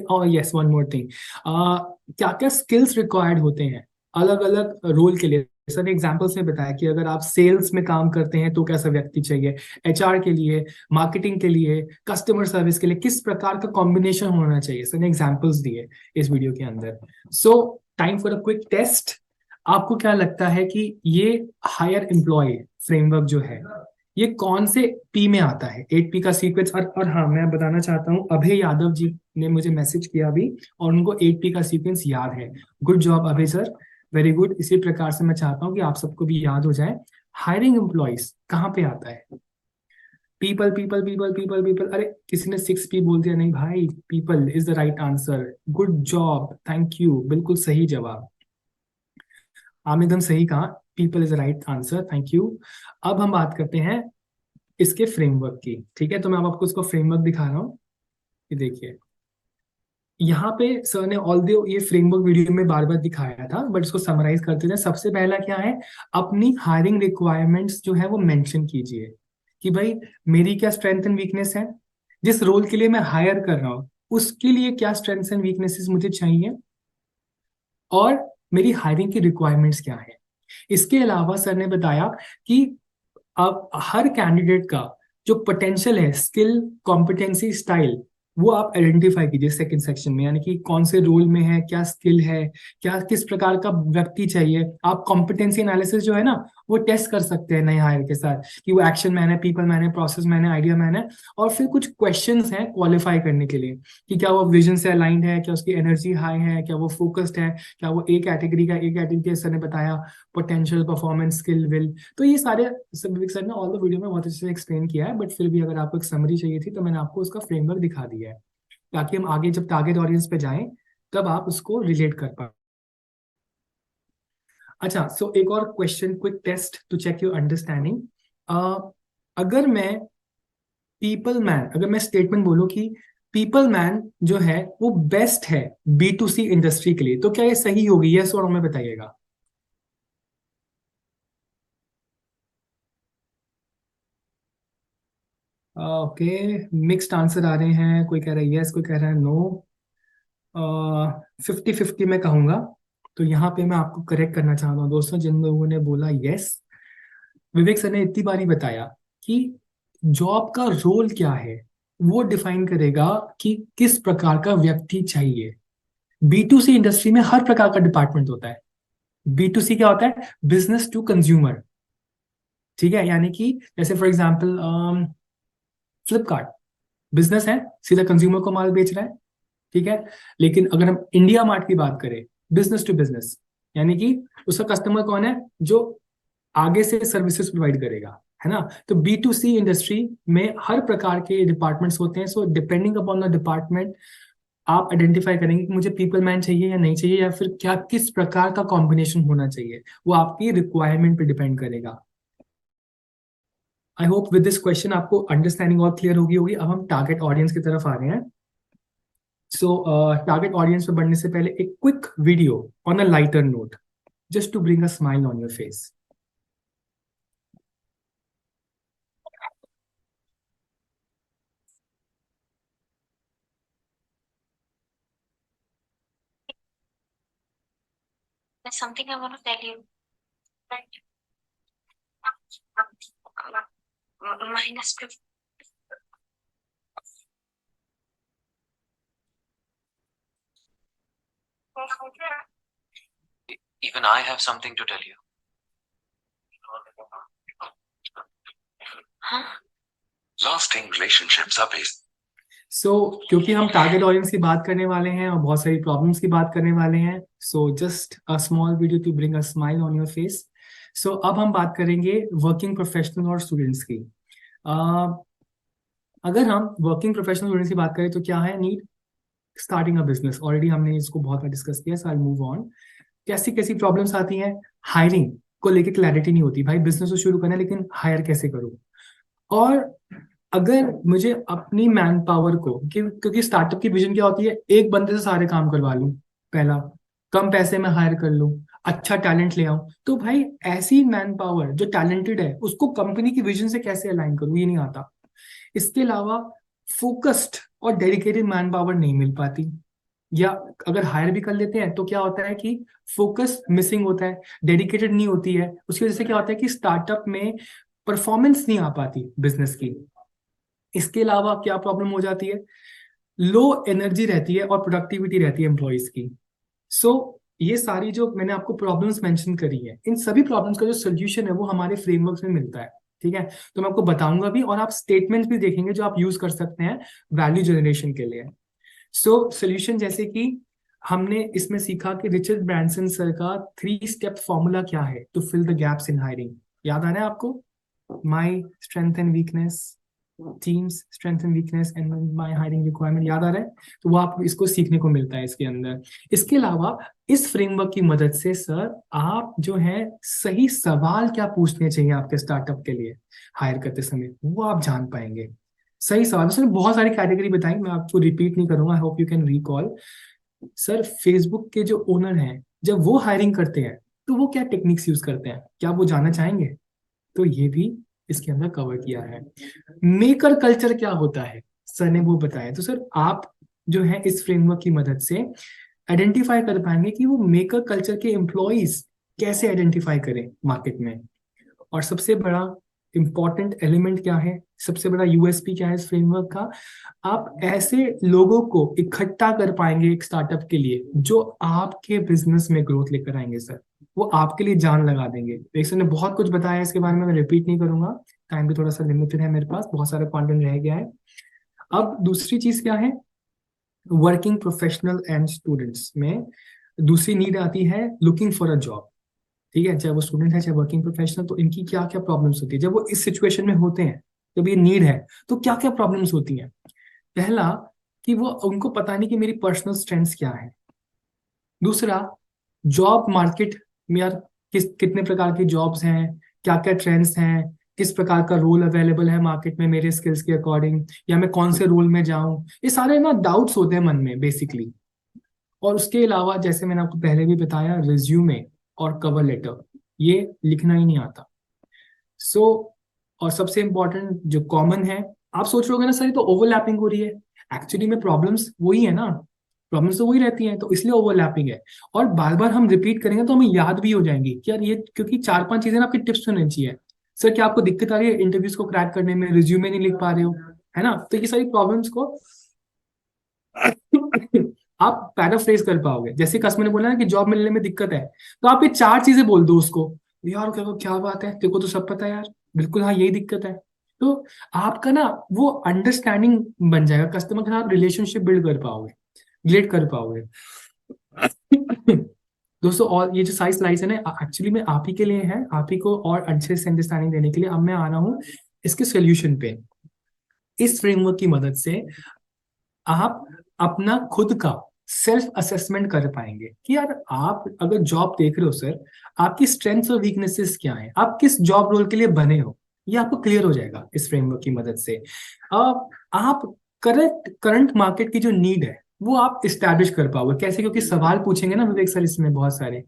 और यस, वन मोर थिंग, क्या क्या स्किल्स रिक्वायर्ड होते हैं अलग अलग रोल के लिए। सर ने एग्जाम्पल्स में बताया कि अगर आप सेल्स में काम करते हैं तो कैसा व्यक्ति चाहिए, एचआर के लिए, मार्केटिंग के लिए, कस्टमर सर्विस के लिए किस प्रकार का कॉम्बिनेशन होना चाहिए। सर ने एग्जाम्पल्स दिए इस वीडियो के अंदर। So time for a quick test. आपको क्या लगता है कि ये हायर एम्प्लॉय फ्रेमवर्क जो है ये कौन से पी में आता है, 8P का सीक्वेंस। और हाँ, मैं बताना चाहता हूँ, अभय यादव जी ने मुझे मैसेज किया अभी और उनको 8P का सीक्वेंस याद है। गुड जॉब अभय सर, वेरी गुड। इसी प्रकार से मैं चाहता हूँ कि आप सबको भी याद हो जाए। हायरिंग एम्प्लॉयज कहाँ पे आता है, people people people people people. अरे किसी ने 6P बोल दिया, नहीं भाई, people is the right answer. Good job, thank you, बिल्कुल सही जवाब, आपने एकदम सही कहा, people is the right answer, thank you. अब हम बात करते हैं इसके फ्रेमवर्क की। ठीक है, तो मैं अब आपको इसको फ्रेमवर्क दिखा रहा हूँ। ये देखिए, यहाँ पे सर ने ऑल दो ये फ्रेमवर्क वीडियो में बार बार दिखाया था, बट इसको समराइज करते थे। सबसे पहला क्या है, अपनी हायरिंग रिक्वायरमेंट्स जो है वो मेंशन कीजिए कि भाई मेरी क्या स्ट्रेंथ एंड वीकनेस है, जिस रोल के लिए मैं हायर कर रहा हूँ उसके लिए क्या स्ट्रेंथ्स एंड वीकनेसेस मुझे चाहिए और मेरी हायरिंग की रिक्वायरमेंट्स क्या है। इसके अलावा सर ने बताया कि अब हर कैंडिडेट का जो पोटेंशियल है, स्किल, कॉम्पिटेंसी, स्टाइल, वो आप आइडेंटिफाई कीजिए सेकंड सेक्शन में, यानी कि कौन से रोल में है, क्या स्किल है, क्या किस प्रकार का व्यक्ति चाहिए। आप कॉम्पिटेंसी एनालिसिस जो है ना, वो टेस्ट कर सकते हैं नए हायर के साथ कि वो एक्शन मैन है, पीपल मैन है, प्रोसेस मैन है, आइडिया मैन है। और फिर कुछ क्वेश्चंस हैं क्वालिफाई करने के लिए कि क्या वो विजन से अलाइंड है, क्या उसकी एनर्जी हाई है, क्या वो फोकस्ड है, क्या वो एक कैटेगरी सर ने बताया पोटेंशियल, परफॉर्मेंस, स्किल, विल। तो ये सारे विवेक सर ने ऑल द वीडियो में बहुत अच्छे से एक्सप्लेन किया है, बट फिर भी अगर आपको एक समरी चाहिए थी तो मैंने आपको उसका फ्रेमवर्क दिखा दिया है, ताकि हम आगे जब टारगेट ऑडियंस पे जाएं तब आप उसको रिलेट कर पाए। अच्छा, सो एक और question, quick test to check your understanding. अगर मैं स्टेटमेंट बोलूं कि पीपल मैन जो है वो बेस्ट है B2C इंडस्ट्री के लिए, तो क्या ये सही होगी? यस और हमें बताइएगा। ओके, मिक्स्ड आंसर आ रहे हैं, कोई कह रहा है यस, कोई कह रहा है नो। 50-50 में कहूंगा। तो यहाँ पे मैं आपको करेक्ट करना चाहता हूँ दोस्तों, जिन लोगों ने बोला यस। विवेक सर ने इतनी बार ही बताया कि जॉब का रोल क्या है वो डिफाइन करेगा कि किस प्रकार का व्यक्ति चाहिए। B2C इंडस्ट्री में हर प्रकार का डिपार्टमेंट होता है। B2C क्या होता है? Business to consumer. ठीक है, यानी कि जैसे फॉर एग्जाम्पल फ्लिपकार्ट बिजनेस है, सीधा कंज्यूमर को माल बेच रहा है। ठीक है, लेकिन अगर हम इंडिया मार्ट की बात करें, बिजनेस टू बिजनेस, यानी कि उसका कस्टमर कौन है? जो आगे से सर्विसेज प्रोवाइड करेगा, है ना। तो B2C इंडस्ट्री में हर प्रकार के डिपार्टमेंट्स होते हैं। So depending upon the department आप आइडेंटिफाई करेंगे कि मुझे पीपल मैन चाहिए या नहीं चाहिए, या फिर क्या किस प्रकार का कॉम्बिनेशन होना चाहिए, वो आपकी रिक्वायरमेंट पे डिपेंड करेगा। I hope with this question आपको अंडरस्टैंडिंग और क्लियर होगी। अब हम टारगेट ऑडियंस की तरफ आ रहे हैं। सो टारगेट ऑडियंस पे बढ़ने से पहले एक quick video on a lighter note, just to bring a smile on your face. There's something I want to tell you. Right. -2. Even I have something to tell you. Huh? Lasting relationships are based. क्योंकि हम target audience की बात करने वाले हैं और बहुत सारी प्रॉब्लम्स की बात करने वाले हैं, so just a small video to bring a smile on your face. So अब हम बात करेंगे वर्किंग प्रोफेशनल और स्टूडेंट्स की। अगर हम वर्किंग प्रोफेशनल स्टूडेंट्स की बात करें तो क्या है need? Starting a business, already हमने इसको बहुत बार डिस्कस किया, सो आई मूव ऑन। कैसी कैसी प्रॉब्लम्स आती हैं? हायरिंग को लेकर क्लैरिटी नहीं होती, भाई बिजनेस तो शुरू करना है लेकिन हायर कैसे करूं। और अगर मुझे अपनी मैन पावर को, क्योंकि स्टार्टअप की विजन क्या होती है? एक बंदे से सारे काम करवा लूं, पहला, कम पैसे में हायर कर लूं, अच्छा टैलेंट ले आऊं। तो भाई ऐसी मैन पावर जो टैलेंटेड है उसको कंपनी की विजन से कैसे अलाइन करूं, ये नहीं आता। इसके अलावा फोकस्ड और डेडिकेटेड मैन पावर नहीं मिल पाती, या अगर हायर भी कर लेते हैं तो क्या होता है कि फोकस मिसिंग होता है, डेडिकेटेड नहीं होती है। उसकी वजह से क्या होता है कि स्टार्टअप में परफॉर्मेंस नहीं आ पाती बिजनेस की। इसके अलावा क्या प्रॉब्लम हो जाती है? लो एनर्जी रहती है और प्रोडक्टिविटी रहती है एम्प्लॉयज की। ये सारी जो मैंने आपको प्रॉब्लम्स मेंशन करी है, इन सभी प्रॉब्लम्स का जो सोल्यूशन है वो हमारे फ्रेमवर्क में मिलता है। ठीक है, तो मैं आपको बताऊंगा भी, और आप स्टेटमेंट्स भी देखेंगे जो आप यूज कर सकते हैं वैल्यू जनरेशन के लिए। सोल्यूशन जैसे कि हमने इसमें सीखा कि रिचर्ड ब्रांसन सर का 3 स्टेप फॉर्मूला क्या है to fill the gaps in hiring. याद आ रहा है आपको? My strength and weakness, teams strength and weakness and my hiring requirement, याद आ रहा है? तो वो आपको इसको सीखने को मिलता है इसके अंदर। इसके अलावा इस फ्रेमवर्क की मदद से सर आप जो है सही सवाल क्या पूछने चाहिए आपके स्टार्टअप के लिए हायर करते समय, वो आप जान पाएंगे। सही सवाल, सर बहुत सारी कैटेगरी बताई, मैं आपको रिपीट नहीं करूंगा, आई hope you can recall. Sir Facebook के जो ओनर हैं जब वो हायरिंग करते हैं तो वो क्या टेक्निक्स यूज करते हैं, क्या वो जानना चाहेंगे? तो ये भी इसके अंदर कवर किया है। मेकर कल्चर क्या होता है, सर ने वो बताया। तो सर आप जो है इस फ्रेमवर्क की मदद से आइडेंटिफाई कर पाएंगे कि वो मेकर कल्चर के एम्प्लॉयज कैसे आइडेंटिफाई करें मार्केट में। और सबसे बड़ा इंपॉर्टेंट एलिमेंट क्या है, सबसे बड़ा यूएसपी क्या है इस फ्रेमवर्क का, आप ऐसे लोगों को इकट्ठा कर पाएंगे एक स्टार्टअप के लिए जो आपके बिजनेस में ग्रोथ लेकर आएंगे सर, वो आपके लिए जान लगा देंगे। एक सर ने बहुत कुछ बताया इसके बारे में, मैं रिपीट नहीं करूंगा, टाइम भी थोड़ा सा लिमिटेड है मेरे पास, बहुत सारा कंटेंट रह गया है। अब दूसरी चीज क्या है, वर्किंग प्रोफेशनल एंड स्टूडेंट्स में दूसरी नीड आती है लुकिंग फॉर अ जॉब। ठीक है, चाहे वो स्टूडेंट है चाहे वर्किंग प्रोफेशनल, तो इनकी क्या क्या प्रॉब्लम्स होती है जब वो इस सिचुएशन में होते हैं, जब ये नीड है तो क्या क्या प्रॉब्लम्स होती हैं। पहला कि वो उनको पता नहीं कि मेरी पर्सनल स्ट्रेंथ्स क्या है। दूसरा, जॉब मार्केट में यार कितने प्रकार की जॉब्स हैं, क्या क्या ट्रेंड्स हैं, किस प्रकार का रोल अवेलेबल है मार्केट में मेरे स्किल्स के अकॉर्डिंग, या मैं कौन से रोल में जाऊं, ये सारे ना डाउट्स होते हैं मन में बेसिकली। और उसके अलावा जैसे मैंने आपको पहले भी बताया, रिज्यूमे और कवर लेटर ये लिखना ही नहीं आता। सो और सबसे इंपॉर्टेंट जो कॉमन है, आप सोच रहे होगे ना सर ये तो ओवरलैपिंग हो रही है, एक्चुअली में प्रॉब्लम्स वही है ना, प्रॉब्लम्स तो वही रहती हैं, तो इसलिए ओवरलैपिंग है। और बार बार हम रिपीट करेंगे तो हमें याद भी हो जाएंगी कि यार ये, क्योंकि 4-5 चीजें ना आपकी टिप्स होनी चाहिए। सर क्या आपको दिक्कत आ रही है इंटरव्यूज को क्रैक करने में, रिज्यूमे नहीं लिख पा रहे हो, है ना, तो ये सारी प्रॉब्लम्स को आप पैराफ्रेज कर पाओगे। जैसे कस्टमर ने बोला ना कि जॉब मिलने में दिक्कत है, तो आप ये 4 चीजें बोल दो उसको, यार क्या बात है, तेरे को तो सब पता है यार, बिल्कुल हाँ यही दिक्कत है। तो आपका ना वो अंडरस्टैंडिंग बन जाएगा, कस्टमर के साथ रिलेशनशिप बिल्ड कर पाओगे, रिलेट कर पाओगे। दोस्तों, और ये जो सारी स्लाइड्स है ना एक्चुअली में आप ही के लिए है, आप ही को और अच्छे से अंडरस्टैंडिंग देने के लिए। अब मैं आ रहा हूँ इसके सोल्यूशन पे। इस फ्रेमवर्क की मदद से आप अपना खुद का सेल्फ असेसमेंट कर पाएंगे कि यार आप अगर जॉब देख रहे हो सर, आपकी स्ट्रेंथ्स और वीकनेसेस क्या है, आप किस जॉब रोल के लिए बने हो, ये आपको क्लियर हो जाएगा इस फ्रेमवर्क की मदद से। आप करंट मार्केट की जो नीड है वो आप इस्टेब्लिश कर पाओगे कैसे, क्योंकि सवाल पूछेंगे ना विवेक सर इसमें बहुत सारे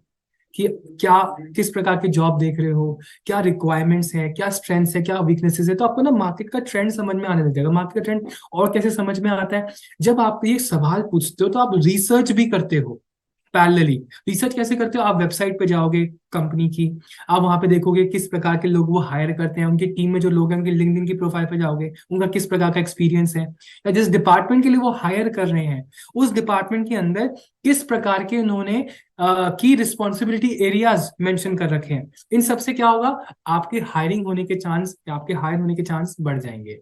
कि क्या किस प्रकार की जॉब देख रहे हो, क्या रिक्वायरमेंट्स है, क्या स्ट्रेंथ्स है, क्या वीकनेसेस है, तो आपको ना मार्केट का ट्रेंड समझ में आने लग जाएगा। मार्केट का ट्रेंड और कैसे समझ में आता है, जब आप ये सवाल पूछते हो तो आप रिसर्च भी करते हो। पैरेलली रिसर्च कैसे करते हो, आप वेबसाइट पे जाओगे कंपनी की, आप वहां पे देखोगे किस प्रकार के लोग वो हायर करते हैं, उनकी टीम में जो लोग हैं उनके लिंक्डइन की प्रोफाइल पे जाओगे, उनका किस प्रकार का एक्सपीरियंस है, या जिस डिपार्टमेंट के लिए वो हायर कर रहे हैं उस डिपार्टमेंट के अंदर किस प्रकार के उन्होंने की रिस्पॉन्सिबिलिटी एरियाज मेंशन कर रखे हैं। इन सबसे क्या होगा, आपके हायरिंग होने के चांस, आपके हायर होने के चांस बढ़ जाएंगे।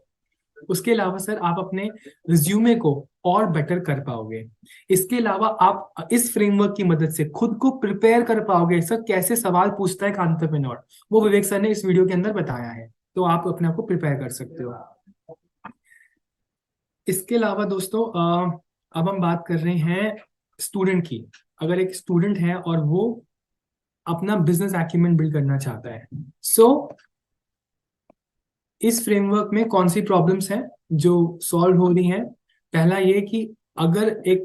उसके अलावा सर आप अपने रिज्यूमे को और बेटर कर पाओगे। इसके अलावा आप इस फ्रेमवर्क की मदद से खुद को प्रिपेयर कर पाओगे। सर कैसे सवाल पूछता है एंटरप्रेन्योर, वो विवेक सर ने इस वीडियो के अंदर बताया है, तो आप अपने आप को प्रिपेयर कर सकते हो। इसके अलावा दोस्तों अब हम बात कर रहे हैं स्टूडेंट की। अगर एक स्टूडेंट है और वो अपना बिजनेस एक्यूमेंट बिल्ड करना चाहता है, इस फ्रेमवर्क में कौन सी प्रॉब्लम्स हैं जो सॉल्व हो रही हैं। पहला ये कि अगर एक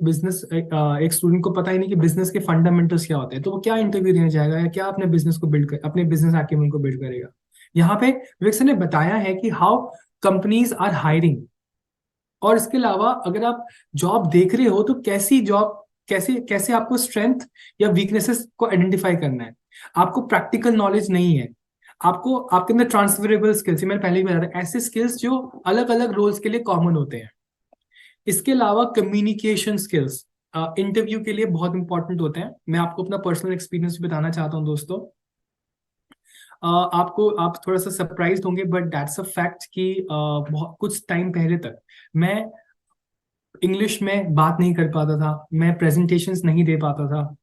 एक स्टूडेंट को पता ही नहीं कि बिजनेस के फंडामेंटल्स क्या होते हैं, तो वो क्या इंटरव्यू देने जाएगा या क्या अपने बिजनेस को अपने बिजनेस एक्यूमेंट को बिल्ड करेगा। यहाँ पे विवेक सर ने बताया है कि हाउ कंपनीज आर हायरिंग। और इसके अलावा अगर आप जॉब देख रहे हो तो कैसी जॉब, कैसे कैसे आपको स्ट्रेंथ या वीकनेसेस को आइडेंटिफाई करना है। आपको प्रैक्टिकल नॉलेज नहीं है, आपको आपके अंदर ट्रांसफरेबल स्किल्स, मैंने पहले भी बताया था, ऐसे स्किल्स जो अलग अलग रोल्स के लिए कॉमन होते हैं। इसके अलावा कम्युनिकेशन स्किल्स इंटरव्यू के लिए बहुत इंपॉर्टेंट होते हैं। मैं आपको अपना पर्सनल एक्सपीरियंस भी बताना चाहता हूं दोस्तों। आप थोड़ा सा सरप्राइज होंगे बट दैट्स अ फैक्ट कि बहुत कुछ टाइम पहले तक मैं इंग्लिश में बात नहीं कर पाता था, मैं प्रेजेंटेशंस नहीं दे पाता था।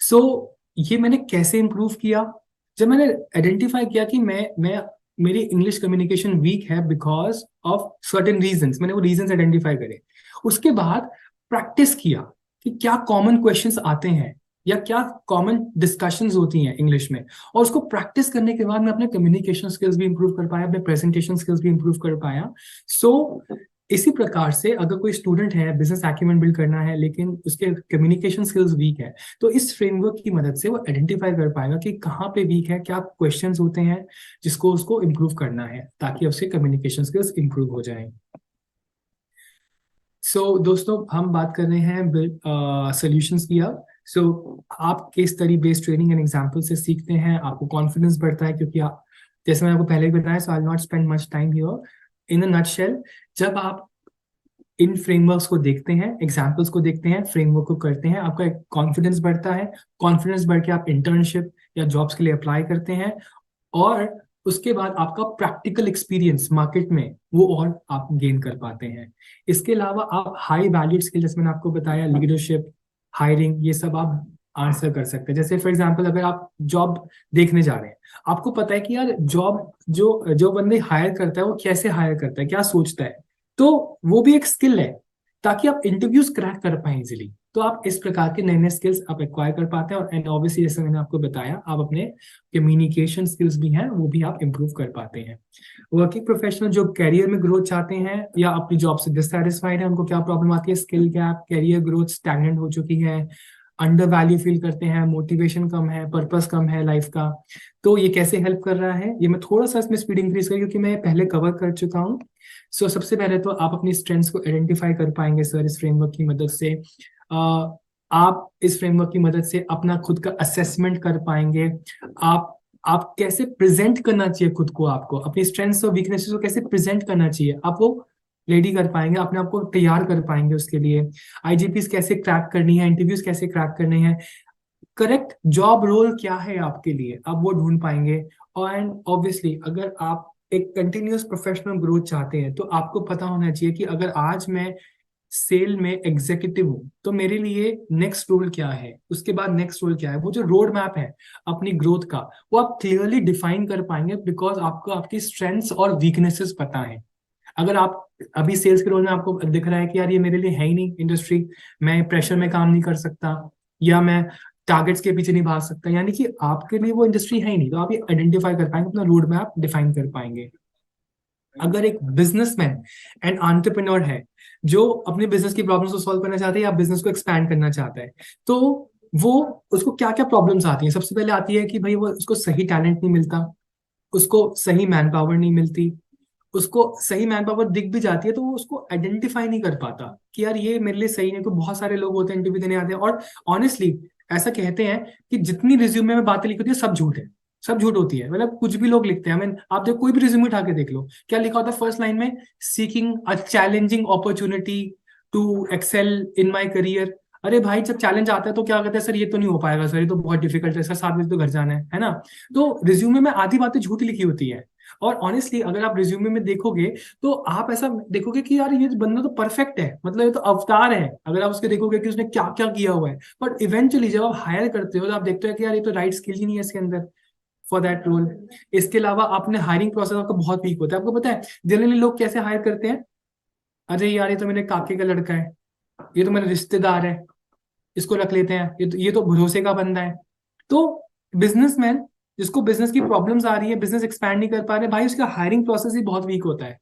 सो ये मैंने कैसे इंप्रूव किया, जब मैंने आइडेंटिफाई किया कि मैं मेरी इंग्लिश कम्युनिकेशन वीक है बिकॉज ऑफ सर्टेन रीजंस, मैंने वो रीजंस आइडेंटिफाई करे। उसके बाद प्रैक्टिस किया कि क्या कॉमन क्वेश्चंस आते हैं या क्या कॉमन डिस्कशंस होती हैं इंग्लिश में, और उसको प्रैक्टिस करने के बाद मैं अपने कम्युनिकेशन स्किल्स भी इंप्रूव कर पाया, अपने प्रेजेंटेशन स्किल्स भी इंप्रूव कर पाया। सो इसी प्रकार से अगर कोई स्टूडेंट है, बिजनेस एक्यूमेंट बिल्ड करना है लेकिन उसके कम्युनिकेशन स्किल्स वीक है, तो इस फ्रेमवर्क की मदद से वो आइडेंटिफाई कर पाएगा कि कहाँ पे वीक है, क्या क्वेश्चंस होते हैं जिसको उसको इम्प्रूव करना है ताकि उसके कम्युनिकेशन स्किल्स इम्प्रूव हो जाएं। दोस्तों हम बात कर रहे हैं सॉल्यूशंस की अब। आप case study based training and example से सीखते हैं, आपको कॉन्फिडेंस बढ़ता है, क्योंकि आप, जैसे मैंने आपको पहले भी बताया, so I will not spend much time here. In a nutshell, जब आप इन फ्रेमवर्क्स को देखते हैं, एग्जाम्पल्स को देखते हैं, फ्रेमवर्क को करते हैं, आपका कॉन्फिडेंस बढ़ता है। कॉन्फिडेंस बढ़ के आप इंटर्नशिप या जॉब्स के लिए अप्लाई करते हैं, और उसके बाद आपका प्रैक्टिकल एक्सपीरियंस मार्केट में वो और आप गेन कर पाते हैं। इसके अलावा आप हाई वैल्यूड स्किल, जैसे मैंने आपको बताया, लीडरशिप, हायरिंग, ये सब आप आंसर कर सकते हैं। जैसे फॉर एग्जांपल, अगर आप जॉब देखने जा रहे हैं, आपको पता है कि यार जॉब जो जो बंदे हायर करता है वो कैसे हायर करता है, क्या सोचता है, तो वो भी एक स्किल है, ताकि आप इंटरव्यूज क्रैक कर पाए इजिली। तो आप इस प्रकार के नए नए स्किल्स आप एक्वायर कर पाते हैं, और एंड ऑब्वियसली जैसे मैंने आपको बताया, आप अपने कम्युनिकेशन स्किल्स भी हैं वो भी आप इंप्रूव कर पाते हैं। वर्किंग प्रोफेशनल जो कैरियर में ग्रोथ चाहते हैं या अपनी जॉब से डिससैटिस्फाइड है, उनको क्या प्रॉब्लम आती है, skill gap, career growth stagnant हो चुकी है, अंडर वैल्यू फील करते हैं, मोटिवेशन कम है, पर्पस कम है लाइफ का, तो ये कैसे हेल्प कर रहा है, ये मैं थोड़ा सा इसमें स्पीड इंक्रीज करूँ क्योंकि मैं पहले कवर कर चुका हूँ। सबसे पहले तो आप अपनी स्ट्रेंथ्स को आइडेंटिफाई कर पाएंगे सर इस फ्रेमवर्क की मदद से। आप इस फ्रेमवर्क की मदद से अपना खुद का असेसमेंट कर पाएंगे। आप कैसे प्रेजेंट करना चाहिए खुद को, आपको अपनी स्ट्रेंथ्स और वीकनेसेस को कैसे प्रेजेंट करना चाहिए, आप वो रेडी कर पाएंगे, अपने आप को तैयार कर पाएंगे उसके लिए। आईजीपीस कैसे क्रैक करनी है, इंटरव्यूज कैसे क्रैक करने हैं, करेक्ट जॉब रोल क्या है आपके लिए, आप वो ढूंढ पाएंगे। और एंड ऑब्वियसली अगर आप एक कंटिन्यूअस प्रोफेशनल ग्रोथ चाहते हैं, तो आपको पता होना चाहिए कि अगर आज मैं सेल में एग्जीक्यूटिव हूं, तो मेरे लिए नेक्स्ट रोल क्या है, उसके बाद नेक्स्ट रोल क्या है, वो जो रोड मैप है अपनी ग्रोथ का, वो आप क्लियरली डिफाइन कर पाएंगे, बिकॉज आपको आपकी स्ट्रेंथ्स और वीकनेसेस पता है। अगर आप अभी सेल्स के रोल में आपको दिख रहा है कि यार ये मेरे लिए है ही नहीं इंडस्ट्री, मैं प्रेशर में काम नहीं कर सकता, या मैं टारगेट्स के पीछे नहीं भाग सकता, यानी कि आपके लिए वो इंडस्ट्री है ही नहीं, तो आप ये आइडेंटिफाई कर पाएंगे, अपना रोड मैप डिफाइन कर पाएंगे। अगर एक बिजनेसमैन एंड एंटरप्रेन्योर है जो अपने बिजनेस की प्रॉब्लम्स को सॉल्व करना चाहता है या बिजनेस को एक्सपैंड करना चाहता है, तो वो उसको क्या क्या प्रॉब्लम्स आती हैं। सबसे पहले आती है कि भाई वो उसको सही टैलेंट नहीं मिलता, उसको सही मैन पावर नहीं मिलती, उसको सही मैन पावर दिख भी जाती है तो वो उसको आइडेंटिफाई नहीं कर पाता कि यार ये मेरे लिए सही नहीं। तो बहुत सारे लोग होते हैं इंटरव्यू देने आते हैं, और ऑनेस्टली ऐसा कहते हैं कि जितनी रिज्यूमे में बातें लिखी होती है सब झूठ है, सब झूठ होती है, मतलब कुछ भी लोग लिखते हैं। आप देखो कोई भी रिज्यूमे उठा के देख लो, क्या लिखा होता है फर्स्ट लाइन में, seeking a challenging opportunity to excel in my career. अरे भाई जब चैलेंज आता है तो क्या कहते हैं, सर ये तो नहीं हो पाएगा, सर ये तो बहुत डिफिकल्ट है, सर 7 बजे तो घर जाना है ना। तो रिज्यूमे में आधी बातें झूठी लिखी होती है, और ऑनेस्टली अगर आप रिज्यूमे में देखोगे तो आप ऐसा देखोगे कि यार ये बंदा तो परफेक्ट है, मतलब ये तो अवतार है, अगर आप उसके देखोगे कि उसने क्या क्या किया हुआ है। बट इवेंचुअली जब आप हायर करते हो तो आप देखते हो कि यार ये तो राइट स्किल ही नहीं है इसके अंदर फॉर दैट रोल। इसके अलावा आपने हायरिंग प्रोसेस आपका बहुत वीक होता है। आपको पता है जनरली लोग कैसे हायर करते हैं, अरे यार ये तो मेरे काके का लड़का है, ये तो मेरा रिश्तेदार है, इसको रख लेते हैं, ये तो भरोसे का बंदा है। तो बिजनेसमैन जिसको बिजनेस की प्रॉब्लम्स आ रही है, बिजनेस एक्सपैंड नहीं कर पा रहे, भाई उसका हायरिंग प्रोसेस ही बहुत वीक होता है।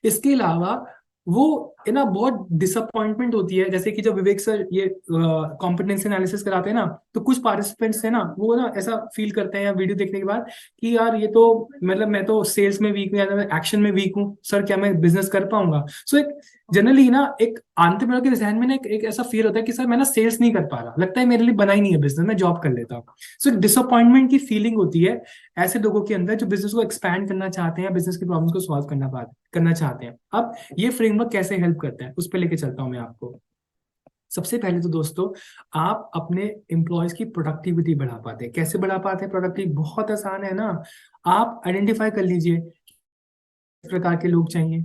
इसके अलावा वो है ना बहुत डिसअपॉइंटमेंट होती है, जैसे कि जब विवेक सर ये कॉम्पिटेंसी एनालिसिस कराते हैं ना, तो कुछ पार्टिसिपेंट्स है ना वो ना ऐसा फील करते हैं वीडियो देखने के बाद कि यार ये तो मतलब मैं तो सेल्स में वीक हूँ या मैं एक्शन में वीक हूँ, सर क्या मैं बिजनेस कर पाऊंगा। सो एक जनरली ना एक एंटरप्रेन्योर के ज़हन में ना एक ऐसा फील होता है कि सर मैं ना सेल्स नहीं कर पा रहा, लगता है मेरे लिए बना ही नहीं है बिजनेस, मैं जॉब कर लेता हूँ। सो एक डिसअपॉइंटमेंट की फीलिंग होती है ऐसे लोगों के अंदर जो बिजनेस को एक्सपैंड करना चाहते हैं, बिजनेस की प्रॉब्लम्स को सॉल्व करना चाहते हैं। अब ये फ्रेमवर्क कैसे हेल्प करता है उस पर लेके चलता हूं मैं आपको। सबसे पहले तो दोस्तों आप अपने एम्प्लॉयज की प्रोडक्टिविटी बढ़ा पाते हैं। कैसे बढ़ा पाते हैं प्रोडक्टिविटी, बहुत आसान है ना, आप आइडेंटिफाई कर लीजिए किस प्रकार के लोग चाहिए,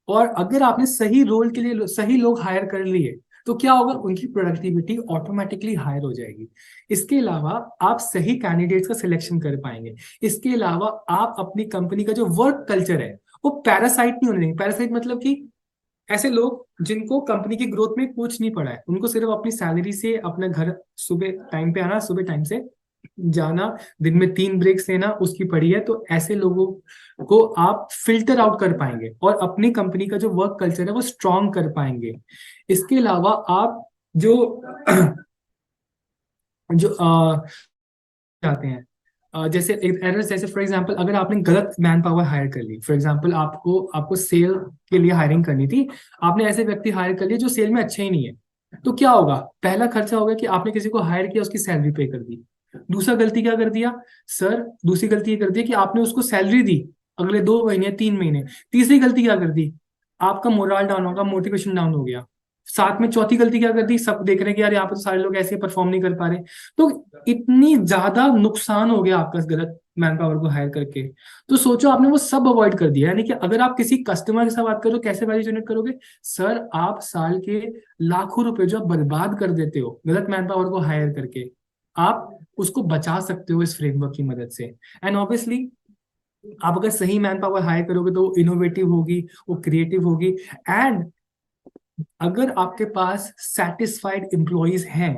और अगर आपने सही रोल के लिए सही लोग हायर कर लिए तो क्या होगा, उनकी प्रोडक्टिविटी ऑटोमेटिकली हायर हो जाएगी। इसके अलावा आप सही कैंडिडेट्स का सिलेक्शन कर पाएंगे। इसके अलावा आप अपनी कंपनी का जो वर्क कल्चर है वो पैरासाइट नहीं होने देंगे। पैरासाइट मतलब कि ऐसे लोग जिनको कंपनी की ग्रोथ में कुछ नहीं पड़ा है, उनको सिर्फ अपनी सैलरी से अपने घर सुबह टाइम पे आना, सुबह टाइम से जाना, दिन में 3 ब्रेक्स लेना, उसकी पड़ी है। तो ऐसे लोगों को आप फिल्टर आउट कर पाएंगे और अपनी कंपनी का जो वर्क कल्चर है वो स्ट्रॉन्ग कर पाएंगे। इसके अलावा आप जो जो चाहते हैं जैसे एरर्स, जैसे फॉर एग्जांपल अगर आपने गलत मैन पावर हायर कर ली, फॉर एग्जांपल आपको आपको सेल के लिए हायरिंग करनी थी, आपने ऐसे व्यक्ति हायर कर लिए जो सेल में अच्छे ही नहीं है, तो क्या होगा? पहला खर्चा होगा कि आपने किसी को हायर किया, उसकी सैलरी पे कर दी। दूसरा गलती क्या कर दिया सर? दूसरी गलती ये कर दी कि आपने उसको सैलरी दी अगले 2 महीने 3 महीने। तीसरी गलती क्या कर दी? आपका मोरल डाउन होगा, मोटिवेशन डाउन हो गया। साथ में चौथी गलती क्या कर दी? सब देख रहे हैं कि यार यहाँ पे तो सारे लोग ऐसे परफॉर्म नहीं कर पा रहे। तो इतनी ज्यादा नुकसान हो गया आपका गलत मैन पावर को हायर करके। तो सोचो आपने वो सब अवॉइड कर दिया। यानी कि अगर आप किसी कस्टमर के साथ बात करो, कैसे वैल्यू जनरेट करोगे सर? आप साल के लाखों रुपए जो आप बर्बाद कर देते हो गलत मैन पावर को हायर करके, आप उसको बचा सकते हो इस फ्रेमवर्क की मदद से। एंड ऑब्वियसली आप अगर सही मैन पावर हायर करोगे तो वो इनोवेटिव होगी, वो क्रिएटिव होगी। एंड अगर आपके पास सेटिस्फाइड एम्प्लॉयज हैं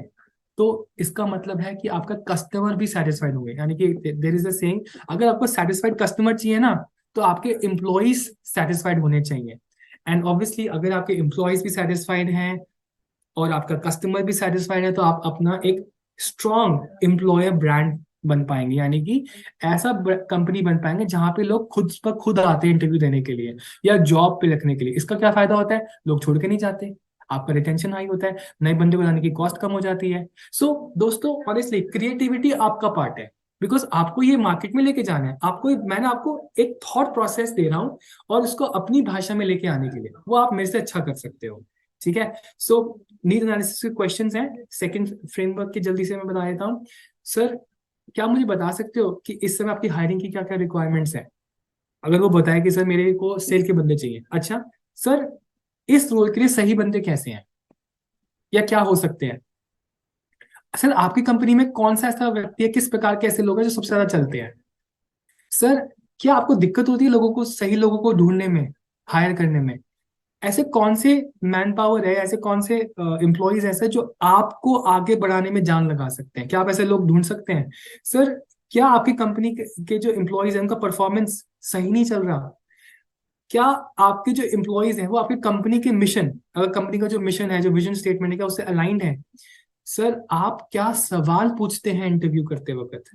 तो इसका मतलब है कि आपका कस्टमर भी सेटिस्फाइड होंगे। यानी कि देयर इज अ सेइंग, अगर आपको सेटिस्फाइड कस्टमर चाहिए ना, तो आपके एम्प्लॉयज सेटिस्फाइड होने चाहिए। एंड ऑब्वियसली अगर आपके एम्प्लॉयज भी सेटिस्फाइड हैं और आपका कस्टमर भी सेटिस्फाइड है, तो आप अपना एक स्ट्रॉन्ग एम्प्लॉयर ब्रांड बन पाएंगे। यानी कि ऐसा कंपनी बन पाएंगे जहां पे लोग खुद पर खुद आते हैं इंटरव्यू देने के लिए या जॉब पे रखने के लिए। इसका क्या फायदा होता है? लोग छोड़ के नहीं जाते, आपका रिटेंशन हाई होता है, नए बंदे बनाने की कॉस्ट कम हो जाती है। सो दोस्तों, ऑनेस्टली क्रिएटिविटी आपका पार्ट है, बिकॉज आपको ये मार्केट में लेके जाना है। मैंने आपको एक थॉट प्रोसेस दे रहा हूँ और उसको अपनी भाषा में लेके आने के लिए वो आप मेरे से अच्छा कर सकते हो। ठीक है? सो नीड एनालिसिस के क्वेश्चंस हैं सेकंड फ्रेमवर्क के, जल्दी से मैं बता देता हूँ। सर, क्या मुझे बता सकते हो कि इस समय आपकी हायरिंग की क्या क्या रिक्वायरमेंट्स हैं? अगर वो बताए कि सर मेरे को सेल के बंदे चाहिए, अच्छा सर इस रोल के लिए सही बंदे कैसे हैं या क्या हो सकते हैं? सर आपकी कंपनी में कौन सा ऐसा व्यक्ति है, किस प्रकार के ऐसे लोग हैं जो सबसे ज्यादा चलते हैं? सर क्या आपको दिक्कत होती है लोगों को, सही लोगों को ढूंढने में, हायर करने में? ऐसे कौन से मैन पावर है, ऐसे कौन से एम्प्लॉयज ऐसे जो आपको आगे बढ़ाने में जान लगा सकते हैं? क्या आप ऐसे लोग ढूंढ सकते हैं? सर क्या आपकी कंपनी के जो एम्प्लॉयज हैं उनका परफॉर्मेंस सही नहीं चल रहा? क्या आपके जो एम्प्लॉयज हैं वो आपकी कंपनी के मिशन, अगर कंपनी का जो मिशन है, जो विजन स्टेटमेंट है, क्या उससे अलाइंड है? सर आप क्या सवाल पूछते हैं इंटरव्यू करते वक्त?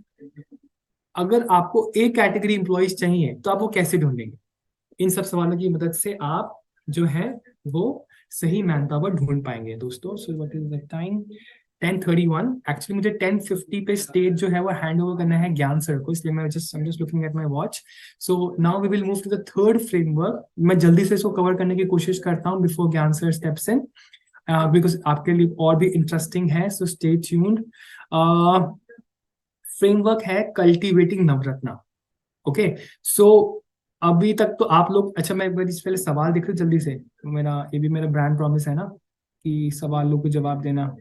अगर आपको ए कैटेगरी एम्प्लॉयज चाहिए तो आप वो कैसे ढूंढेंगे? इन सब सवालों की मदद से आप जो है वो सही मैन पावर ढूंढ पाएंगे दोस्तों। So what is the time? 10:31। Actually मुझे 10:50 पे स्टेज जो है वो हैंड ओवर करना है ज्ञान सर को, इसलिए मैं just looking at my watch. So now we will move to the third framework. मैं जल्दी से इसको कवर करने की कोशिश करता हूँ बिफोर ज्ञान सर स्टेप्स इन, बिकॉज आपके लिए और भी इंटरेस्टिंग है। So stay tuned. फ्रेमवर्क है कल्टीवेटिंग नवरत्ना। ओके, सो अभी तक तो आप लोग, अच्छा मैं एक बार इससे पहले सवाल देख लूं जल्दी से, मेरा ये भी मेरा ब्रांड प्रॉमिस है ना कि सवालों को जवाब देना।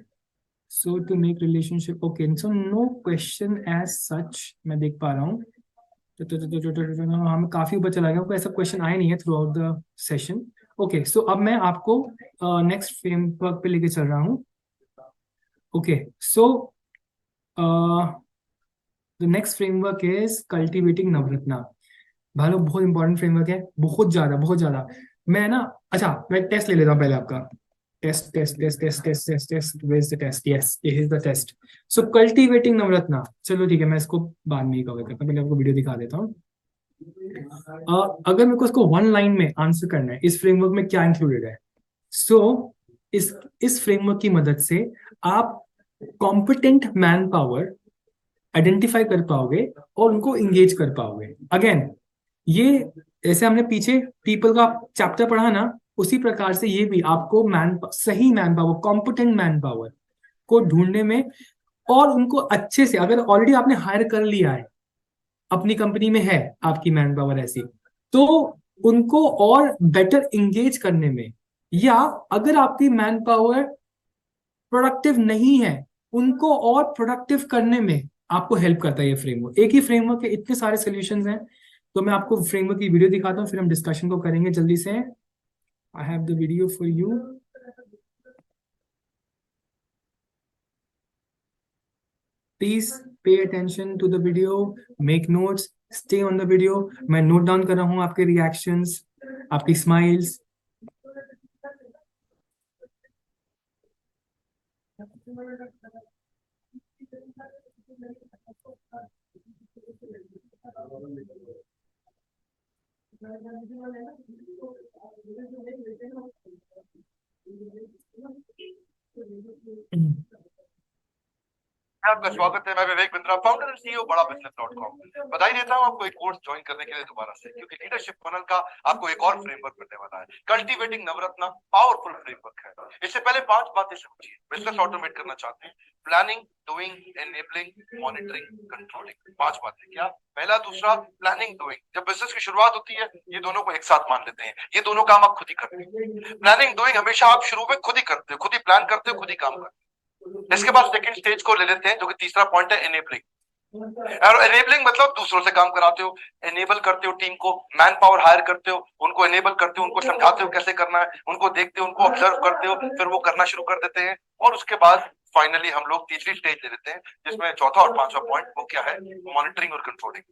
So to make relationship, okay, so no question as such मैं देख पा रहा हूँ। हमें काफी ऊपर चला गया, कोई ऐसा क्वेश्चन आया नहीं है throughout the session. Okay, so अब मैं आपको नेक्स्ट फ्रेमवर्क पे लेके चल रहा हूँ। Okay, so the next framework is cultivating Navratna. भालो बहुत इंपॉर्टेंट फ्रेमवर्क है, बहुत ज्यादा बहुत ज्यादा। मैं ना, अच्छा मैं टेस्ट ले लेता हूँ पहले आपका। Test test test test test test test, where is the test? Yes, this is the test. So cultivating Navratna, चलो ठीक है, मैं इसको बाद में ही कवर करता हूँ, पहले आपको वीडियो दिखा देता हूँ। अगर मेरे को इसको वन लाइन में आंसर करना है, इस फ्रेमवर्क में क्या इंक्लूडेड है? सो इस फ्रेमवर्क की मदद से आप कॉम्पिटेंट मैन पावर आइडेंटिफाई कर पाओगे और उनको इंगेज कर पाओगे। अगेन ये, जैसे हमने पीछे पीपल का चैप्टर पढ़ा ना, उसी प्रकार से ये भी आपको सही man power, competent man power को ढूंढने में और उनको अच्छे से, अगर ऑलरेडी आपने हायर कर लिया है, अपनी कंपनी में है आपकी मैन पावर ऐसी, तो उनको और बेटर इंगेज करने में, या अगर आपकी मैन पावर प्रोडक्टिव नहीं है उनको और प्रोडक्टिव करने में आपको हेल्प करता है ये फ्रेमवर्क। एक ही फ्रेमवर्क के इतने सारे सॉल्यूशंस हैं। तो मैं आपको फ्रेमवर्क की वीडियो दिखाता हूँ, फिर हम डिस्कशन को करेंगे जल्दी से। I have the video for you. Please pay attention to the video, make notes, stay on the video. मैं नोट डाउन कर रहा हूँ आपके रिएक्शंस, आपकी स्माइल्स। आपका स्वागत है। मैं Vivek Bindra, founder and CEO Bada business dot com. बधाई देता हूं आपको एक कोर्स ज्वाइन करने के लिए दोबारा से, क्योंकि लीडरशिप फनल का आपको एक और फ्रेमवर्क मिलने वाला है। कल्टीवेटिंग नवरत्न पावरफुल फ्रेमवर्क है। इससे पहले 5 बातें समझिए। बिजनेस ऑटोमेट करना चाहते हैं, planning, doing, enabling, monitoring, controlling. 5 बातें क्या? पहला, दूसरा, प्लानिंग, डूइंग। जब बिजनेस की शुरुआत होती है, ये दोनों को एक साथ मान लेते हैं। ये दोनों काम आप खुद ही करते हैं। प्लानिंग, डूइंग हमेशा आप शुरू में खुद ही करते हो, खुद ही प्लान करते हो, खुद ही काम करते हो। इसके बाद सेकंड स्टेज को ले लेते हैं, जो कि तीसरा पॉइंट है, एनेबलिंग। और एनेबलिंग मतलब दूसरों से काम कराते हो, एनेबल करते हो टीम को, मैन पावर हायर करते हो, उनको एनेबल करते हो, उनको समझाते हो कैसे करना है, उनको देखते हो, उनको ऑब्जर्व करते हो, फिर वो करना शुरू कर देते हैं। और उसके बाद फाइनली हम लोग तीसरी स्टेज ले लेते हैं, जिसमें चौथा और पांचवा पॉइंट वो क्या है? मॉनिटरिंग और कंट्रोलिंग।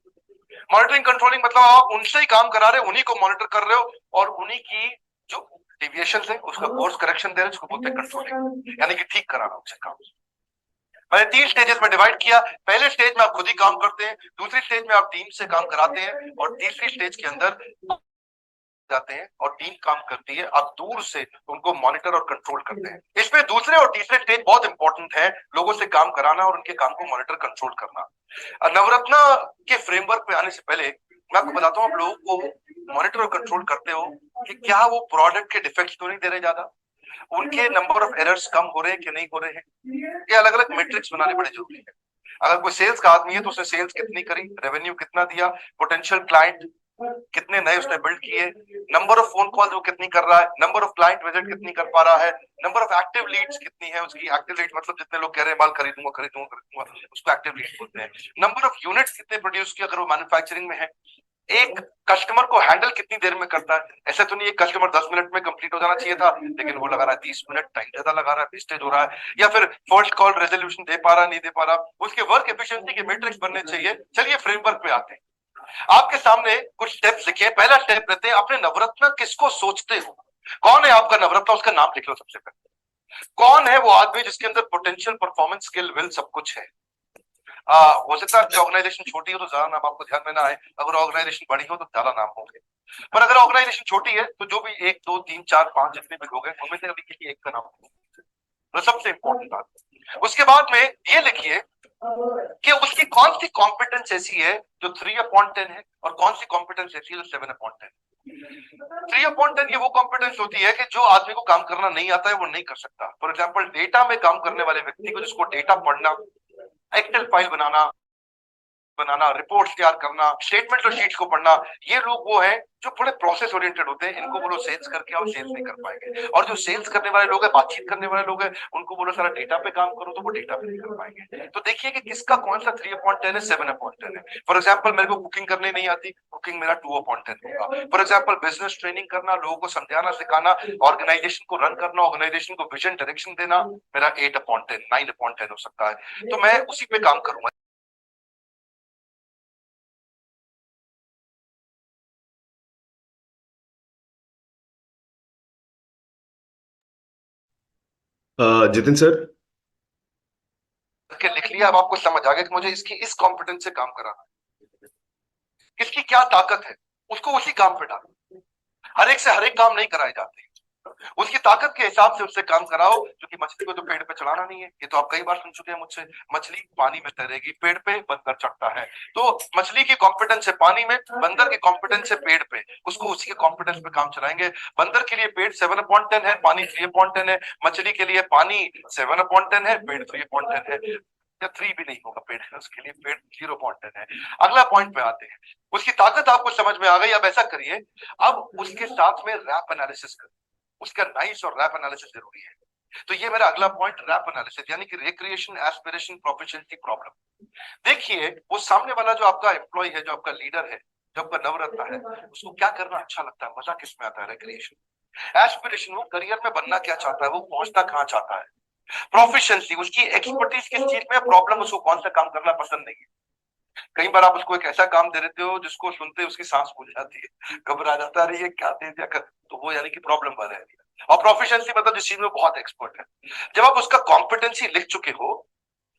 मॉनिटरिंग कंट्रोलिंग मतलब आप उनसे ही काम करा रहे हो, उन्हीं को मॉनिटर कर रहे हो, और उन्हीं की जो डिविएशन है उसका कोर्स करेक्शन दे रहे हो, उसको बोलते हैं कंट्रोलिंग, यानी कि ठीक कराना उनसे काम। मैंने 3 स्टेजेस में डिवाइड किया। पहले स्टेज में आप खुद ही काम करते हैं, दूसरी स्टेज में आप टीम से काम कराते हैं, और तीसरी स्टेज के अंदर जाते हैं और टीम काम करती है, आप दूर से उनको मॉनिटर और कंट्रोल करते हैं। इसमें दूसरे और तीसरे स्टेज बहुत इंपॉर्टेंट है, लोगों से काम कराना और उनके काम को मॉनिटर कंट्रोल करना। नवरत्ना के फ्रेमवर्क पे आने से पहले मैं आपको बताता हूँ, आप लोगों को मॉनिटर और कंट्रोल करते हो कि क्या वो प्रोडक्ट के डिफेक्ट्स तो नहीं दे रहे ज्यादा, उनके नंबर ऑफ एरर्स कम हो रहे हैं कि नहीं हो रहे हैं। ये अलग अलग मैट्रिक्स बनाने बड़े जरूरी है। अगर कोई सेल्स का आदमी है तो उसने सेल्स कितनी करी, रेवेन्यू कितना दिया, पोटेंशियल क्लाइंट कितने नए उसने बिल्ड किए, नंबर ऑफ फोन कॉल वो कितनी कर रहा है, नंबर ऑफ क्लाइंट विजिट कितनी कर पा रहा है, नंबर ऑफ एक्टिव लीड्स कितनी है उसकी। एक्टिव लीड मतलब जितने लोग कह रहे हैं माल खरीदूंगा खरीदूंगा खरीदूंगा, उसको एक्टिव लीड बोलते हैं। नंबर ऑफ यूनिट्स कितने प्रोड्यूस किए अगर वो मैन्युफैक्चरिंग में है। एक कस्टमर को हैंडल कितनी देर में करता है। ऐसा तो नहीं है कस्टमर 10 मिनट में कंप्लीट हो जाना चाहिए था, लेकिन वो लगा रहा है 30 मिनट, टाइम ज्यादा लगा रहा है, वेस्टेज हो रहा है। या फिर फर्स्ट कॉल रेजोल्यूशन दे पा रहा, नहीं दे पा रहा। उसके वर्क एफिशिएंसी के मैट्रिक्स बनने चाहिए। चलिए फ्रेमवर्क पे आते हैं। आपके सामने कुछ स्टेप्स लिखे हैं। पहला स्टेप लेते हैं, अपने नवरत्न किसको सोचते हो? कौन है आपका नवरत्न? उसका नाम लिख लो सबसे पहले। कौन है वो आदमी जिसके अंदर पोटेंशियल, परफॉर्मेंस, स्किल, विल सब कुछ है? हो सकता है ऑर्गेनाइजेशन छोटी हो तो ज्यादा नाम आपको ध्यान में ना आए, अगर ऑर्गेनाइजेशन बड़ी हो तो ज्यादा नाम होंगे। पर अगर ऑर्गेनाइजेशन छोटी है तो जो भी 1 2 3 4 5 जितने भी लोग हैं उनमें से अभी किसी एक का नाम होगा, तो सबसे इंपॉर्टेंट बात। उसके बाद में ये लिखिए कि उसकी कौन सी कॉम्पिटेंस ऐसी है जो 3/10 है, और कौन सी कॉम्पिटेंस ऐसी है जो 7/10। 3/10 ये वो कॉम्पिटेंस होती है कि जो आदमी को काम करना नहीं आता है वो नहीं कर सकता। फॉर एग्जाम्पल, डेटा में काम करने वाले व्यक्ति को, जिसको डेटा पढ़ना, एक्सेल फाइल बनाना, रिपोर्ट्स तैयार करना, स्टेटमेंट और शीट्स को पढ़ना, ये लोग वो हैं जो थोड़े प्रोसेस ओरिएंटेड होते हैं। इनको बोलो सेल्स करके आओ, सेल्स नहीं कर पाएंगे। और जो सेल्स करने वाले लोग हैं, बातचीत करने वाले लोग हैं, उनको बोलो सारा डेटा पे काम करो, तो वो डेटा पे नहीं कर पाएंगे। तो देखिए कि किसका कौन सा 3/10 है, 7/10 है। फॉर एग्जाम्पल, मेरे को कुकिंग करने नहीं आती, कुकिंग मेरा 2/10 होगा। फॉर एग्जाम्पल, बिजनेस ट्रेनिंग करना, लोगों को समझाना सिखाना, ऑर्गेनाइजेशन को रन करना, ऑर्गेनाइजेशन को विजन डायरेक्शन देना, मेरा 8/10 9/10 हो सकता है। तो मैं उसी पे काम करूंगा। जितिन सर। करके लिख लिया। अब आपको समझ आ गया कि मुझे इसकी इस कॉम्पिटेंस से काम कराना है, किसकी क्या ताकत है, उसको उसी काम पे डालो। हर एक से हर एक काम नहीं कराए जाते, उसकी ताकत के हिसाब से उससे काम कराओ। क्योंकि मछली को तो पेड़ पे चढ़ाना नहीं है, ये तो आप कई बार सुन चुके हैं मुझसे। मछली पानी में तैरेगी, पेड़ पे बंदर चढ़ता है। तो मछली की कॉम्पिटेंस है पानी में, बंदर की कॉम्पिटेंस है पेड़ पे, उसको उसी के कॉम्पिटेंस पे काम चलाएंगे। बंदर के लिए पेड़ 7/10 है, पानी 3/10 है। मछली के लिए पानी 7/10 है, पेड़ 3/10 है, या 3 भी नहीं होगा पेड़, उसके लिए पेड़ 0/10 है। अगला पॉइंट पे आते हैं। उसकी ताकत आपको समझ में आ गई। अब ऐसा करिए, अब उसके साथ में रैप एनालिसिस करिए। उसका नाइस और रैप एनालिसिस जरूरी है। तो ये मेरा अगला पॉइंट, रैप एनालिसिस, यानी कि रिक्रिएशन, एस्पिरेशन, प्रोफिशिएंसी, प्रॉब्लम। देखिए, वो सामने वाला जो आपका एम्प्लॉय है, जो आपका लीडर है, जो आपका नवरत्न है, उसको क्या करना अच्छा लगता है, मजा किस में आता है? रिक्रिएशन। एस्पिरेशन, वो करियर में बनना क्या चाहता है, वो पहुंचना कहाँ चाहता है। प्रोफिशिएंसी, उसकी एक्सपर्टीज किस चीज में, प्रॉब्लम, उसको कौन सा काम करना पसंद नहीं है। कई बार आप उसको एक ऐसा काम दे देते हो जिसको सुनते उसकी सांस फूल जाती है, घबरा जाता है, ये क्या दे दिया कर, तो वो यानी कि प्रॉब्लम वाला है। और प्रोफिशिएंसी मतलब जिस चीज में बहुत एक्सपर्ट है। जब आप उसका कॉम्पिटेंसी लिख चुके हो,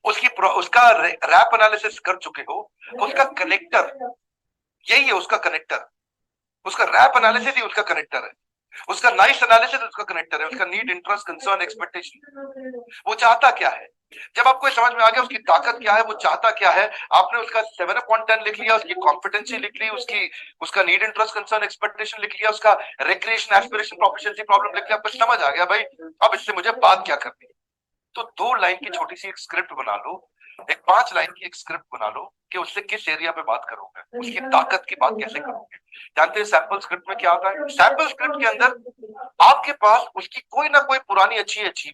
उसका रैप एनालिसिस कर चुके हो, उसका कनेक्टर यही है, उसका कनेक्टर, उसका रैप एनालिसिस ही उसका कनेक्टर है, उसका नाइस एनालिसिस उसका कनेक्टर है, उसका नीड, इंटरेस्ट, कंसर्न, एक्सपेक्टेशन, वो चाहता क्या है। जब आपको समझ में आ गया उसकी ताकत क्या है, वो चाहता क्या है, आपने उसका 7/10 लिख लिया, उसकी कॉम्पिटेंसी लिख ली, उसका नीड, इंटरेस्ट, कंसर्न, एक्सपेक्टेशन लिख लिया, उसका रिक्रिएशन, एस्पिरेशन, प्रोफिशिएंसी, प्रॉब्लम लिख लिया, आपको समझ आ गया भाई अब इससे मुझे बात क्या करनी है। तो 2 लाइन की छोटी सी एक स्क्रिप्ट बना लो, एक 5 लाइन की एक स्क्रिप्ट बना लो कि उससे किस एरिया पे बात करोगे, उसकी ताकत की बात कैसे करोगे। जानते हैं सैंपल स्क्रिप्ट में क्या होता है? सैंपल स्क्रिप्ट के अंदर आपके पास उसकी कोई ना कोई पुरानी अच्छी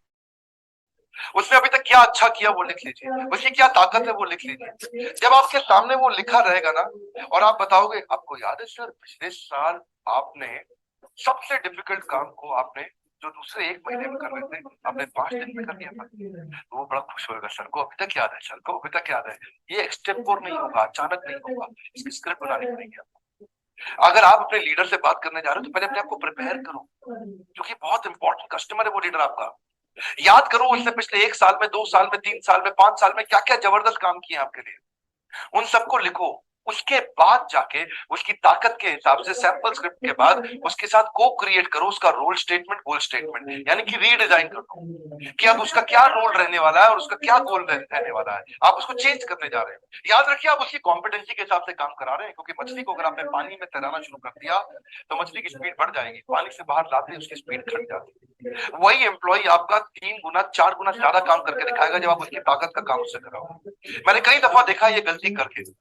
उसने अभी तक क्या अच्छा किया वो लिख लीजिए, उसकी क्या ताकत है वो लिख लीजिए। जब आपके सामने वो लिखा रहेगा ना और आप बताओगे आपको याद है सर पिछले साल आपने सबसे डिफिकल्ट काम को आपने जो दूसरे 1 महीने में कर रहे थे आपने 5 दिन में कर दिया था, तो वो बड़ा खुश होगा, सर को अभी तक याद है, सर को अभी तक याद है। ये एक्सटेम्पोर नहीं होगा, अचानक नहीं होगा, इसकी स्क्रिप्ट बनानी पड़ेगी आपको। अगर आप अपने लीडर से बात करने जा रहे हो तो पहले अपने आप को प्रिपेयर करो, क्योंकि बहुत इंपॉर्टेंट कस्टमर है वो लीडर आपका। याद करो उसने पिछले 1 साल में, 2 साल में, 3 साल में, 5 साल में क्या क्या जबरदस्त काम किए आपके लिए, उन सबको लिखो। उसके बाद जाके उसकी ताकत के हिसाब से सैंपल स्क्रिप्ट के बाद उसके साथ को क्रिएट करो उसका रोल स्टेटमेंट, गोल स्टेटमेंट, यानी कि रीडिजाइन करो कि अब उसका क्या रोल रहने वाला है और उसका क्या गोल रहने वाला है, आप उसको चेंज करने जा रहे हैं। याद रखिए आप उसकी कॉम्पिटेंसी के हिसाब से काम करा रहे हैं, क्योंकि मछली को अगर आपने पानी में तैराना शुरू कर दिया तो मछली की स्पीड बढ़ जाएगी, पानी से बाहर लाते ही उसकी स्पीड घट जाती है। वही एम्प्लॉय आपका 3 गुना 4 गुना ज्यादा काम करके दिखाएगा जब आप उसकी ताकत का काम उससे कराओगे। मैंने कई दफा देखा ये गलती करके,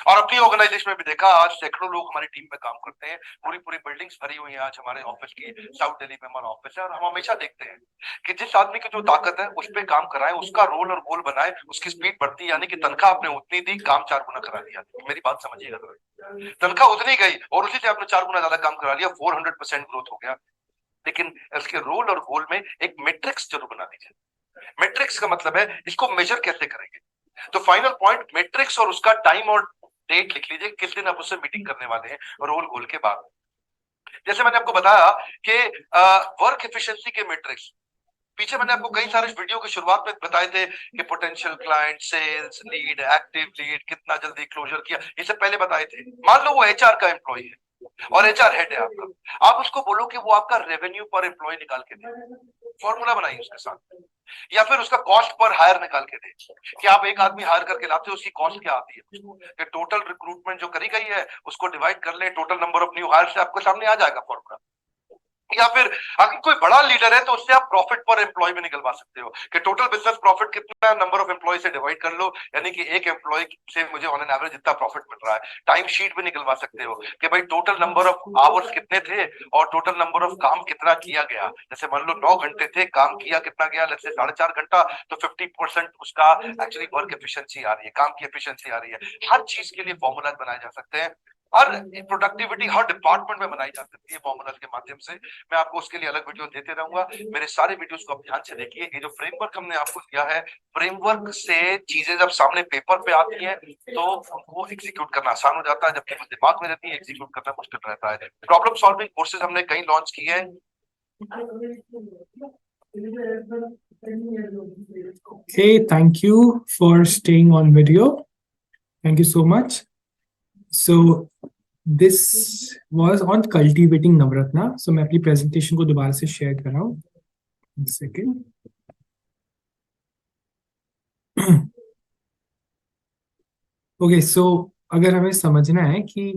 और अपनी ऑर्गेनाइजेशन में भी देखा। आज सैकड़ों लोग हमारी टीम में काम करते हैं, पूरी पूरी बिल्डिंग्स भरी हुई हैं आज हमारे ऑफिस की, साउथ दिल्ली में हमारा ऑफिस है, और हम हमेशा देखते हैं कि जिस आदमी की जो ताकत है उस पर काम कराएं, उसका रोल और गोल बनाए, उसकी स्पीड बढ़ती है, यानी कि तनख्वाह आपने उतनी दी, काम 4 गुना करा दिया। मेरी बात समझिएगा, तनख्वाह उतनी गई और उसी से आपने 4 गुना ज्यादा काम करा लिया, 400% ग्रोथ हो गया। लेकिन उसके रोल और गोल में एक मैट्रिक्स जरूर बना दीजिए। मैट्रिक्स का मतलब है इसको मेजर कैसे करेंगे, तो फाइनल पॉइंट मैट्रिक्स और उसका टाइम और डेट लिख लीजिए, किस दिन आप उससे मीटिंग करने वाले हैं रोल गोल के बाद। जैसे मैंने आपको बताया कि वर्क एफिशिएंसी के मैट्रिक्स, पीछे मैंने आपको कई सारे वीडियो की शुरुआत में बताए थे कि potential client, sales lead, active lead, कितना जल्दी क्लोजर किया, ये सब पहले बताए थे। मान लो वो एचआर का एम्प्लॉय है और एचआर हेड है आपका, आप उसको बोलो कि वो आपका रेवेन्यू पर एम्प्लॉय निकाल के दे, फॉर्मूला बनाइए उसके साथ, या फिर उसका कॉस्ट पर हायर निकाल के दे कि आप एक आदमी हायर करके लाते हो उसकी कॉस्ट क्या आती है, कि टोटल रिक्रूटमेंट जो करी गई है उसको डिवाइड कर ले total number of new hire से, आपके सामने आ जाएगा फॉर्मूला। या फिर अगर कोई बड़ा लीडर है तो उससे आप प्रॉफिट पर एम्प्लॉय में निकलवा सकते हो कि टोटल बिजनेस प्रॉफिट कितना, नंबर ऑफ एम्प्लॉय से डिवाइड कर लो, यानी कि एक एम्प्लॉय से मुझे ऑन एन एवरेज इतना प्रॉफिट मिल रहा है। टाइम शीट भी निकलवा सकते हो कि भाई टोटल नंबर ऑफ आवर्स कितने थे और टोटल नंबर ऑफ काम कितना किया गया। जैसे मान लो 9 घंटे थे, काम किया कितना गया, लेट्स से 4.5 घंटा, तो 50% उसका एक्चुअली वर्क एफिशिएंसी आ रही है, काम की एफिशिएंसी आ रही है। हर चीज के लिए फॉर्मूला बनाए जा सकते हैं, हर प्रोडक्टिविटी हर डिपार्टमेंट में बनाई जा सकती है फॉर्मूला के माध्यम से। मैं आपको उसके लिए अलग वीडियो देते रहूंगा, मेरे सारे वीडियोस को आप ध्यान से देखिए। ये जो फ्रेमवर्क हमने आपको दिया है, फ्रेमवर्क से चीजें जब सामने पेपर पे आती हैं तो उनको एग्जीक्यूट करना आसान हो जाता है, जबकि दिमाग में रहती है एग्जीक्यूट करना मुश्किल रहता है। प्रॉब्लम सॉल्विंग कोर्सेज हमने कई लॉन्च किए हैं। Okay, thank you for staying on video. Thank you so much. So this was on cultivating Navratna. So मैं अपनी presentation को दोबारा से share कर रहा हूँ। One second. Okay, so अगर हमें समझना है कि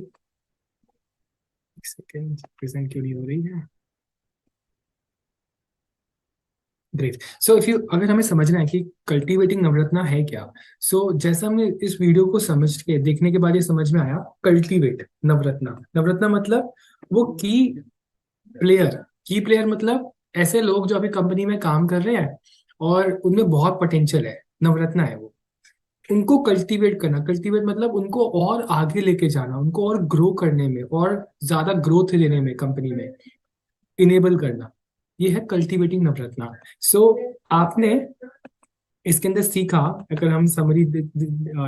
एक सेकेंड प्रेजेंट क्यों नहीं हो रही है, ग्रेट। सो अगर हमें समझना है कि कल्टीवेटिंग नवरत्ना है क्या, जैसा हमने इस वीडियो को समझ के देखने के बाद ये समझ में आया, कल्टीवेट नवरत्ना मतलब वो की प्लेयर मतलब ऐसे लोग जो अभी कंपनी में काम कर रहे हैं और उनमें बहुत पोटेंशियल है, नवरत्ना है वो, उनको कल्टीवेट करना। कल्टीवेट मतलब उनको और आगे लेके जाना, उनको और ग्रो करने में और ज्यादा ग्रोथ देने में कंपनी में इनेबल करना, ये है कल्टीवेटिंग नवरत्ना। आपने इसके अंदर सीखा, अगर हम समरी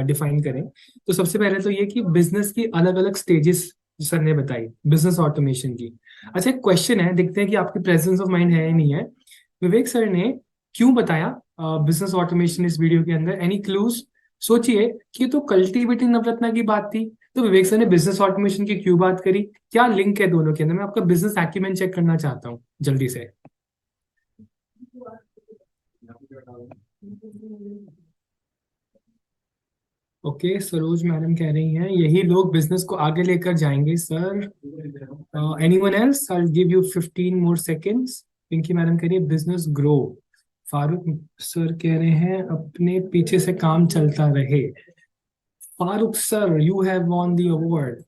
डिफाइन करें तो सबसे पहले तो ये कि बिजनेस की अलग अलग स्टेजेस सर ने बताई बिजनेस ऑटोमेशन की। अच्छा, एक क्वेश्चन है, देखते हैं कि आपकी प्रेजेंस ऑफ माइंड है या नहीं है। विवेक सर ने क्यों बताया बिजनेस ऑटोमेशन इस वीडियो के अंदर? Any clues? सोचिए कि तो कल्टीवेटिंग नवरत्ना की बात थी, तो विवेक सर ने बिजनेस ऑटोमेशन की क्यों बात करी? क्या लिंक है दोनों के अंदर? मैं आपका बिजनेस एक्यूमेंट चेक करना चाहता हूँ जल्दी से। ओके, सरोज मैडम कह रही हैं यही लोग बिजनेस को आगे लेकर जाएंगे sir. Anyone else? I will give you 15 more seconds. Pinky madam कह रही है बिजनेस ग्रो। फारूक सर कह रहे हैं अपने पीछे से काम चलता रहे। Farooq sir, you have won the award,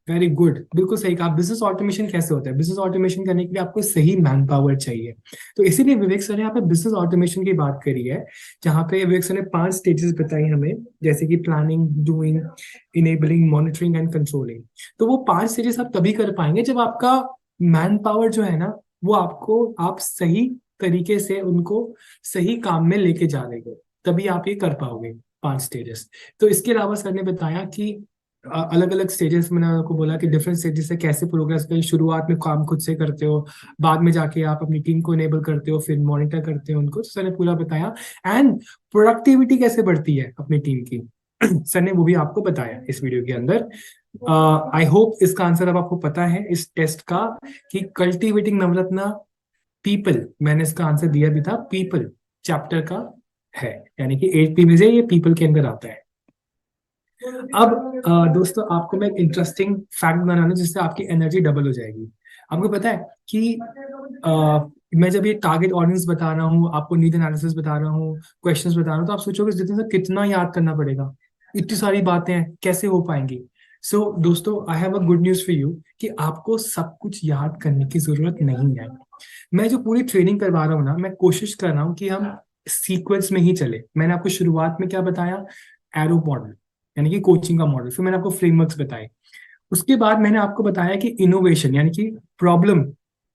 very good. बिल्कुल सही कहा। बिजनेस ऑटोमेशन कैसे होता है? बिजनेस ऑटोमेशन करने के लिए आपको सही मैन पावर चाहिए। तो इसीलिए विवेक सर ने यहाँ पे बिजनेस ऑटोमेशन की बात करी है, जहाँ पे विवेक सर ने 5 स्टेजेस बताई हमें, जैसे कि planning, doing, enabling, monitoring and controlling. तो वो 5 स्टेजेस आप तभी कर पाएंगे जब आपका मैन पावर जो है ना, वो आपको, आप सही तरीके से उनको सही काम में लेके जा रहे हो, तभी आप ये कर पाओगे 5 स्टेजेस। तो इसके अलावा सर ने बताया कि अलग अलग स्टेजेस, मैंने आपको बोला कि डिफरेंट स्टेजेस से कैसे प्रोग्रेस करें। शुरुआत में काम खुद से करते हो, बाद में जाके आप अपनी टीम को इनेबल करते हो, फिर मॉनिटर करते हो उनको। तो सर ने पूरा बताया। एंड प्रोडक्टिविटी कैसे बढ़ती है अपनी टीम की, सर ने वो भी आपको बताया इस वीडियो के अंदर। आई होप इसका आंसर अब आपको पता है इस टेस्ट का, कि कल्टीवेटिंग नवरत्ना पीपल, मैंने इसका आंसर दिया भी था, पीपल चैप्टर का है, यानी कि 8P में से ये पीपल के अंदर आता है। अब दोस्तों आपको मैं एक इंटरेस्टिंग फैक्ट बनाना, जिससे आपकी एनर्जी डबल हो जाएगी। आपको पता है कि मैं जब ये टारगेट ऑडियंस बता रहा हूँ, आपको नीड एनालिसिस बता रहा हूँ, क्वेश्चंस बता रहा हूँ, तो आप सोचोगे जितने से कितना याद करना पड़ेगा, इतनी सारी बातें हैं, कैसे हो पाएंगी? सो दोस्तों, आई have a good news for you कि आपको सब कुछ याद करने की जरूरत नहीं है। मैं जो पूरी ट्रेनिंग करवा रहा हूँ ना, मैं कोशिश कर रहा हूँ कि हम सीक्वेंस में ही चले। मैंने आपको शुरुआत में क्या बताया? एरो मॉडल, यानी कि कोचिंग का मॉडल। फिर मैंने आपको फ्रेमवर्क्स बताए। उसके बाद मैंने आपको बताया कि इनोवेशन, यानी कि प्रॉब्लम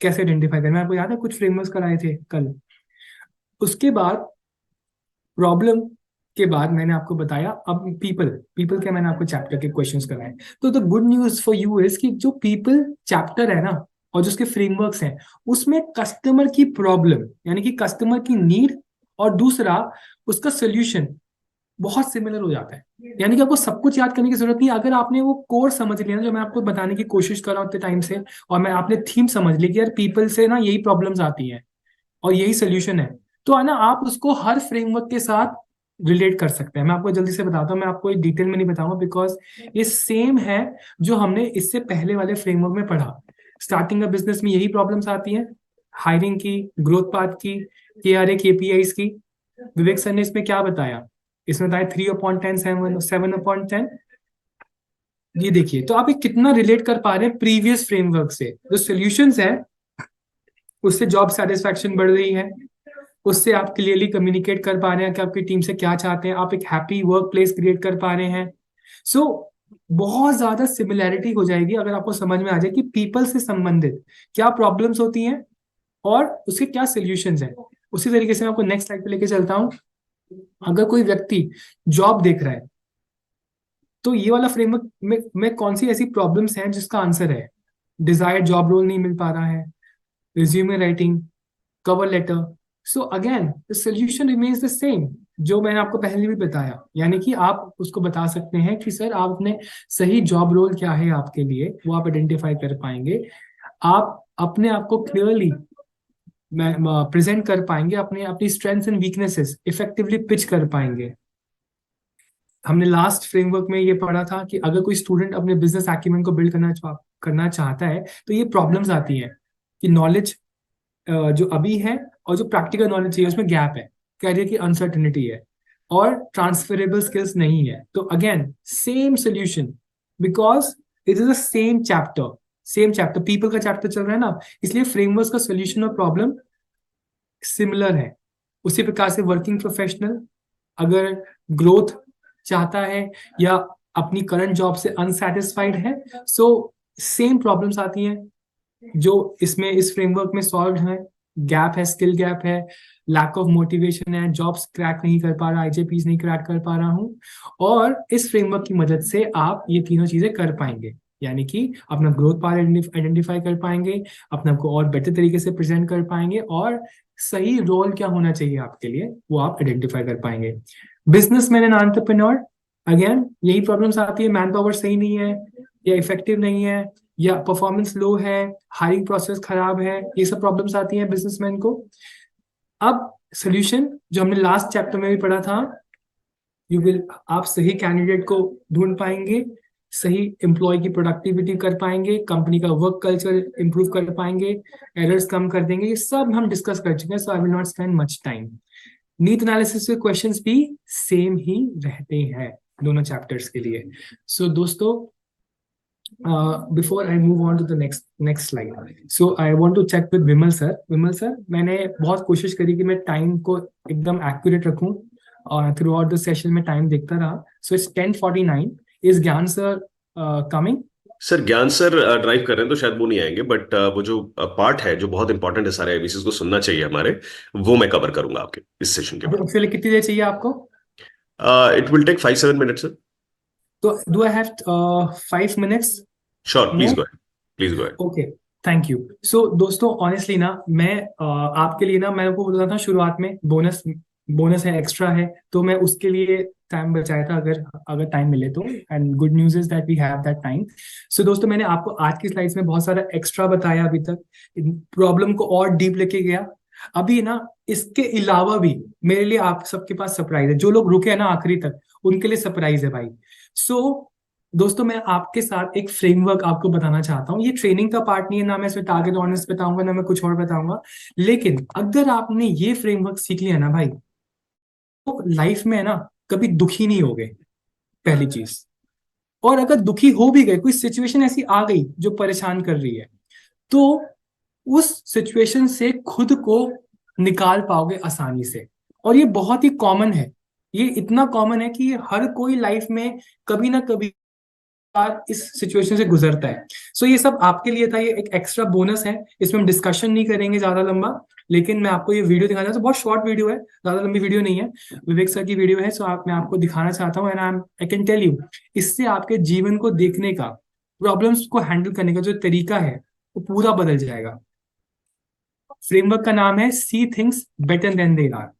कैसे आइडेंटिफाई करना। आपको याद है कुछ फ्रेमवर्क्स कराए थे कल। उसके बाद प्रॉब्लम के बाद मैंने आपको बताया अब पीपल के मैंने आपको चैप्टर के क्वेश्चंस कराए। तो the good news for you is कि जो पीपल चैप्टर है ना, और जो उसके फ्रेमवर्क्स हैं, उसमें कस्टमर की प्रॉब्लम, यानी कि कस्टमर की नीड, और दूसरा उसका सोल्यूशन बहुत सिमिलर हो जाता है। यानी कि आपको सब कुछ याद करने की जरूरत नहीं। अगर आपने वो कोर समझ लिया ना, जो मैं आपको बताने की कोशिश कर रहा हूँ उतने टाइम से, और मैं आपने थीम समझ ली कि यार पीपल से ना यही प्रॉब्लम्स आती हैं और यही सोल्यूशन है, तो है ना, आप उसको हर फ्रेमवर्क के साथ रिलेट कर सकते हैं। मैं आपको जल्दी से बताता हूँ, मैं आपको डिटेल में नहीं बताऊंगा, बिकॉज ये सेम है जो हमने इससे पहले वाले फ्रेमवर्क में पढ़ा। स्टार्टिंग का बिजनेस में यही प्रॉब्लम्स आती हैं, हायरिंग की, ग्रोथ पाथ की, KRA KPIs की। विवेक सर ने इसमें क्या बताया? इसमें बताया 3/10, 7/10। ये देखिए, तो आप ये कितना रिलेट कर पा रहे हैं प्रीवियस फ्रेमवर्क से। जो सॉल्यूशंस है उससे जॉब सेटिस्फैक्शन बढ़ रही है, उससे आप क्लियरली कम्युनिकेट कर पा रहे हैं कि आपकी टीम से क्या चाहते हैं, आप एक हैप्पी वर्क प्लेस क्रिएट कर पा रहे हैं। सो बहुत ज्यादा सिमिलैरिटी हो जाएगी अगर आपको समझ में आ जाए कि पीपल से संबंधित क्या प्रॉब्लम्स होती हैं और उसके क्या सॉल्यूशंस हैं। उसी तरीके से मैं आपको नेक्स्ट स्लाइड पे लेके चलता हूं। अगर कोई व्यक्ति जॉब देख रहा है, तो ये वाला फ्रेमवर्क में कौन सी ऐसी प्रॉब्लम्स हैं जिसका आंसर है? डिजायर्ड जॉब रोल नहीं मिल पा रहा है, resume writing, cover letter. So again the solution remains the same, जो मैंने आपको पहले भी बताया। यानी कि आप उसको बता सकते हैं कि सर आपने सही जॉब रोल क्या है आपके लिए, वो आप आइडेंटिफाई कर पाएंगे। आप अपने आप को क्लियरली प्रेजेंट कर पाएंगे, अपनी strengths and weaknesses effectively pitch कर पाएंगे। हमने लास्ट फ्रेमवर्क में ये पढ़ा था कि अगर कोई स्टूडेंट अपने बिजनेस एक्यूमेंट को बिल्ड करना चाहता है, तो ये प्रॉब्लम्स आती हैं कि नॉलेज जो अभी है और जो प्रैक्टिकल नॉलेज चाहिए उसमें गैप है, कैरियर की अनसर्टेनिटी है, और ट्रांसफरेबल स्किल्स नहीं है। तो again same solution, because it is the same chapter people का चैप्टर चल रहा है ना, इसलिए फ्रेमवर्क का सोल्यूशन और प्रॉब्लम सिमिलर है। उसी प्रकार से वर्किंग प्रोफेशनल अगर ग्रोथ चाहता है या अपनी करंट जॉब से अनसेटिस्फाइड है, सो सेम प्रॉब्लम्स आती हैं जो इसमें इस फ्रेमवर्क में सॉल्व है। गैप है, स्किल गैप है, लैक ऑफ मोटिवेशन है, जॉब्स क्रैक नहीं कर पा रहा, IJPs नहीं क्रैक कर पा रहा हूं, और इस फ्रेमवर्क की मदद से आप ये तीनों चीजें कर पाएंगे। यानी कि अपना ग्रोथ पाथ आइडेंटिफाई कर पाएंगे, अपने आप को और बेटर तरीके से प्रेजेंट कर पाएंगे, और सही रोल क्या होना चाहिए आपके लिए वो आप आइडेंटिफाई कर पाएंगे। बिजनेसमैन एंड एंटरप्रेन्योर, अगेन यही प्रॉब्लम्स आती है, मैन पावर सही नहीं है या इफेक्टिव नहीं है या परफॉर्मेंस लो है, हायरिंग प्रोसेस खराब है, ये सब प्रॉब्लम्स आती हैं बिजनेसमैन को। अब सोल्यूशन जो हमने लास्ट चैप्टर में भी पढ़ा था, आप सही कैंडिडेट को ढूंढ पाएंगे, सही एम्प्लॉय की प्रोडक्टिविटी कर पाएंगे, कंपनी का वर्क कल्चर इंप्रूव कर पाएंगे, एरर्स कम कर देंगे, ये सब हम डिस्कस कर चुके हैं, so I will not spend much time. NEET analysis के क्वेश्चंस भी सेम ही रहते हैं दोनों चैप्टर्स के लिए। सो दोस्तों, before I move on to the next slide, so I want to check with Vimal sir. Vimal sir, मैंने बहुत कोशिश करी कि मैं टाइम को एकदम एक्यूरेट रखूं और थ्रू आउट द सेशन में टाइम देखता रहा। So it's 10:49। इज ज्ञान सर कमिंग? सर ज्ञान सर ड्राइव कर रहे हैं तो शायद वो नहीं आएंगे, बट वो जो पार्ट है जो बहुत इंपॉर्टेंट है, सारे आईबीसीज को सुनना चाहिए हमारे, वो मैं कवर करूंगा आपके इस सेशन के बाद। उसके लिए कितनी देर चाहिए आपको? It will take 5-7 minutes sir. तो do I have 5 minutes? Sure, please go ahead, please go ahead. Okay, thank you. So दोस्तों, ऑनेस्टली ना, मैं आपके लिए ना, मैं को बोल रहा था शुरुआत में बोनस बोनस है, एक्स्ट्रा है, तो मैं उसके लिए टाइम बचाया था, अगर टाइम मिले तो। And good news is that we have that time. So दोस्तों, मैंने आपको आज की स्लाइड्स में बहुत सारा एक्स्ट्रा बताया अभी तक, प्रॉब्लम को और डीप लेके गया। अभी ना इसके अलावा भी मेरे लिए आप सबके पास सरप्राइज है, जो लोग रुके हैं ना आखिरी तक, उनके लिए सरप्राइज है भाई। सो दोस्तों, मैं आपके साथ एक फ्रेमवर्क आपको बताना चाहता हूँ। ये ट्रेनिंग का पार्ट नहीं है, ना मैं इसमें टारगेट ऑडियंस बताऊंगा, ना मैं कुछ और बताऊंगा, लेकिन अगर आपने ये फ्रेमवर्क सीख लिया ना भाई, तो लाइफ में है ना कभी दुखी नहीं होगे, पहली चीज। और अगर दुखी हो भी गए, कोई सिचुएशन ऐसी आ गई जो परेशान कर रही है, तो उस सिचुएशन से खुद को निकाल पाओगे आसानी से। और ये बहुत ही कॉमन है, ये इतना कॉमन है कि हर कोई लाइफ में कभी ना कभी बार इस सिचुएशन से गुजरता है। सो ये सब आपके लिए था, ये एक एक्स्ट्रा बोनस है। इसमें हम डिस्कशन नहीं करेंगे ज्यादा लंबा, लेकिन मैं आपको ये वीडियो दिखाना चाहता हूँ। बहुत शॉर्ट वीडियो है, ज्यादा लंबी वीडियो नहीं है, विवेक सर की वीडियो है। सो मैं आपको दिखाना चाहता हूँ, and I can tell you, इससे आपके जीवन को देखने का, प्रॉब्लम्स को हैंडल करने का जो तरीका है वो पूरा बदल जाएगा। फ्रेमवर्क का नाम है see things better than they are.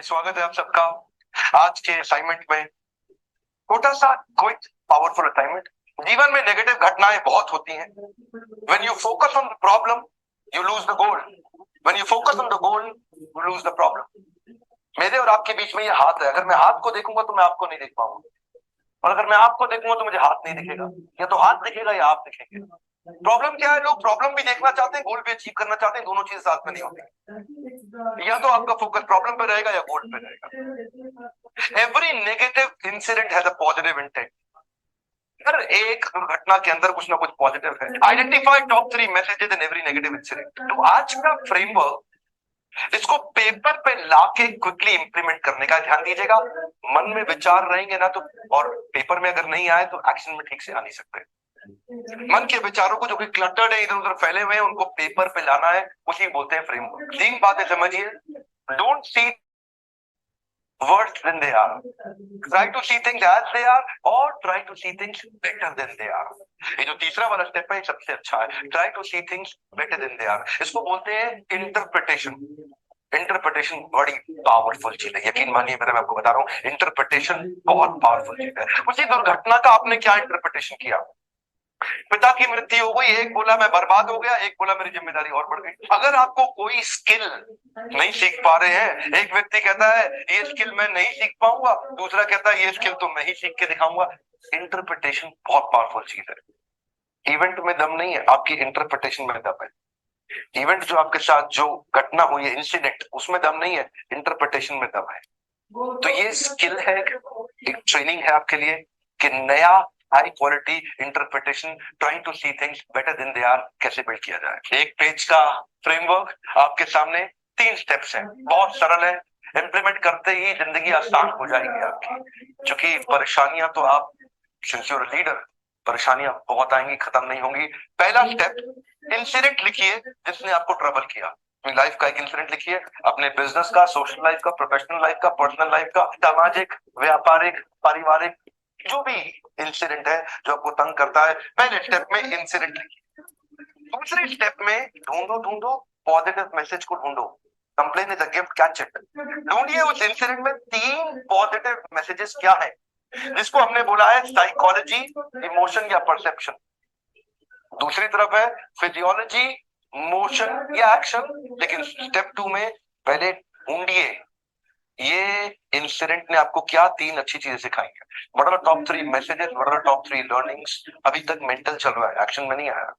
स्वागत है आप सबका आज के असाइनमेंट में। छोटा सा क्विक पावरफुल असाइनमेंट। जीवन में नेगेटिव घटनाएं बहुत होती हैं। When you focus on the problem you lose the goal, when you focus on the goal you lose the problem. मेरे और आपके बीच में ये हाथ है, अगर मैं हाथ को देखूंगा तो मैं आपको नहीं देख पाऊंगा, और अगर मैं आपको देखूंगा तो मुझे हाथ नहीं दिखेगा, या तो हाथ दिखेगा या आप दिखेंगे। प्रॉब्लम क्या है, लोग प्रॉब्लम भी देखना चाहते हैं, गोल भी अचीव करना चाहते हैं, दोनों चीजें साथ में नहीं होती। या तो आपका फोकस प्रॉब्लम पे रहेगा या गोल पे रहेगा। Every negative incident has a positive intent. हर एक दुर्घटना के अंदर कुछ ना कुछ पॉजिटिव है। Identify top 3 messages in every negative incident. तो आज का फ्रेमवर्क, इसको पेपर पे लाके क्विकली इंप्लीमेंट करने का ध्यान दीजिएगा। मन में विचार रहेंगे ना तो, और पेपर में अगर नहीं आए तो एक्शन में ठीक से आ नहीं सकते। मन के विचारों को जो कि क्लटर्ड है, इधर उधर फैले हुए हैं, उनको पेपर पे लाना है, उसी बोलते हैं फ्रेमवर्क। 3 बातें समझिए। Don't see worse than they are, try to see things as they are, or try to see things better than they are। ये जो तीसरा वाला स्टेप है सबसे अच्छा है, try to see things better than they are। इसको बोलते हैं इंटरप्रिटेशन। इंटरप्रिटेशन बड़ी पावरफुल चीज है, यकीन मानिए मैं आपको बता रहा हूँ, इंटरप्रिटेशन बहुत पावरफुल चीज है। उसी दुर्घटना का आपने क्या इंटरप्रिटेशन किया। पिता की मृत्यु हो गई, एक बोला मैं बर्बाद हो गया, एक बोला मेरी जिम्मेदारी और बढ़ गई। अगर आपको कोई स्किल नहीं सीख पा रहे हैं, एक व्यक्ति कहता है ये स्किल मैं नहीं सीख पाऊंगा, दूसरा कहता है ये स्किल तो मैं ही सीख के दिखाऊंगा। इंटरप्रिटेशन बहुत पावरफुल चीज है। इवेंट में दम नहीं है, आपकी इंटरप्रिटेशन में दम है। इवेंट जो आपके साथ जो घटना हुई है, इंसिडेंट, उसमें दम नहीं है, इंटरप्रिटेशन में दम है। तो ये स्किल है, एक ट्रेनिंग है आपके लिए कि नया high quality interpretation, trying to see things better than they are कैसे बिल्ड किया जाए। एक पेज का फ्रेमवर्क आपके सामने, 3 स्टेप्स हैं, बहुत सरल है। इंप्लीमेंट करते ही जिंदगी आसान हो जाएगी आपकी, क्योंकि परेशानियां तो आप, सिंस यू आर लीडर, परेशानियां बहुत आएंगी, खत्म नहीं होंगी। पहला स्टेप, इंसिडेंट लिखिए जिसने आपको ट्रबल किया। अपनी लाइफ का एक इंसिडेंट लिखिए, अपने बिजनेस का, सोशल लाइफ का, प्रोफेशनल लाइफ का, पर्सनल लाइफ का, सामाजिक, व्यापारिक, पारिवारिक, जो भी इंसिडेंट है जो आपको तंग करता है, पहले स्टेप में इंसिडेंट लिखिए। दूसरे स्टेप में ढूंढो पॉजिटिव मैसेज को ढूंढो। Complain is a gift, catch it. ढूंढिए उस इंसिडेंट में 3 पॉजिटिव मैसेजेस क्या है, जिसको हमने बोला है साइकोलॉजी, इमोशन या परसेप्शन। दूसरी तरफ है फिजियोलॉजी, मोशन या एक्शन। लेकिन स्टेप 2 में पहले ढूंढिए ये इंसिडेंट ने आपको क्या 3 अच्छी चीजें सिखाई है। What are top 3 messages, what are top 3 learnings. अभी तक मेंटल चल रहा है, एक्शन में नहीं आया,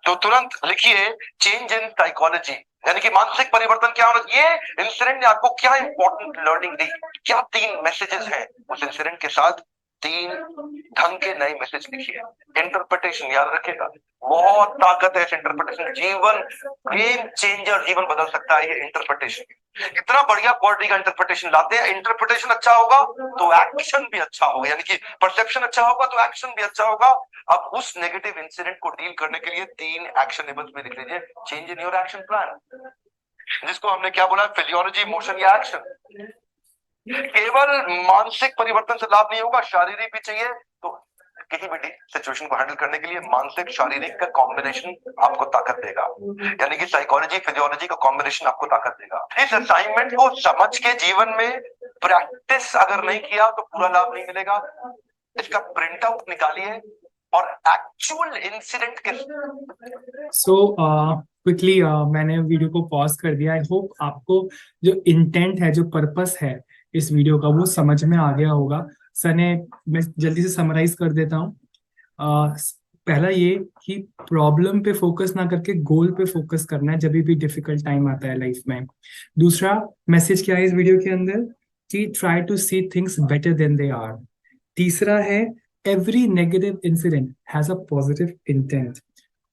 तो तुरंत लिखिए चेंज इन साइकोलॉजी, यानी कि मानसिक परिवर्तन क्या होना। ये इंसिडेंट ने आपको क्या इंपॉर्टेंट लर्निंग दी, क्या 3 मैसेजेस हैं उस इंसिडेंट के साथ। 3 ढंग के नए मैसेज लिखिए। इंटरप्रिटेशन याद रखिएगा, बहुत ताकत है इस इंटरप्रिटेशन, जीवन गेम चेंजर, जीवन बदल सकता है ये इंटरप्रिटेशन। इतना बढ़िया क्वालिटी का इंटरप्रिटेशन लाते हैं। इंटरप्रिटेशन अच्छा होगा तो एक्शन भी अच्छा होगा, यानी कि परसेप्शन अच्छा होगा तो एक्शन भी अच्छा होगा। अब उस नेगेटिव इंसिडेंट को डील करने के लिए 3 एक्शनेबल्स में लिख लीजिए, change in your action plan, जिसको हमने क्या बोला, फिजियोलॉजी, मोशन या एक्शन। केवल मानसिक परिवर्तन से लाभ नहीं होगा, शारीरिक भी चाहिए। तो किसी भी सिचुएशन को हैंडल करने के लिए मानसिक शारीरिक का कॉम्बिनेशन आपको ताकत देगा, यानी कि साइकोलॉजी फिजियोलॉजी का कॉम्बिनेशन आपको ताकत देगा। इस असाइनमेंट को समझ के जीवन में प्रैक्टिस अगर नहीं किया तो पूरा लाभ नहीं मिलेगा। इसका प्रिंट आउट निकालिए और एक्चुअल इंसिडेंट के सो क्विकली मैंने वीडियो को पॉज कर दिया। आई होप आपको जो इंटेंट है, जो पर्पस है इस वीडियो का, वो समझ में आ गया होगा। सर ने, मैं जल्दी से समराइज कर देता हूँ। पहला ये कि प्रॉब्लम पे फोकस ना करके गोल पे फोकस करना है जब भी डिफिकल्ट टाइम आता है लाइफ में। दूसरा मैसेज क्या है इस वीडियो के अंदर कि try to see things better than they are. तीसरा है every negative incident has a positive intent.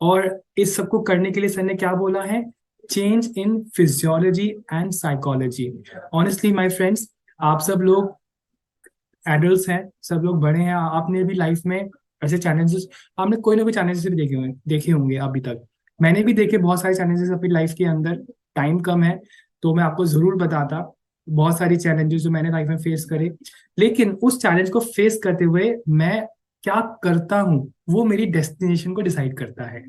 और इस सबको करने के लिए सर ने क्या बोला है, change in physiology and psychology. Honestly my friends, आप सब लोग एडल्ट्स हैं, सब लोग बड़े हैं, आपने भी लाइफ में ऐसे चैलेंजेस, आपने कोई ना कोई चैलेंजेस भी देखे होंगे अभी तक। मैंने भी देखे बहुत सारे चैलेंजेस अपनी लाइफ के अंदर। टाइम कम है तो मैं आपको जरूर बताता बहुत सारी चैलेंजेस जो मैंने लाइफ में फेस करे। लेकिन उस चैलेंज को फेस करते हुए मैं क्या करता हूँ वो मेरी डेस्टिनेशन को डिसाइड करता है।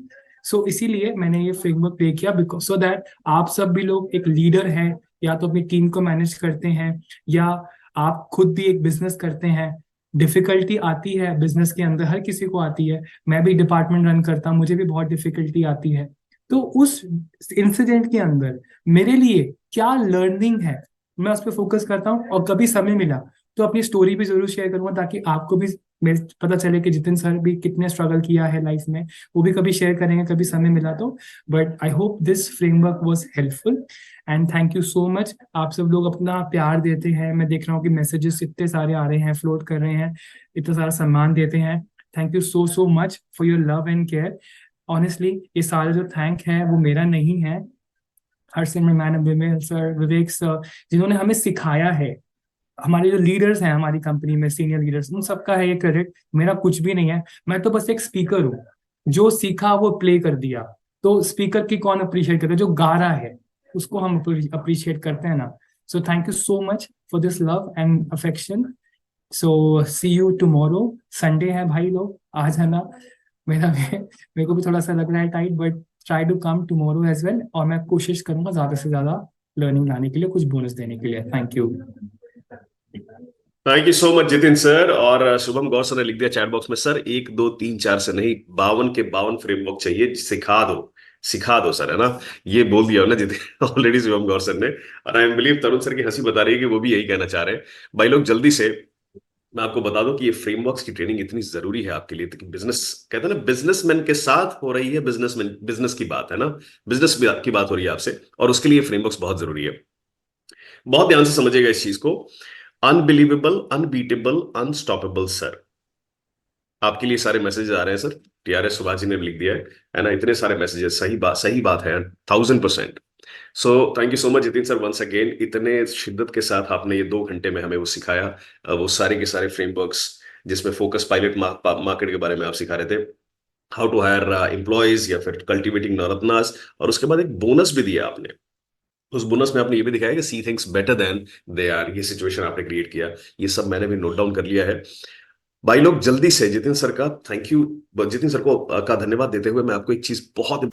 सो इसीलिए मैंने ये फ्रेमवर्क प्ले किया, बिकॉज सो दैट आप सब भी लोग एक लीडर हैं, या तो अपनी टीम को मैनेज करते हैं, या आप खुद भी एक बिजनेस करते हैं। डिफिकल्टी आती है बिजनेस के अंदर, हर किसी को आती है। मैं भी डिपार्टमेंट रन करता हूँ, मुझे भी बहुत डिफिकल्टी आती है। तो उस इंसिडेंट के अंदर मेरे लिए क्या लर्निंग है, मैं उस पर फोकस करता हूँ। और कभी समय मिला तो अपनी स्टोरी भी जरूर शेयर करूंगा, ताकि आपको भी पता चले कि जितिन सर भी कितने स्ट्रगल किया है लाइफ में, वो भी कभी शेयर करेंगे कभी समय मिला तो। But I hope this framework was helpful and thank you so much. आप सब लोग अपना प्यार देते हैं, मैं देख रहा हूँ कि मैसेजेस इतने सारे आ रहे हैं, फ्लोट कर रहे हैं, इतना सारा सम्मान देते हैं। Thank you so so much for your love and care. Honestly ये सारा जो थैंक है वो मेरा नहीं है, हरसिमरन मैडम, विमेल सर, विवेक सर, जिन्होंने हमें सिखाया है। हमारे जो लीडर्स हैं हमारी कंपनी में, सीनियर लीडर्स, उन सबका है ये क्रेडिट, मेरा कुछ भी नहीं है। मैं तो बस एक स्पीकर हूँ, जो सीखा वो प्ले कर दिया। तो स्पीकर की कौन अप्रिशिएट करता है, जो गा रहा है उसको हम अप्रिशिएट करते हैं ना। So thank you so much for this love and affection. So see you tomorrow. Sunday है भाई, लोग आ जाना। मेरे को भी थोड़ा सा लग रहा है tight, but try to come tomorrow as well. और मैं कोशिश करूंगा ज्यादा से ज्यादा लर्निंग लाने के लिए, कुछ बोनस देने के लिए। Thank you. Thank you so much Jitin sir. और शुभम गौर सर ने लिख दिया चैट बॉक्स में, सर 1 2 3 4 से नहीं 52 के 52 फ्रेमवर्क चाहिए, सिखा दो सर, है ना। ये बोल दिया ना जितिन ऑलरेडी शुभम गौर सर ने। और I am believe Tarun sir की हंसी बता रही है कि वो भी यही कहना चाह रहे हैं। भाई लोग जल्दी से मैं आपको बता दूं कि ये फ्रेमवर्क्स की ट्रेनिंग इतनी जरूरी है आपके लिए, कि बिजनेस, कहते हैं ना, बिजनेसमैन के साथ हो रही है बिजनेस की बात, है ना। बिजनेस की बात हो रही है आपसे, और उसके लिए फ्रेमवर्क्स बहुत जरूरी है। बहुत ध्यान से समझिएगा इस चीज को। अनबिलीवेबल, अनबीटेबल, अनस्टॉपेबल सर, आपके लिए सारे मैसेज आ रहे हैं सर। टीआरएस सुभाष जी ने भी लिख दिया है ना। इतने सारे मैसेजेस, सही बात है 1000%। So thank you so much Jitin sir once again, इतने शिद्दत के साथ आपने ये 2 घंटे में हमें वो सिखाया, वो सारे के सारे फ्रेमवर्क्स, जिसमें फोकस पायलट मार्केट के बारे में आप सिखा रहे थे, हाउ टू हायर एम्प्लॉयज, या फिर कल्टिवेटिंग नवरत्नास, और उसके बाद एक बोनस भी दिया आपने। उस बोनस में आपने ये भी दिखाया कि see things better than they are, ये सिचुएशन आपने क्रिएट किया, ये सब मैंने भी नोट डाउन कर लिया है। भाई लोग जल्दी से जितिन सर का थैंक यू, जितिन सर को का धन्यवाद देते हुए मैं आपको एक चीज बहुत